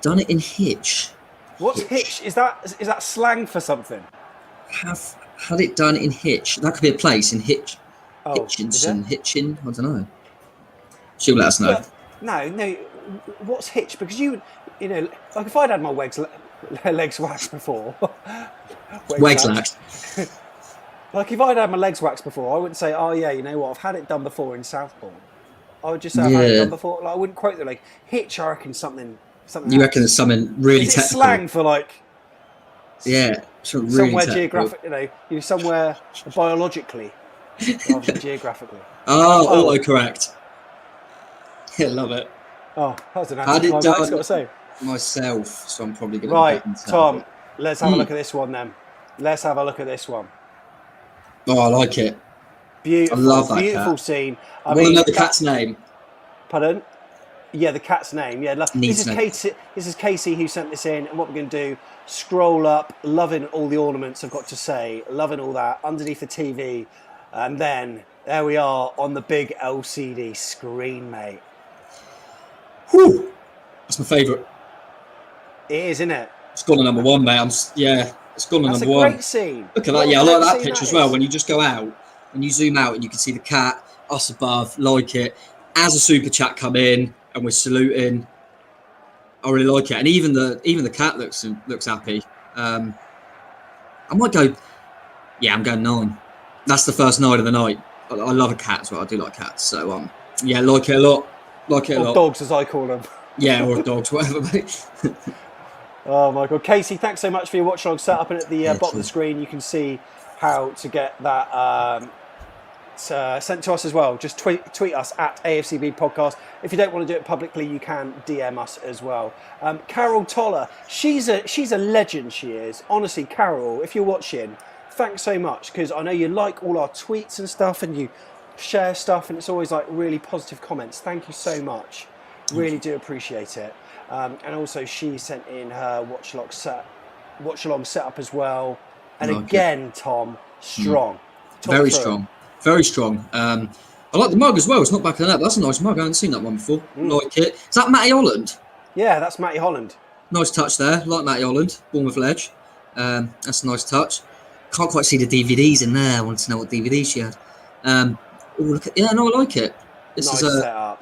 Done it in hitch. What's hitch? Is that slang for something? Have had it done in hitch. That could be a place in hitch. Oh, Hitchinson, Hitchin. I don't know. She'll let us know. No. What's hitch? Because you know, like if I'd had my legs waxed before. Legs waxed. Like if I'd had my legs waxed before, I wouldn't say, "Oh yeah, you know what? I've had it done before in Southbourne." I would just say I've had it done before. Like I wouldn't quote the like hitch. I reckon something. You reckon it's something really Is it technical? slang for like? Yeah, really somewhere technical. geographic, you know, somewhere biologically rather than geographically. Oh, autocorrect. Yeah, love it. Oh, that was an Had it I've done got to say. myself, so I'm probably going to Right, Tom, let's have a look at this one then. Let's have a look at this one. Oh, I like it. Beautiful, I love that beautiful cat. scene. I want to know the cat's name. Pardon? Yeah, the cat's name. Yeah, Needs this is name. Casey. This is Casey who sent this in, and what we're going to do: scroll up, loving all the ornaments. I've got to say, loving all that underneath the TV, and then there we are on the big LCD screen, mate. Whew. That's my favourite. It is, isn't it? It's gone to number one, mate. It's gone to That's number a one. great scene. Look at What that. a Yeah, I great like that scene picture that as well. is. When you just go out and you zoom out and you can see the cat, us above, like it. As a super chat come in and we're saluting, I really like it. And even the cat looks happy. I might go. Yeah, I'm going 9. That's the first night of the night. I love a cat as well. I do like cats. So yeah, like it a lot. Like it a Or lot. dogs, as I call them. Yeah, or dogs, whatever, mate. Oh my God, Casey, thanks so much for your watchalong setup. And at the bottom of the screen, you can see how to get that sent to us as well. Just tweet us at AFCB Podcast. If you don't want to do it publicly, you can DM us as well. Carol Toller, she's a legend. She is, honestly. Carol, if you're watching, thanks so much, because I know you like all our tweets and stuff, and you share stuff, and it's always like really positive comments. Thank you so much. Really do appreciate it. And also she sent in her watchalong setup as well. And again, Tom, strong. Very strong. Very strong. I like the mug as well. It's not back of the net. That's a nice mug. I haven't seen that one before. Like it. Is that Matty Holland? Yeah, that's Matty Holland. Nice touch there. Like Matty Holland. Bournemouth ledge. That's a nice touch. Can't quite see the DVDs in there. I wanted to know what DVDs she had. Look at, yeah, no, I like it. This Nice is setup.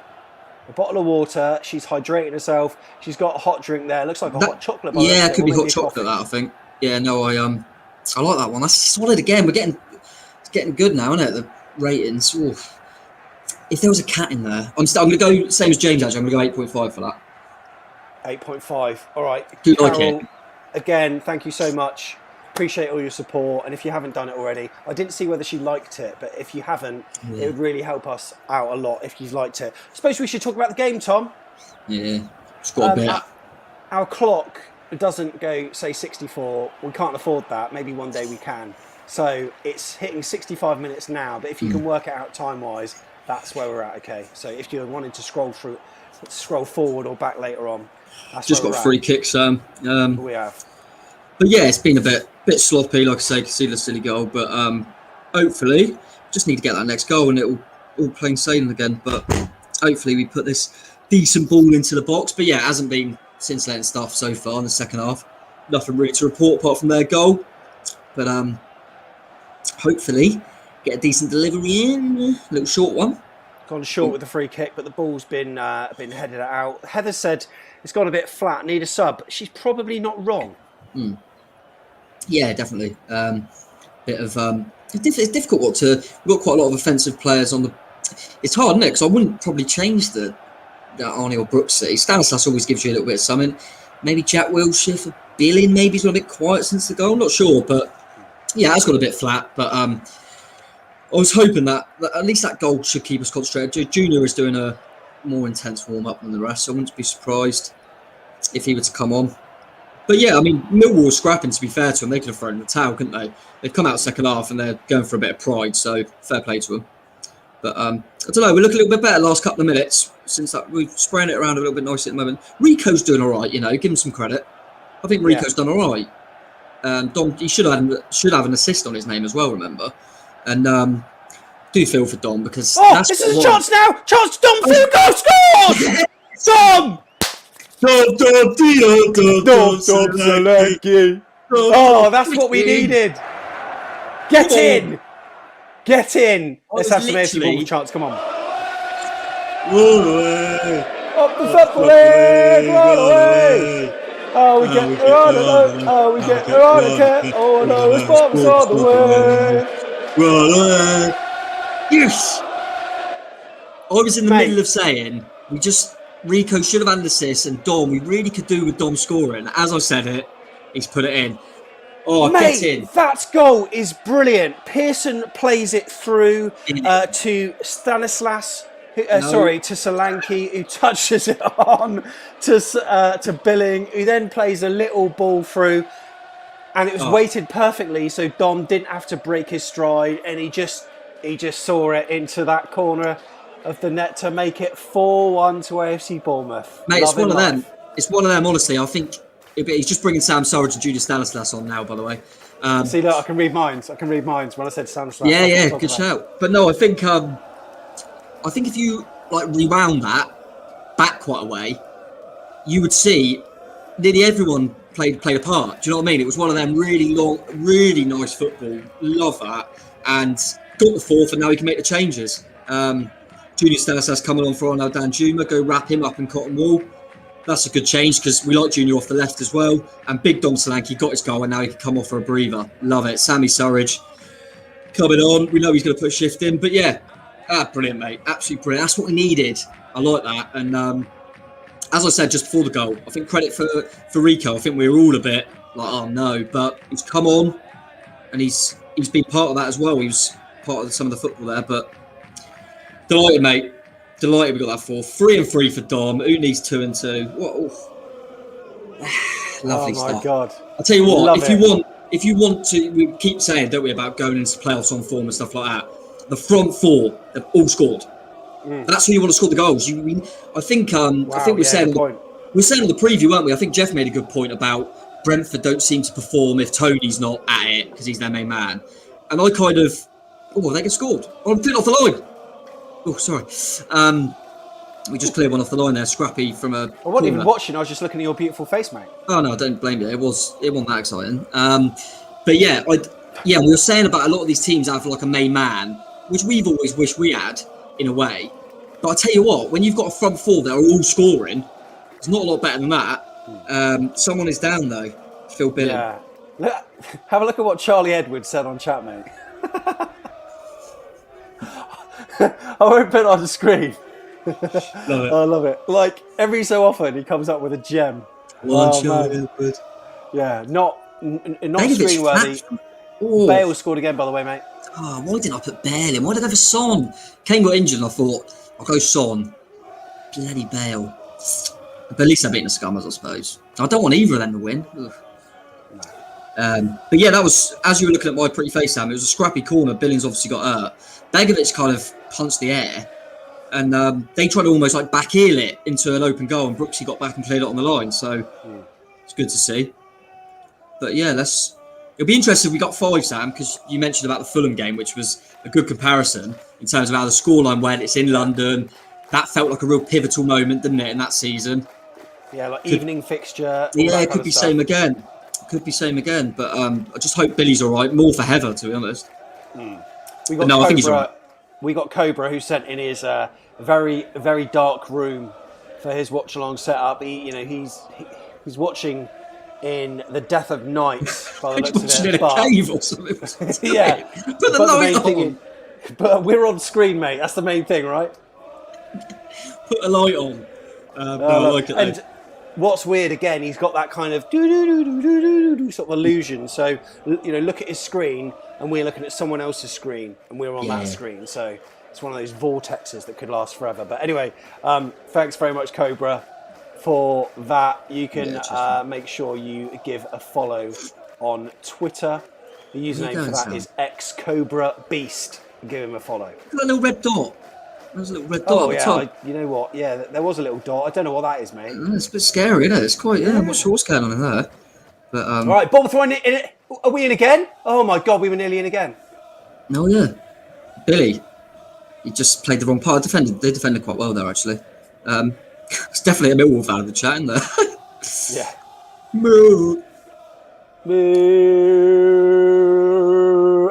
A bottle of water. She's hydrating herself. She's got a hot drink there. Looks like a hot chocolate. Yeah, it could be or hot maybe chocolate. coffee. That I think. Yeah, no, I like that one. That's solid again. It's getting good now, isn't it? The ratings. Oof. If there was a cat in there, I'm going to go same as James. Actually, I'm going to go 8.5 for that. 8.5. All right. Do like Carol, it. again, thank you so much. Appreciate all your support. And if you haven't done it already, I didn't see whether she liked it, but if you haven't, it would really help us out a lot if you've liked it. I suppose we should talk about the game, Tom. Yeah, it's got a bit. Our clock doesn't go, say, 64. We can't afford that. Maybe one day we can. So it's hitting 65 minutes now, but if you can work it out time-wise, that's where we're at, okay? So if you're wanting to scroll forward or back later on, that's Just where got we're free at. kicks. We have. But yeah, it's been a bit sloppy, like I say, conceded a silly goal. But hopefully, just need to get that next goal and it'll all plain sailing again. But hopefully we put this decent ball into the box. But yeah, it hasn't been scintillating stuff so far in the second half. Nothing really to report apart from their goal. But hopefully get a decent delivery in. A little short one. Gone short with the free kick, but the ball's been headed out. Heather said it's gone a bit flat, need a sub. She's probably not wrong. Yeah, definitely. Bit of it's difficult. We've got quite a lot of offensive players on the. It's hard, isn't it? Because I wouldn't probably change that Arnie or Brooksy. Stanislas always gives you a little bit of something. Maybe Jack Wilshere for Billy. Maybe he's got a bit quiet since the goal. I'm not sure, but yeah, it's got a bit flat. But I was hoping that at least that goal should keep us concentrated. Junior is doing a more intense warm up than the rest, so I wouldn't be surprised if he were to come on. But yeah, I mean, Millwall was scrapping, to be fair to them. They could have thrown in the towel, couldn't they? They've come out second half and they're going for a bit of pride, so fair play to them. But I don't know, we look a little bit better last couple of minutes since that we're spraying it around a little bit nicely at the moment. Rico's doing all right, give him some credit. I think Rico's done all right. Dom, he should have an assist on his name as well, remember? And do feel for Dom because this is a chance now! Chance! Dom Fugo scores! Dom! Dom Solanke. Oh, that's what we needed. Get in. Get in. Let's have some AFC Bournemouth chance. Come on. Run away. Up the football leg. Run away. Oh, we get Veronica. Oh, we get Veronica. Oh, no, it's bombs all the way. Run away. Yes. I was in the middle of saying Rico should have had an assist, and Dom, we really could do with Dom scoring. As I said it, he's put it in. Oh, mate, get in. That goal is brilliant. Pearson plays it through to Stanislas, to Solanke, who touches it on to Billing, who then plays a little ball through, and it was weighted perfectly, so Dom didn't have to break his stride, and he just saw it into that corner of the net to make it 4-1 to AFC Bournemouth. Mate, it's one of them. It's one of them, honestly. I think he's just bringing Sam Surridge and Judah Stanislas on now, by the way. See, look, I can read minds. When I said Stanislas. Yeah, good shout. But no, I think if you rewound that back quite a way, you would see nearly everyone played a part. Do you know what I mean? It was one of them really long, really nice football. Love that. And got the fourth, and now he can make the changes. Junior Stanislas coming on for Arnold Danjuma, go wrap him up in Cotton Wool. That's a good change because we like Junior off the left as well. And big Dom Solanke got his goal and now he can come off for a breather. Love it. Sammy Surridge coming on. We know he's going to put shift in. But yeah, brilliant, mate. Absolutely brilliant. That's what we needed. I like that. And as I said just before the goal, I think credit for Rico. I think we were all a bit like, oh no. But he's come on and he's been part of that as well. He was part of some of the football there. But delighted, mate. Delighted we got that 4. 3 and 3 for Dom. Who needs 2 and 2? What? Lovely stuff. Oh my God! I'll tell you what. If you want to, we keep saying, don't we, about going into playoffs on form and stuff like that. The front 4 have all scored. That's who you want to score the goals. I think we're saying on the preview, weren't we? I think Jeff made a good point about Brentford don't seem to perform if Tony's not at it because he's their main man. And I kind of, they get scored. I'm putting off the line. Oh, sorry. We just cleared one off the line there. Scrappy from a. I wasn't even watching. I was just looking at your beautiful face, mate. Oh no, don't blame you. It wasn't that exciting. But yeah, we were saying about a lot of these teams have like a main man, which we've always wished we had in a way. But I tell you what, when you've got a front 4 that are all scoring, it's not a lot better than that. Someone is down though. Phil Billing. Yeah. Have a look at what Charlie Edwards said on chat, mate. I won't put it on the screen. Love it. I love it. Like every so often, he comes up with a gem. Yeah, not screen worthy. Bale scored again, by the way, mate. Oh, why didn't I put Bale in? Why did I have a Son? Kane got injured, and I thought I'll go Son. Bloody Bale. But at least they're beating the Scummers, I suppose. I don't want either of them to win. But yeah, that was, as you were looking at my pretty face, Sam, it was a scrappy corner. Billings obviously got hurt. Begovic kind of punched the air, and they tried to almost like back heel it into an open goal, and Brooksy got back and played it on the line. So it's good to see. But yeah, it'll be interesting if we got 5, Sam, because you mentioned about the Fulham game, which was a good comparison in terms of how the scoreline went. It's in London. That felt like a real pivotal moment, didn't it, in that season? Yeah, like evening fixture. Yeah, it could be same again. Could be same again. But I just hope Billy's all right. More for Heather, to be honest. We got no, Cobra, I think he's all right. We got Cobra, who sent in his very, very dark room for his watch-along setup. He's watching in the death of night by the He's looks watching of it. in a cave or something. Yeah. Put the light on. But we're on screen, mate. That's the main thing, right? Put a light on. No, I like it. And what's weird again, he's got that kind of do sort of illusion. So look at his screen, and we're looking at someone else's screen, and we're on that screen. So it's one of those vortexes that could last forever. But anyway, thanks very much, Cobra, for that. You can make sure you give a follow on Twitter. The username for that is xCobraBeast. Give him a follow. Look at that little red dot. There's a little red dot at the top. You know what? Yeah, there was a little dot. I don't know what that is, mate. It's a bit scary, isn't it? It's quite. Yeah, I'm not sure what's going on in there. But all right, Bournemouth are in it. Are we in again? Oh my God, we were nearly in again. No, yeah. Billy, he just played the wrong part. They defended quite well there, actually. It's definitely a Millwall fan of the chat, isn't there? Yeah. Moo. Moo.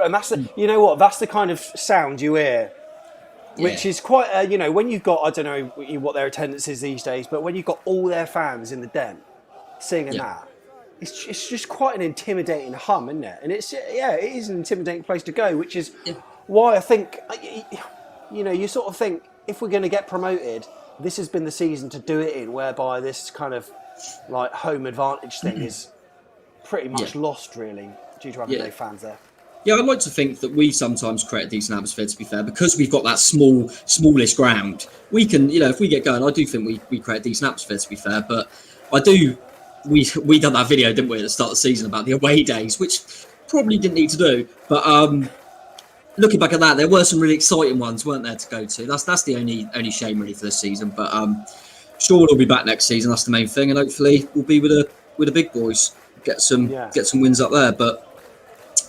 And that's the, you know what? That's the kind of sound you hear, which is quite, when you've got, I don't know what their attendance is these days, but when you've got all their fans in the den singing that, it's just quite an intimidating hum, isn't it? And it is an intimidating place to go, which is why I think, you sort of think if we're going to get promoted, this has been the season to do it in, whereby this kind of like home advantage thing is pretty much lost, really, due to having no fans there. Yeah, I'd like to think that we sometimes create a decent atmosphere, to be fair, because we've got that smallish ground. We can, if we get going, I do think we create a decent atmosphere, to be fair. But we done that video, didn't we, at the start of the season about the away days, which probably didn't need to do. But looking back at that, there were some really exciting ones, weren't there, to go to? That's the only shame, really, for this season. But sure, we'll be back next season. That's the main thing, and hopefully we'll be with the big boys, get some wins up there. But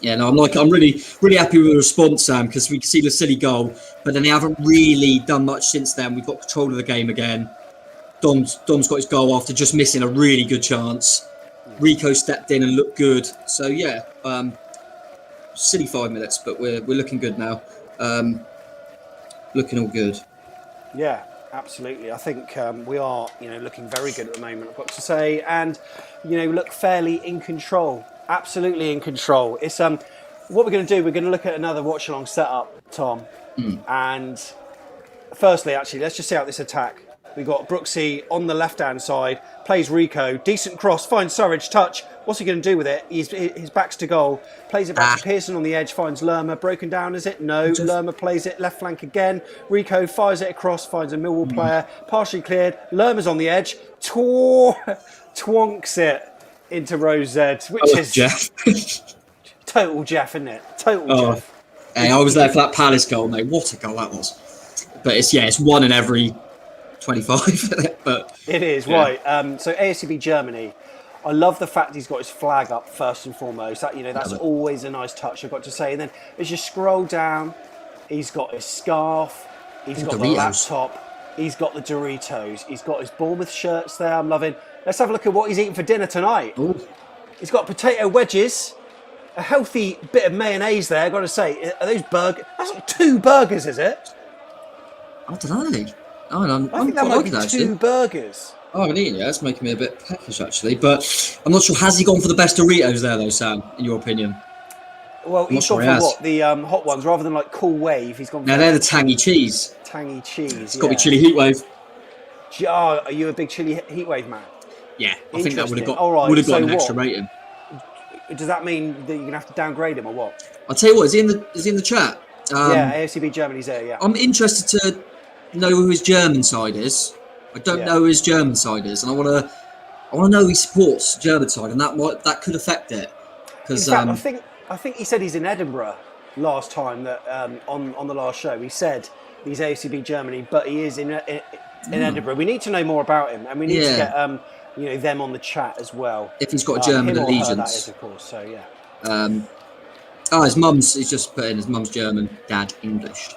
yeah, no, I'm really happy with the response, Sam, because we can see the silly goal, but then they haven't really done much since then. We've got control of the game again. Dom's got his goal after just missing a really good chance. Rico stepped in and looked good. So yeah, silly 5 minutes, but we're looking good now. Looking all good. Yeah, absolutely. I think we are, looking very good at the moment, I've got to say, and look fairly in control. Absolutely in control. It's what we're going to do. We're going to look at another watch-along setup, Tom. And firstly, actually, let's just see out this attack. We've got Brooksy on the left-hand side, plays Rico, decent cross, finds Surridge, touch. What's he going to do with it? His back's to goal, plays it back to Pearson on the edge, finds Lerma, broken down, is it? No, Lerma plays it, left flank again. Rico fires it across, finds a Millwall player, partially cleared. Lerma's on the edge, twonks it into Rose, which is Jeff. Total Jeff, isn't it? Total Jeff. Hey, I was there for that Palace goal, mate. What a goal that was. But it's one in every 25. But it is right. So AFCB Germany, I love the fact he's got his flag up first and foremost. That's always a nice touch, I've got to say. And then as you scroll down, he's got his scarf, he's got the laptop, he's got the Doritos, he's got his Bournemouth shirts there. I'm loving. Let's have a look at what he's eating for dinner tonight. Ooh. He's got potato wedges, a healthy bit of mayonnaise there. I've got to say, are those burgers? That's not 2 burgers, is it? I don't know. I think that might be 2 burgers. I haven't eaten yet. It's making me a bit peckish, actually. But I'm not sure. Has he gone for the best Doritos there, though, Sam, in your opinion? Well, he's gone for what? The hot ones, rather than like Cool Wave. He's gone for... No, they're the tangy cheese. Tangy cheese, It's got to be chili heatwave. Oh, are you a big chili heatwave man? Yeah, I think that would have got an extra rating. Does that mean that you're going to have to downgrade him or what? I'll tell you what, is he in the chat? Yeah, AFCB Germany's there, yeah. I'm interested to know who his German side is. I don't know who his German side is, and I want to know who he supports German side, and that could affect it. Because I think he said he's in Edinburgh last time that on the last show. He said he's AFCB Germany, but he is in Edinburgh. We need to know more about him, and we need to get them on the chat as well. If he's got a German allegiance, that is, of course. So yeah. His mum's. He's just put in his mum's German, dad English.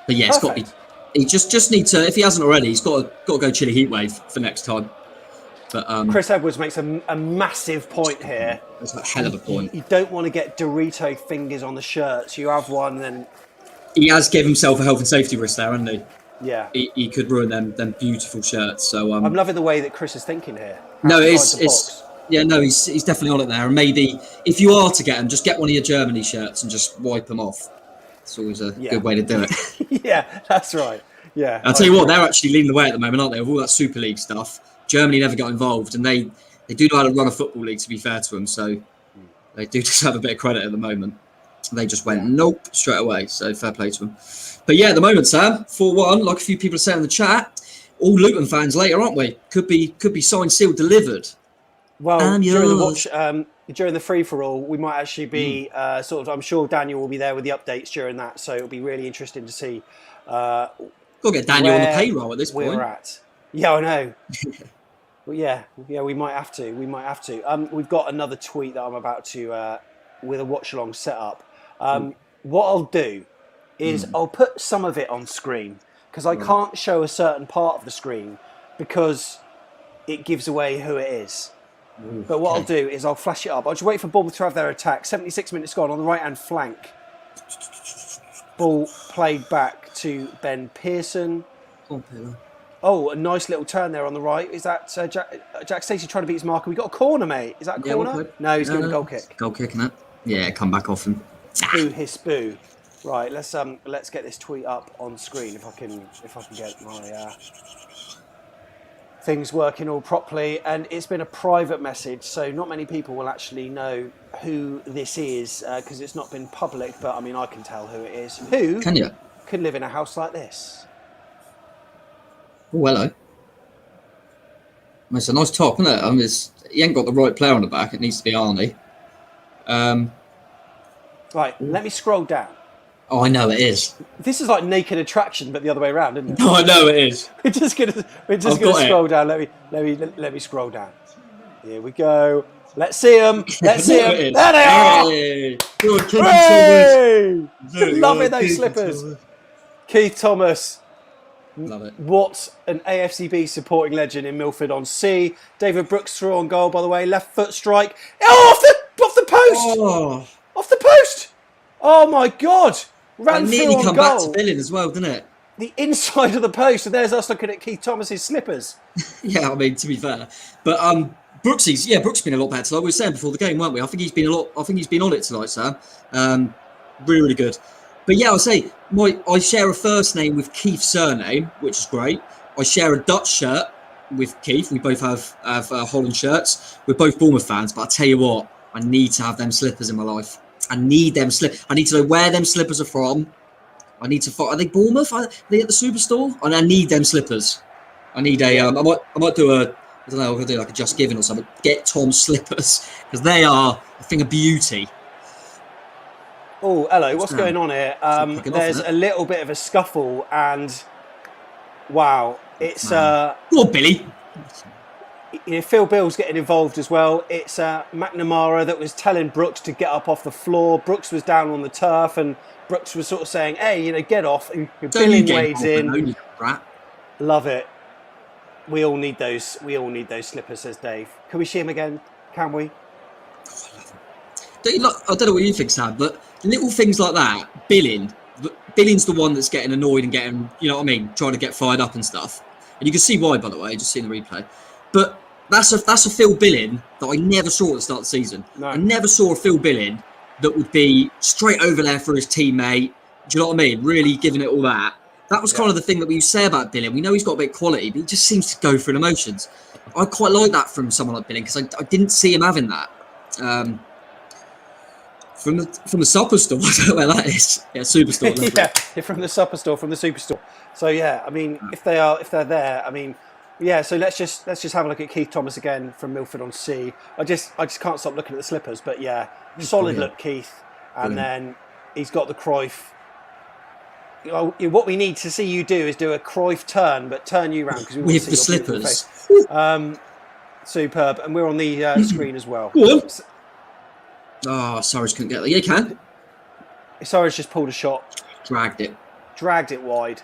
But yeah, it's got to be. He just needs to. If he hasn't already, he's got to go chili heatwave for next time. But Chris Edwards makes a massive point here. That's a hell of a point. You don't want to get Dorito fingers on the shirts. You have one, then He has given himself a health and safety risk there, hasn't he? yeah. He could ruin them beautiful shirts. So I'm loving the way that Chris is thinking here. no, Outside the it's box. yeah, no, he's definitely on it there. And maybe if you are to get them, just get one of your Germany shirts and just wipe them off. It's always a good way to do it. Yeah, that's right. Yeah. I'll tell you what, they're actually leading the way at the moment, aren't they? With all that Super League stuff. Germany never got involved, and they do know how to run a football league, to be fair to them. So they do deserve a bit of credit at the moment. They just went nope straight away. So fair play to them. But yeah, at the moment, Sam, 4-1, like a few people are saying in the chat, all Luton fans later, aren't we? Could be signed, sealed, delivered. Well, during the free for all, we might actually be sort of. I'm sure Daniel will be there with the updates during that, so it'll be really interesting to see. Got to get Daniel on the payroll at this point. We're at. Yeah, I know. Well, yeah, we might have to. We've got another tweet that I'm about to with a Watchalong setup. What I'll do is I'll put some of it on screen because I can't show a certain part of the screen because it gives away who it is. But what I'll do is I'll flash it up. I'll just wait for Bournemouth to have their attack. 76 minutes gone on the right-hand flank. Ball played back to Ben Pearson. Oh, a nice little turn there on the right. Is that Jack Stacey trying to beat his marker? We got a corner, mate. Is that a corner? No, he's giving a goal kick. Goal kick, isn't it? Yeah, come back off him. Boo hiss boo. Right, let's get this tweet up on screen if I can get my things working all properly. And it's been a private message, so not many people will actually know who this is because it's not been public. But I mean, I can tell who it is. Who can you? Could live in a house like this? Oh, hello. It's a nice top, isn't it? I mean, he ain't got the right player on the back. It needs to be Arnie. Right, let me scroll down. Oh, I know it is. This is like Naked Attraction, but the other way around, isn't it? No, I know it is. We're just gonna scroll down. Let me scroll down. Here we go. Let's see them. Let's see them. There they are. Hey. Good, loving those slippers. Keith Thomas. Love it. What an AFCB supporting legend in Milford on C. David Brooks through on goal, by the way. Left foot strike. Oh, off the post. Oh. Off the post. Oh my God. Ran through nearly on come goal. back to Billing as well, didn't it? The inside of the post, and there's us looking at Keith Thomas's slippers. Yeah, I mean, to be fair, but Brooks been a lot better. Like we were saying before the game, weren't we? I think he's been on it tonight, Sam. Really, really good. But yeah, I'll say I share a first name with Keith's surname, which is great. I share a Dutch shirt with Keith. We both have Holland shirts. We're both Bournemouth fans, but I tell you what, I need to have them slippers in my life. I need them I need to know where them slippers are from. I need to find. Are they Bournemouth? Are they at the Superstore? And I need them slippers. I need a. I might do a. I don't know. I'm gonna do like a Just Giving or something. Get Tom's slippers because they are a thing of beauty. Oh, hello. What's going on here? There's a little bit of a scuffle, and wow, it's Go on, Billy. Phil Bill's getting involved as well. It's McNamara that was telling Brooks to get up off the floor. Brooks was down on the turf, and Brooks was sort of saying, "Hey, get off." And Billing wades in. Love it. We all need those. We all need those slippers, says Dave. Can we see him again? Can we? I don't know what you think, Sam, but little things like that. Billing's the one that's getting annoyed and getting, you know what I mean, trying to get fired up and stuff. And you can see why, by the way, just seeing the replay. But that's a Phil Billing that I never saw at the start of the season. No. I never saw a Phil Billing that would be straight over there for his teammate. Do you know what I mean? Really giving it all that. That was kind of the thing that we say about Billing. We know he's got a bit of quality, but he just seems to go through the emotions. I quite like that from someone like Billing because I didn't see him having that. From the Superstore, I don't know where that is. Yeah, Superstore. Yeah, from the Superstore. So yeah, I mean, if they're there, I mean, yeah. So let's just have a look at Keith Thomas again from Milford on C. I just can't stop looking at the slippers, but yeah, solid look, Keith. And then he's got the Cruyff. What we need to see you do is do a Cruyff turn, but turn you round because we with the slippers. Superb, and we're on the screen as well. Oh, Surridge couldn't get there. Yeah, you can. Surridge just pulled a shot. Dragged it wide.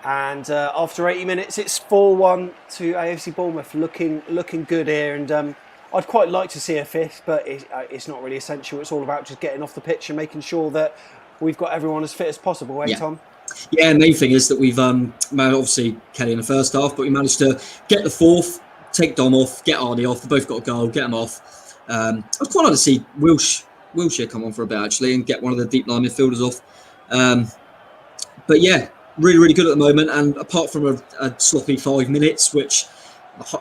And after 80 minutes, it's 4-1 to AFC Bournemouth. Looking good here. And I'd quite like to see a fifth, but it's not really essential. It's all about just getting off the pitch and making sure that we've got everyone as fit as possible, Tom? Yeah, main thing is that we've obviously Kelly in the first half, but we managed to get the fourth, take Dom off, get Arnie off. They both got a goal, get them off. I'd quite like to see Wilshere come on for a bit actually and get one of the deep line midfielders off. But yeah, really, really good at the moment. And apart from a sloppy 5 minutes, which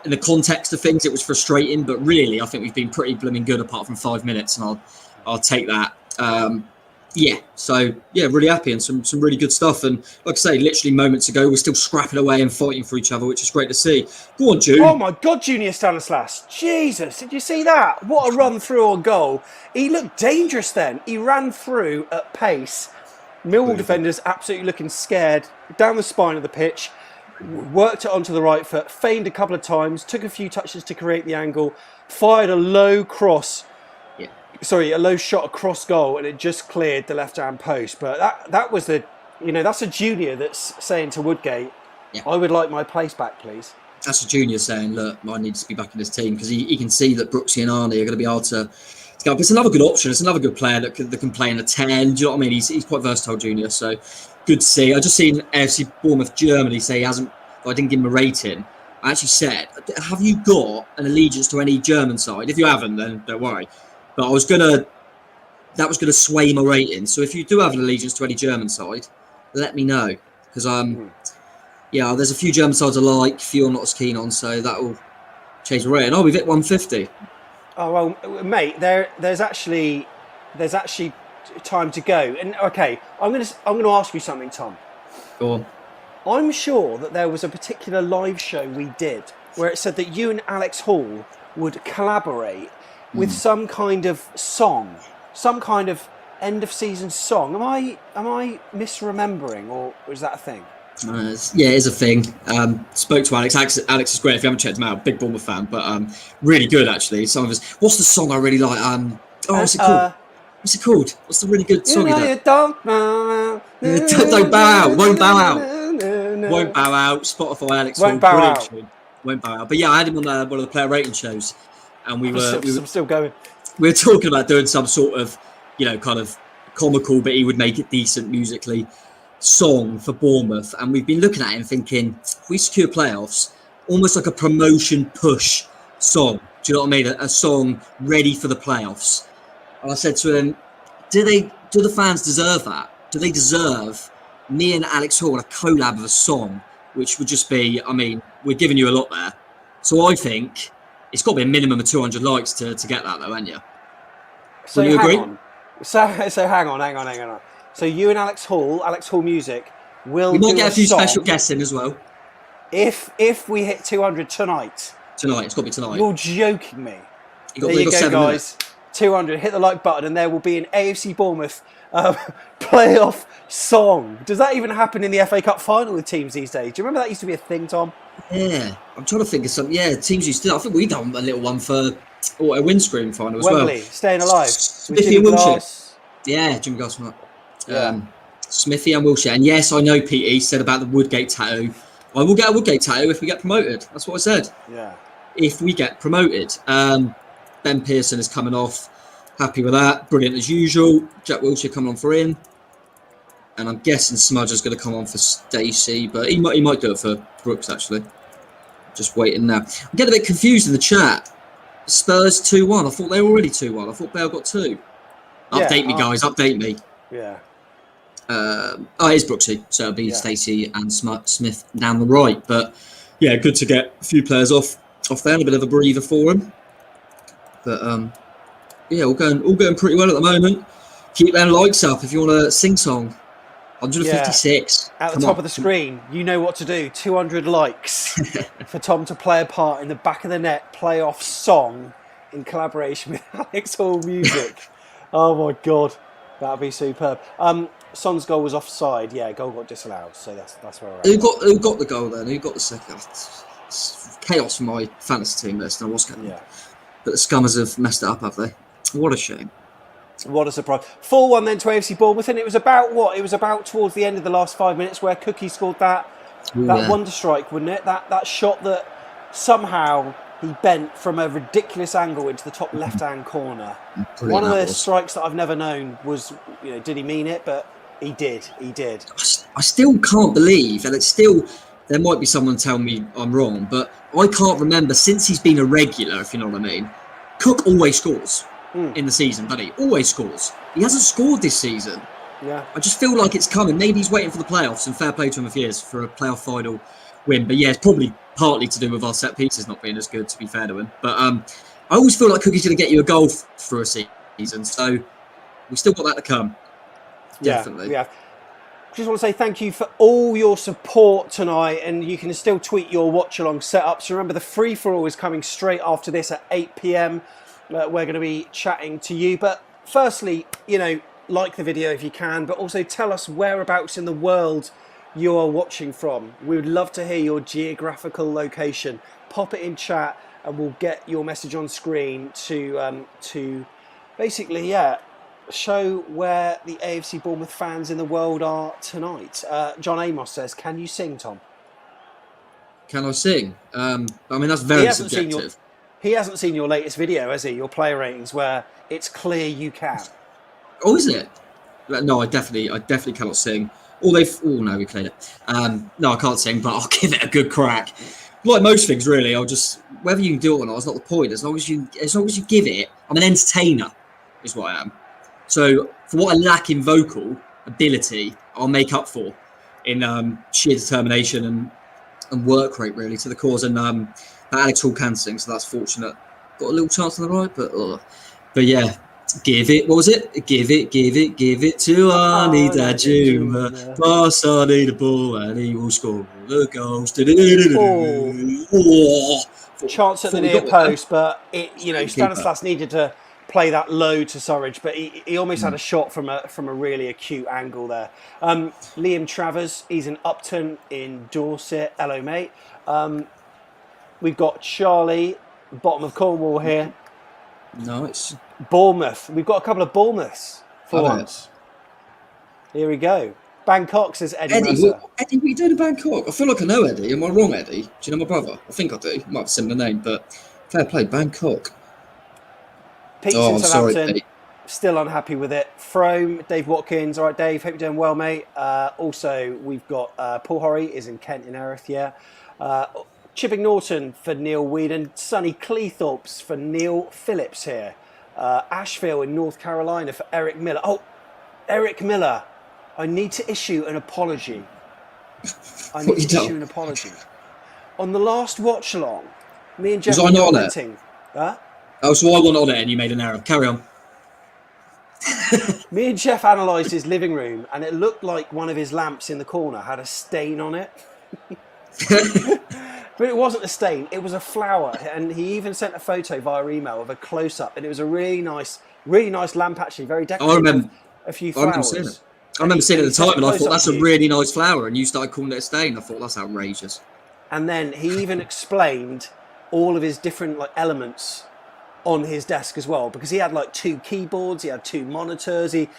in the context of things, it was frustrating. But really, I think we've been pretty blooming good apart from 5 minutes, and I'll take that. Really happy and some really good stuff. And like I say, literally moments ago, we're still scrapping away and fighting for each other, which is great to see. Go on, June. Oh my God, Junior Stanislas. Jesus, did you see that? What a run through on goal. He looked dangerous then. He ran through at pace. Millwall defenders absolutely looking scared. Down the spine of the pitch. Worked it onto the right foot. Feigned a couple of times. Took a few touches to create the angle. Fired a low shot across goal, and it just cleared the left-hand post. But that was that's a junior that's saying to Woodgate, I would like my place back, please. That's a junior saying, look, I need to be back in this team, because he can see that Brooksy and Arnie are going to be able to go. But it's another good option. It's another good player that can play in a 10. Do you know what I mean? He's quite versatile, junior. So good to see. I just seen AFC Bournemouth Germany say I didn't give him a rating. I actually said, have you got an allegiance to any German side? If you haven't, then don't worry. But that was gonna sway my rating. So if you do have an allegiance to any German side, let me know, because there's a few German sides I like, a few I'm not as keen on, so that will change my rating. We've hit 150. Oh well, mate. There's actually time to go. And okay, I'm gonna ask you something, Tom. Go on. I'm sure that there was a particular live show we did where it said that you and Alex Hall would collaborate with some kind of song, some kind of end of season song. Am I misremembering, or is that a thing? It is a thing. Spoke to Alex. Alex is great. If you haven't checked him out, big Bournemouth fan, but really good actually. Some of his. What's the song I really like? What's it called? What's it called? What's the really good song? Don't bow out. Won't bow out. Won't bow out. Spotify Alex. Won't bow out. Won't bow out. But yeah, I had him on one of the player rating shows, and we were still going. We were talking about doing some sort of, kind of comical, but he would make it decent musically, song for Bournemouth. And we've been looking at it and thinking, if we secure playoffs, almost like a promotion push song. Do you know what I mean? A song ready for the playoffs. And I said to him, do the fans deserve that? Do they deserve me and Alex Hall a collab of a song, which would just be, we're giving you a lot there. So I think it's got to be a minimum of 200 likes to get that, though, haven't you? So you agree? So hang on. So you and Alex Hall Music will. We might do get a few song special guests in as well. If we hit 200 tonight. Tonight, it's got to be tonight. You're joking me. There you go, guys. 200. Hit the like button, and there will be an AFC Bournemouth playoff song. Does that even happen in the FA Cup final with teams these days? Do you remember that used to be a thing, Tom? Yeah, I'm trying to think of some. Yeah, teams used to. I think we done a little one for a windscreen final as Wembley, well. Staying Alive. Smithy and Wilshere. Yeah, Jimmy Glass. Smithy and Wilshere. And yes, I know Pete said about the Woodgate tattoo. I will get a Woodgate tattoo if we get promoted. That's what I said. Yeah. If we get promoted. Ben Pearson is coming off. Happy with that. Brilliant as usual. Jack Wilshere coming on for him. And I'm guessing Smudger's going to come on for Stacey, but he might do it for Brooks, actually. Just waiting now. I'm getting a bit confused in the chat. Spurs 2-1. I thought they were already 2-1. I thought Bale got 2. Update me, guys. Update me. Yeah. It is Brooksy. So it'll be Stacey and Smith down the right. But, yeah, good to get a few players off there. And a bit of a breather for him. But, all going pretty well at the moment. Keep them likes up if you want to sing song. 156. At the top of the screen, you know what to do. 200 likes for Tom to play a part in the back of the net playoff song in collaboration with Alex Hall Music. Oh my God, that'd be superb. Son's goal was offside. Yeah, goal got disallowed. So that's where we're at. Who got the goal then? Who got the second? It's chaos for my fantasy team list. What's going on? Yeah. But the Scummers have messed it up, have they? What a shame. What a surprise. 4-1 then to AFC Bournemouth, and it was about what? It was about towards the end of the last 5 minutes where Cookie scored that That wonder strike, wouldn't it? That shot that somehow he bent from a ridiculous angle into the top left-hand corner. One of the strikes that I've never known was, did he mean it? But he did. He did. I still can't believe, and it's still, there might be someone tell me I'm wrong, but I can't remember since he's been a regular, if you know what I mean. Cook always scores in the season, doesn't he? Always scores. He hasn't scored this season. Yeah. I just feel like it's coming. Maybe he's waiting for the playoffs, and fair play to him if he is, for a playoff final win. But yeah, it's probably partly to do with our set pieces not being as good, to be fair to him. But I always feel like Cookie's going to get you a goal through a season, so we've still got that to come. Definitely. Yeah. Just want to say thank you for all your support tonight, and you can still tweet your watch-along setups. Remember, the free-for-all is coming straight after this at 8 p.m. We're going to be chatting to you. But firstly, like the video if you can, but also tell us whereabouts in the world you are watching from. We would love to hear your geographical location. Pop it in chat and we'll get your message on screen to basically, show where the AFC Bournemouth fans in the world are tonight. John Amos says, can you sing, Tom? Can I sing? That's very subjective. He hasn't seen your latest video, has he? Your player ratings, where it's clear you can. Oh, is it? No, I definitely cannot sing. Oh no, we played it. No, I can't sing, but I'll give it a good crack. Like most things, really. I'll just, whether you can do it or not, it's not the point. As long as you give it, I'm an entertainer, is what I am. So for what I lack in vocal ability, I'll make up for in sheer determination and work rate, really, to the cause. And Alex Hall can sing, so that's fortunate. Got a little chance on the right, but yeah. Give it, what was it? Give it to Arnie Dajuma. Pass Arnie the ball and he will score the goals. Chance at the near post, but Stanislas needed to play that low to Surridge, but he almost had a shot from a really acute angle there. Liam Travers, he's in Upton in Dorset. Hello, mate. We've got Charlie, bottom of Cornwall here. Nice. Bournemouth. We've got a couple of Bournemouths for once. Here we go. Bangkok, says Eddie. Eddie, what are you doing in Bangkok? I feel like I know Eddie. Am I wrong, Eddie? Do you know my brother? I think I do. Might have a similar name, but fair play. Bangkok. Pete's in Southampton. Still unhappy with it. Frome, Dave Watkins. All right, Dave. Hope you're doing well, mate. Also, we've got Paul Horry is in Kent in Erith, yeah. Chipping Norton for Neil Whedon. Sonny Cleethorpes for Neil Phillips here. Asheville in North Carolina for Eric Miller. Oh, Eric Miller, I need to issue an apology. On the last watch along, me and Jeff were commenting. Huh? Oh, so I wasn't on it and you made an error. Carry on. Me and Jeff analysed his living room and it looked like one of his lamps in the corner had a stain on it. But it wasn't a stain, it was a flower. And he even sent a photo via email of a close-up. And it was a really nice lamp, actually, very decorative. I remember, a few flowers. I remember seeing it at the time and I thought, that's a really nice flower. And you started calling it a stain. I thought, that's outrageous. And then he even explained all of his different elements on his desk as well. Because he had 2 keyboards, he had 2 monitors. It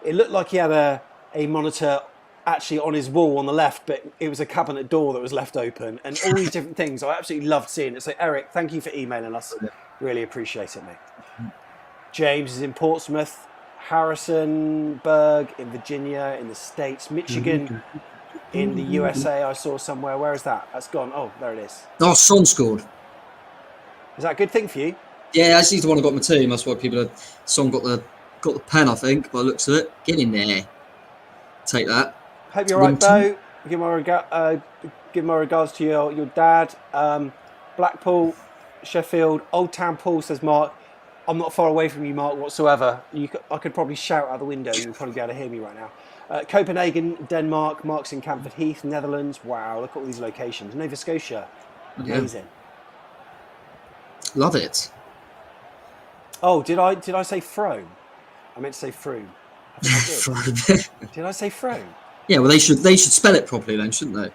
looked like he had a monitor actually on his wall on the left, but it was a cabinet door that was left open and all these different things. I absolutely loved seeing it. So Eric, thank you for emailing us. Really appreciate it, mate. James is in Portsmouth, Harrisonburg in Virginia in the States, Michigan in the USA. I saw somewhere. Where is that? That's gone. Oh, there it is. Oh, Son scored. Is that a good thing for you? Yeah, he's the one who got my team. That's why Son got the pen, I think, by the looks of it. Get in there. Take that. Hope you're right, Bo. Give my regards to your dad. Blackpool, Sheffield, Old Town Paul, says Mark. I'm not far away from you, Mark, whatsoever. I could probably shout out the window. You'd probably be able to hear me right now. Copenhagen, Denmark. Mark's in Camford Heath, Netherlands. Wow, look at all these locations. Nova Scotia. Amazing. Yeah. Love it. Oh, did I say Frome? I meant to say Froome. Did I say Frome? Yeah, well, they should spell it properly then, shouldn't they?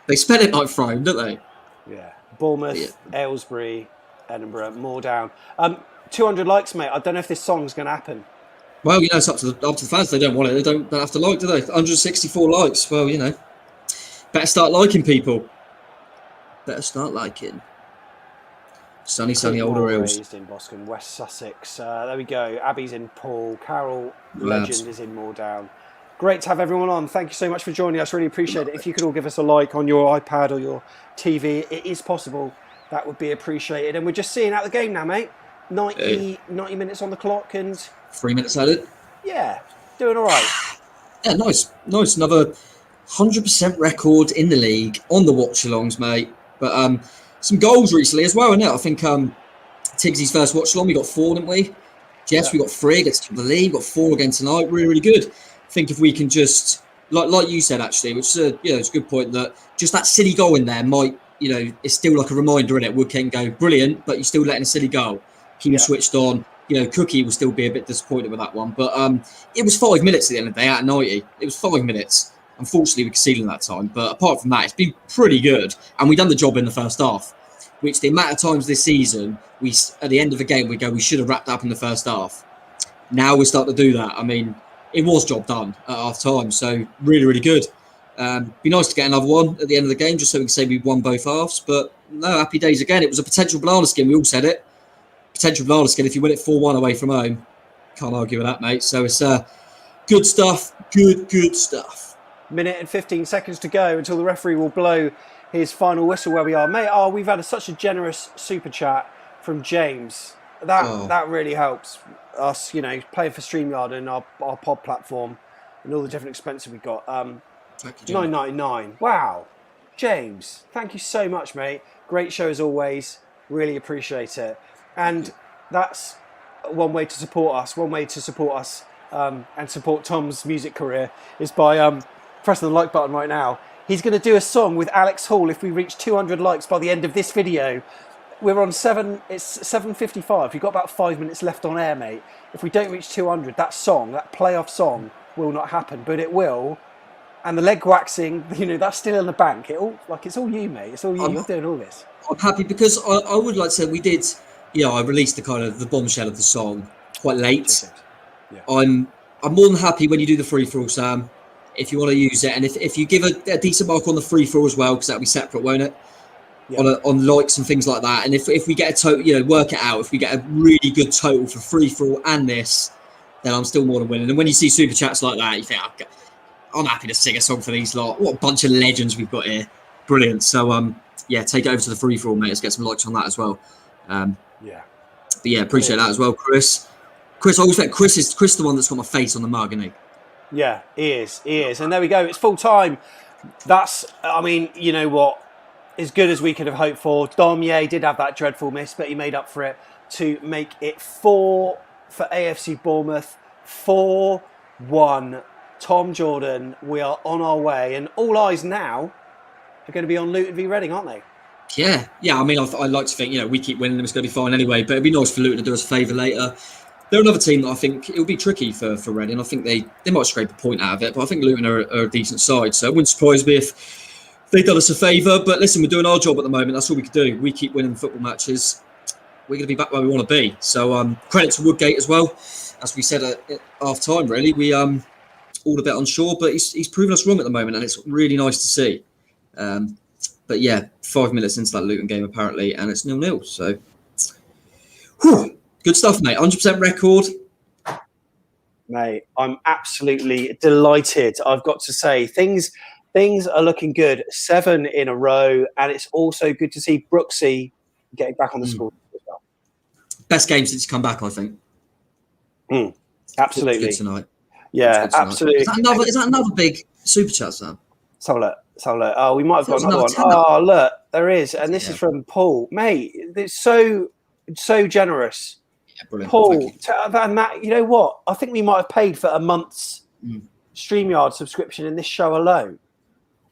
They spell it like Frome, don't they? Yeah. Bournemouth, Aylesbury, Edinburgh, Moordown. 200 likes, mate. I don't know if this song's going to happen. Well, it's up to the fans. They don't want it. They don't have to like, do they? 164 likes. Well, Better start liking people. Better start liking. Sunny Older Hills. Raised in Boscombe, West Sussex. There we go. Abby's in Paul. Carol Legend is in Moordown. Great to have everyone on. Thank you so much for joining us. Really appreciate it. If you could all give us a like on your iPad or your TV, it is possible. That would be appreciated. And we're just seeing out the game now, mate. 90 minutes on the clock and 3 minutes added. Yeah, doing all right. Yeah, nice. Another 100% record in the league on the watch-alongs, mate. But some goals recently as well, isn't it? I think Tiggsy's first watch-along, we got 4, didn't we? Jess, we got 3 against the league. Got 4 again tonight. Really, really good. I think if we can just, like you said, actually, which is it's a good point, that just that silly goal in there might, it's still like a reminder, in it. Wood can go brilliant, but you're still letting a silly goal. Keep switched on. Cookie will still be a bit disappointed with that one. But it was 5 minutes at the end of the day out of 90. It was 5 minutes. Unfortunately, we conceded in that time. But apart from that, it's been pretty good. And we done the job in the first half, which the amount of times this season, at the end of the game, we should have wrapped up in the first half. Now we're starting to do that. I mean, it was job done at half time. So really, really good. Be nice to get another one at the end of the game, just so we can say we won both halves. But no, happy days again. It was a potential banana skin. We all said it. Potential banana skin if you win it 4-1 away from home. Can't argue with that, mate. So it's good stuff. Good stuff. Minute and 15 seconds to go until the referee will blow his final whistle where we are. Mate, we've had such a generous super chat from James. That really helps us, paying for StreamYard and our pod platform and all the different expenses we've got. $9.99. Wow. James, thank you so much, mate. Great show as always. Really appreciate it. And that's one way to support us. One way to support us and support Tom's music career is by pressing the like button right now. He's going to do a song with Alex Hall if we reach 200 likes by the end of this video. We're on 7. It's 7:55. We've got about 5 minutes left on air, mate. If we don't reach 200, that playoff song, will not happen. But it will. And the leg waxing, that's still in the bank. It's all you, mate. It's all you. You're doing all this. I'm happy because I would like to say we did. I released the bombshell of the song quite late. Yeah. I'm more than happy when you do the free for all, Sam. If you want to use it, and if you give a decent mark on the free for all as well, because that'll be separate, won't it? Yeah. On likes and things like that. And if we get a total, work it out. If we get a really good total for free for all and this, then I'm still more than winning. And when you see super chats like that, you think, I'm happy to sing a song for these lot. What a bunch of legends we've got here. Brilliant. So take it over to the free for all, mate. Let's get some likes on that as well. But appreciate that as well, Chris. I always think Chris is the one that's got my face on the mug, isn't he? Yeah, he is. And there we go. It's full time. You know what? As good as we could have hoped for. Dom, did have that dreadful miss, but he made up for it to make it 4 for AFC Bournemouth. 4-1. Tom Jordan, we are on our way. And all eyes now are going to be on Luton v Reading, aren't they? Yeah. I mean, I like to think, we keep winning them, it's going to be fine anyway. But it'd be nice for Luton to do us a favour later. They're another team that I think it'll be tricky for Reading. I think they might scrape a point out of it, but I think Luton are a decent side. So it wouldn't surprise me if they've done us a favour. But listen, we're doing our job at the moment. That's all we can do. We keep winning football matches. We're going to be back where we want to be. So credit to Woodgate as well. As we said at half time, really, we all a bit unsure, but he's proven us wrong at the moment, and it's really nice to see. But 5 minutes into that Luton game apparently, and it's 0-0. So, good stuff, mate. 100% record. Mate, I'm absolutely delighted. I've got to say, things are looking good. 7 in a row, and it's also good to see Brooksy getting back on the score as well. Best game since he's come back, I think. Absolutely. Good tonight. Yeah, absolutely. Is that another big super chat, Sam? So look. Oh, we might have got another one. Oh, look, there is. And this is from Paul. Mate, it's so generous. Yeah, brilliant. Paul, and that, you know what? I think we might have paid for a month's StreamYard subscription in this show alone.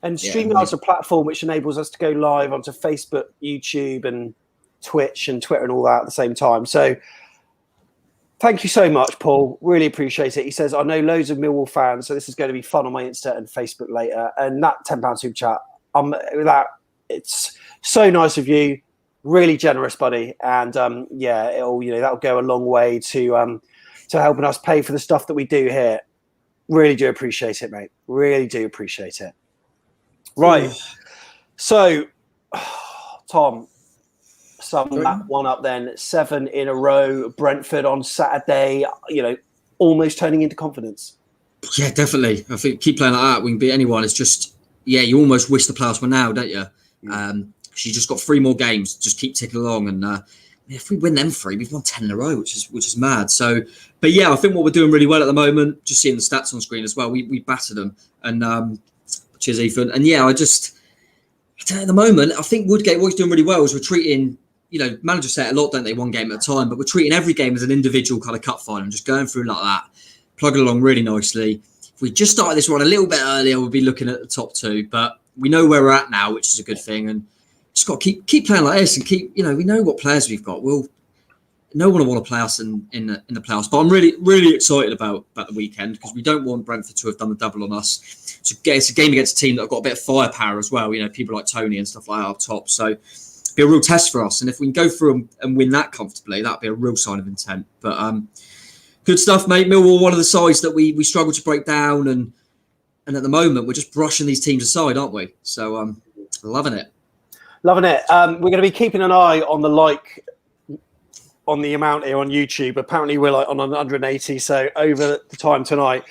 And StreamYard's a platform which enables us to go live onto Facebook, YouTube, and Twitch and Twitter and all that at the same time. So thank you so much, Paul. Really appreciate it. He says, I know loads of Millwall fans, so this is going to be fun on my Insta and Facebook later. And that £10 super chat, it's so nice of you. Really generous, buddy. And that'll go a long way to helping us pay for the stuff that we do here. Really do appreciate it, mate. Really do appreciate it. Right. So, Tom, sum that one up then. 7 in a row. Brentford on Saturday, almost turning into confidence. Yeah, definitely. I think keep playing like that. We can beat anyone. It's just, you almost wish the playoffs were now, don't you? Because you just got 3 more games. Just keep ticking along. And if we win them 3, we've won 10 in a row, which is mad. So, but yeah, I think what we're doing really well at the moment, just seeing the stats on screen as well, we battered them. And cheers, Ethan. And yeah, I don't know, at the moment, I think Woodgate, what he's doing really well is we're treating, managers say it a lot, don't they, one game at a time, but we're treating every game as an individual kind of cup final and just going through like that, plugging along really nicely. If we just started this run a little bit earlier, we'd be looking at the top 2, but we know where we're at now, which is a good thing, and just got to keep playing like this and keep, we know what players we've got. No one will want to play us in the playoffs, but I'm really, really excited about the weekend because we don't want Brentford to have done the double on us. It's a game against a team that have got a bit of firepower as well. People like Tony and stuff like that up top. So it'll be a real test for us. And if we can go through and win that comfortably, that'd be a real sign of intent. But good stuff, mate. Millwall, one of the sides that we struggle to break down, and at the moment we're just brushing these teams aside, aren't we? So loving it. Loving it. We're going to be keeping an eye on on the amount here on YouTube. Apparently we're on 180, so over the time tonight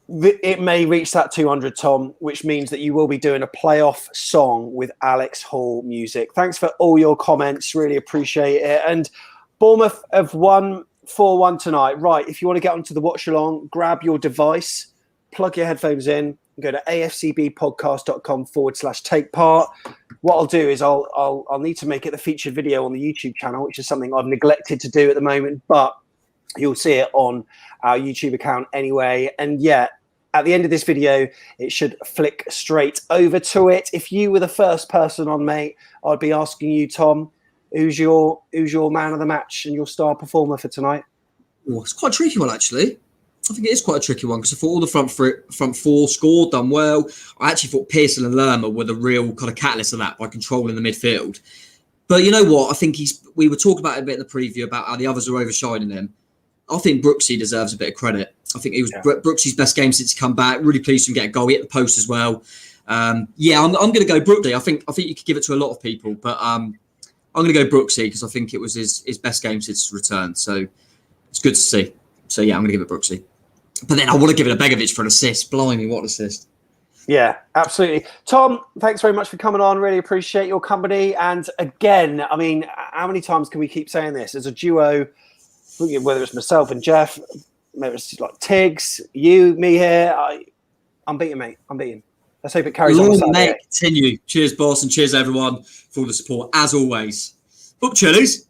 it may reach that 200, Tom, which means that you will be doing a playoff song with Alex Hall music. Thanks for all your comments, really appreciate it. And Bournemouth have won 4-1 tonight. Right, if you want to get onto the Watchalong, grab your device, plug your headphones in, and go to afcbpodcast.com/take part. What I'll do is I'll need to make it the featured video on the YouTube channel, which is something I've neglected to do at the moment, but you'll see it on our YouTube account anyway. And yeah, at the end of this video, it should flick straight over to it. If you were the first person on, mate, I'd be asking you, Tom, who's your man of the match and your star performer for tonight? Oh, it's quite a tricky one, actually. I think it is quite a tricky one because I thought all the front 4 scored, done well. I actually thought Pearson and Lerma were the real kind of catalyst of that by controlling the midfield. But you know what? I think we were talking about it a bit in the preview about how the others are overshining him. I think Brooksy deserves a bit of credit. I think it was Brooksy's best game since he come back. Really pleased to get a goal. He hit the post as well. I'm going to go Brooksy. I think you could give it to a lot of people, but I'm going to go Brooksy because I think it was his best game since his return. So it's good to see. So yeah, I'm going to give it Brooksy. But then I want to give it a Begovic for an assist. Blimey, what an assist. Yeah, absolutely. Tom, thanks very much for coming on. Really appreciate your company. And again, I mean, how many times can we keep saying this? As a duo, whether it's myself and Jeff, maybe it's like Tiggs, you, me here, I'm beating, mate. I'm beating. Let's hope it carries on. Mate, continue. Cheers, boss, and cheers, everyone, for all the support, as always. Up, Chilies.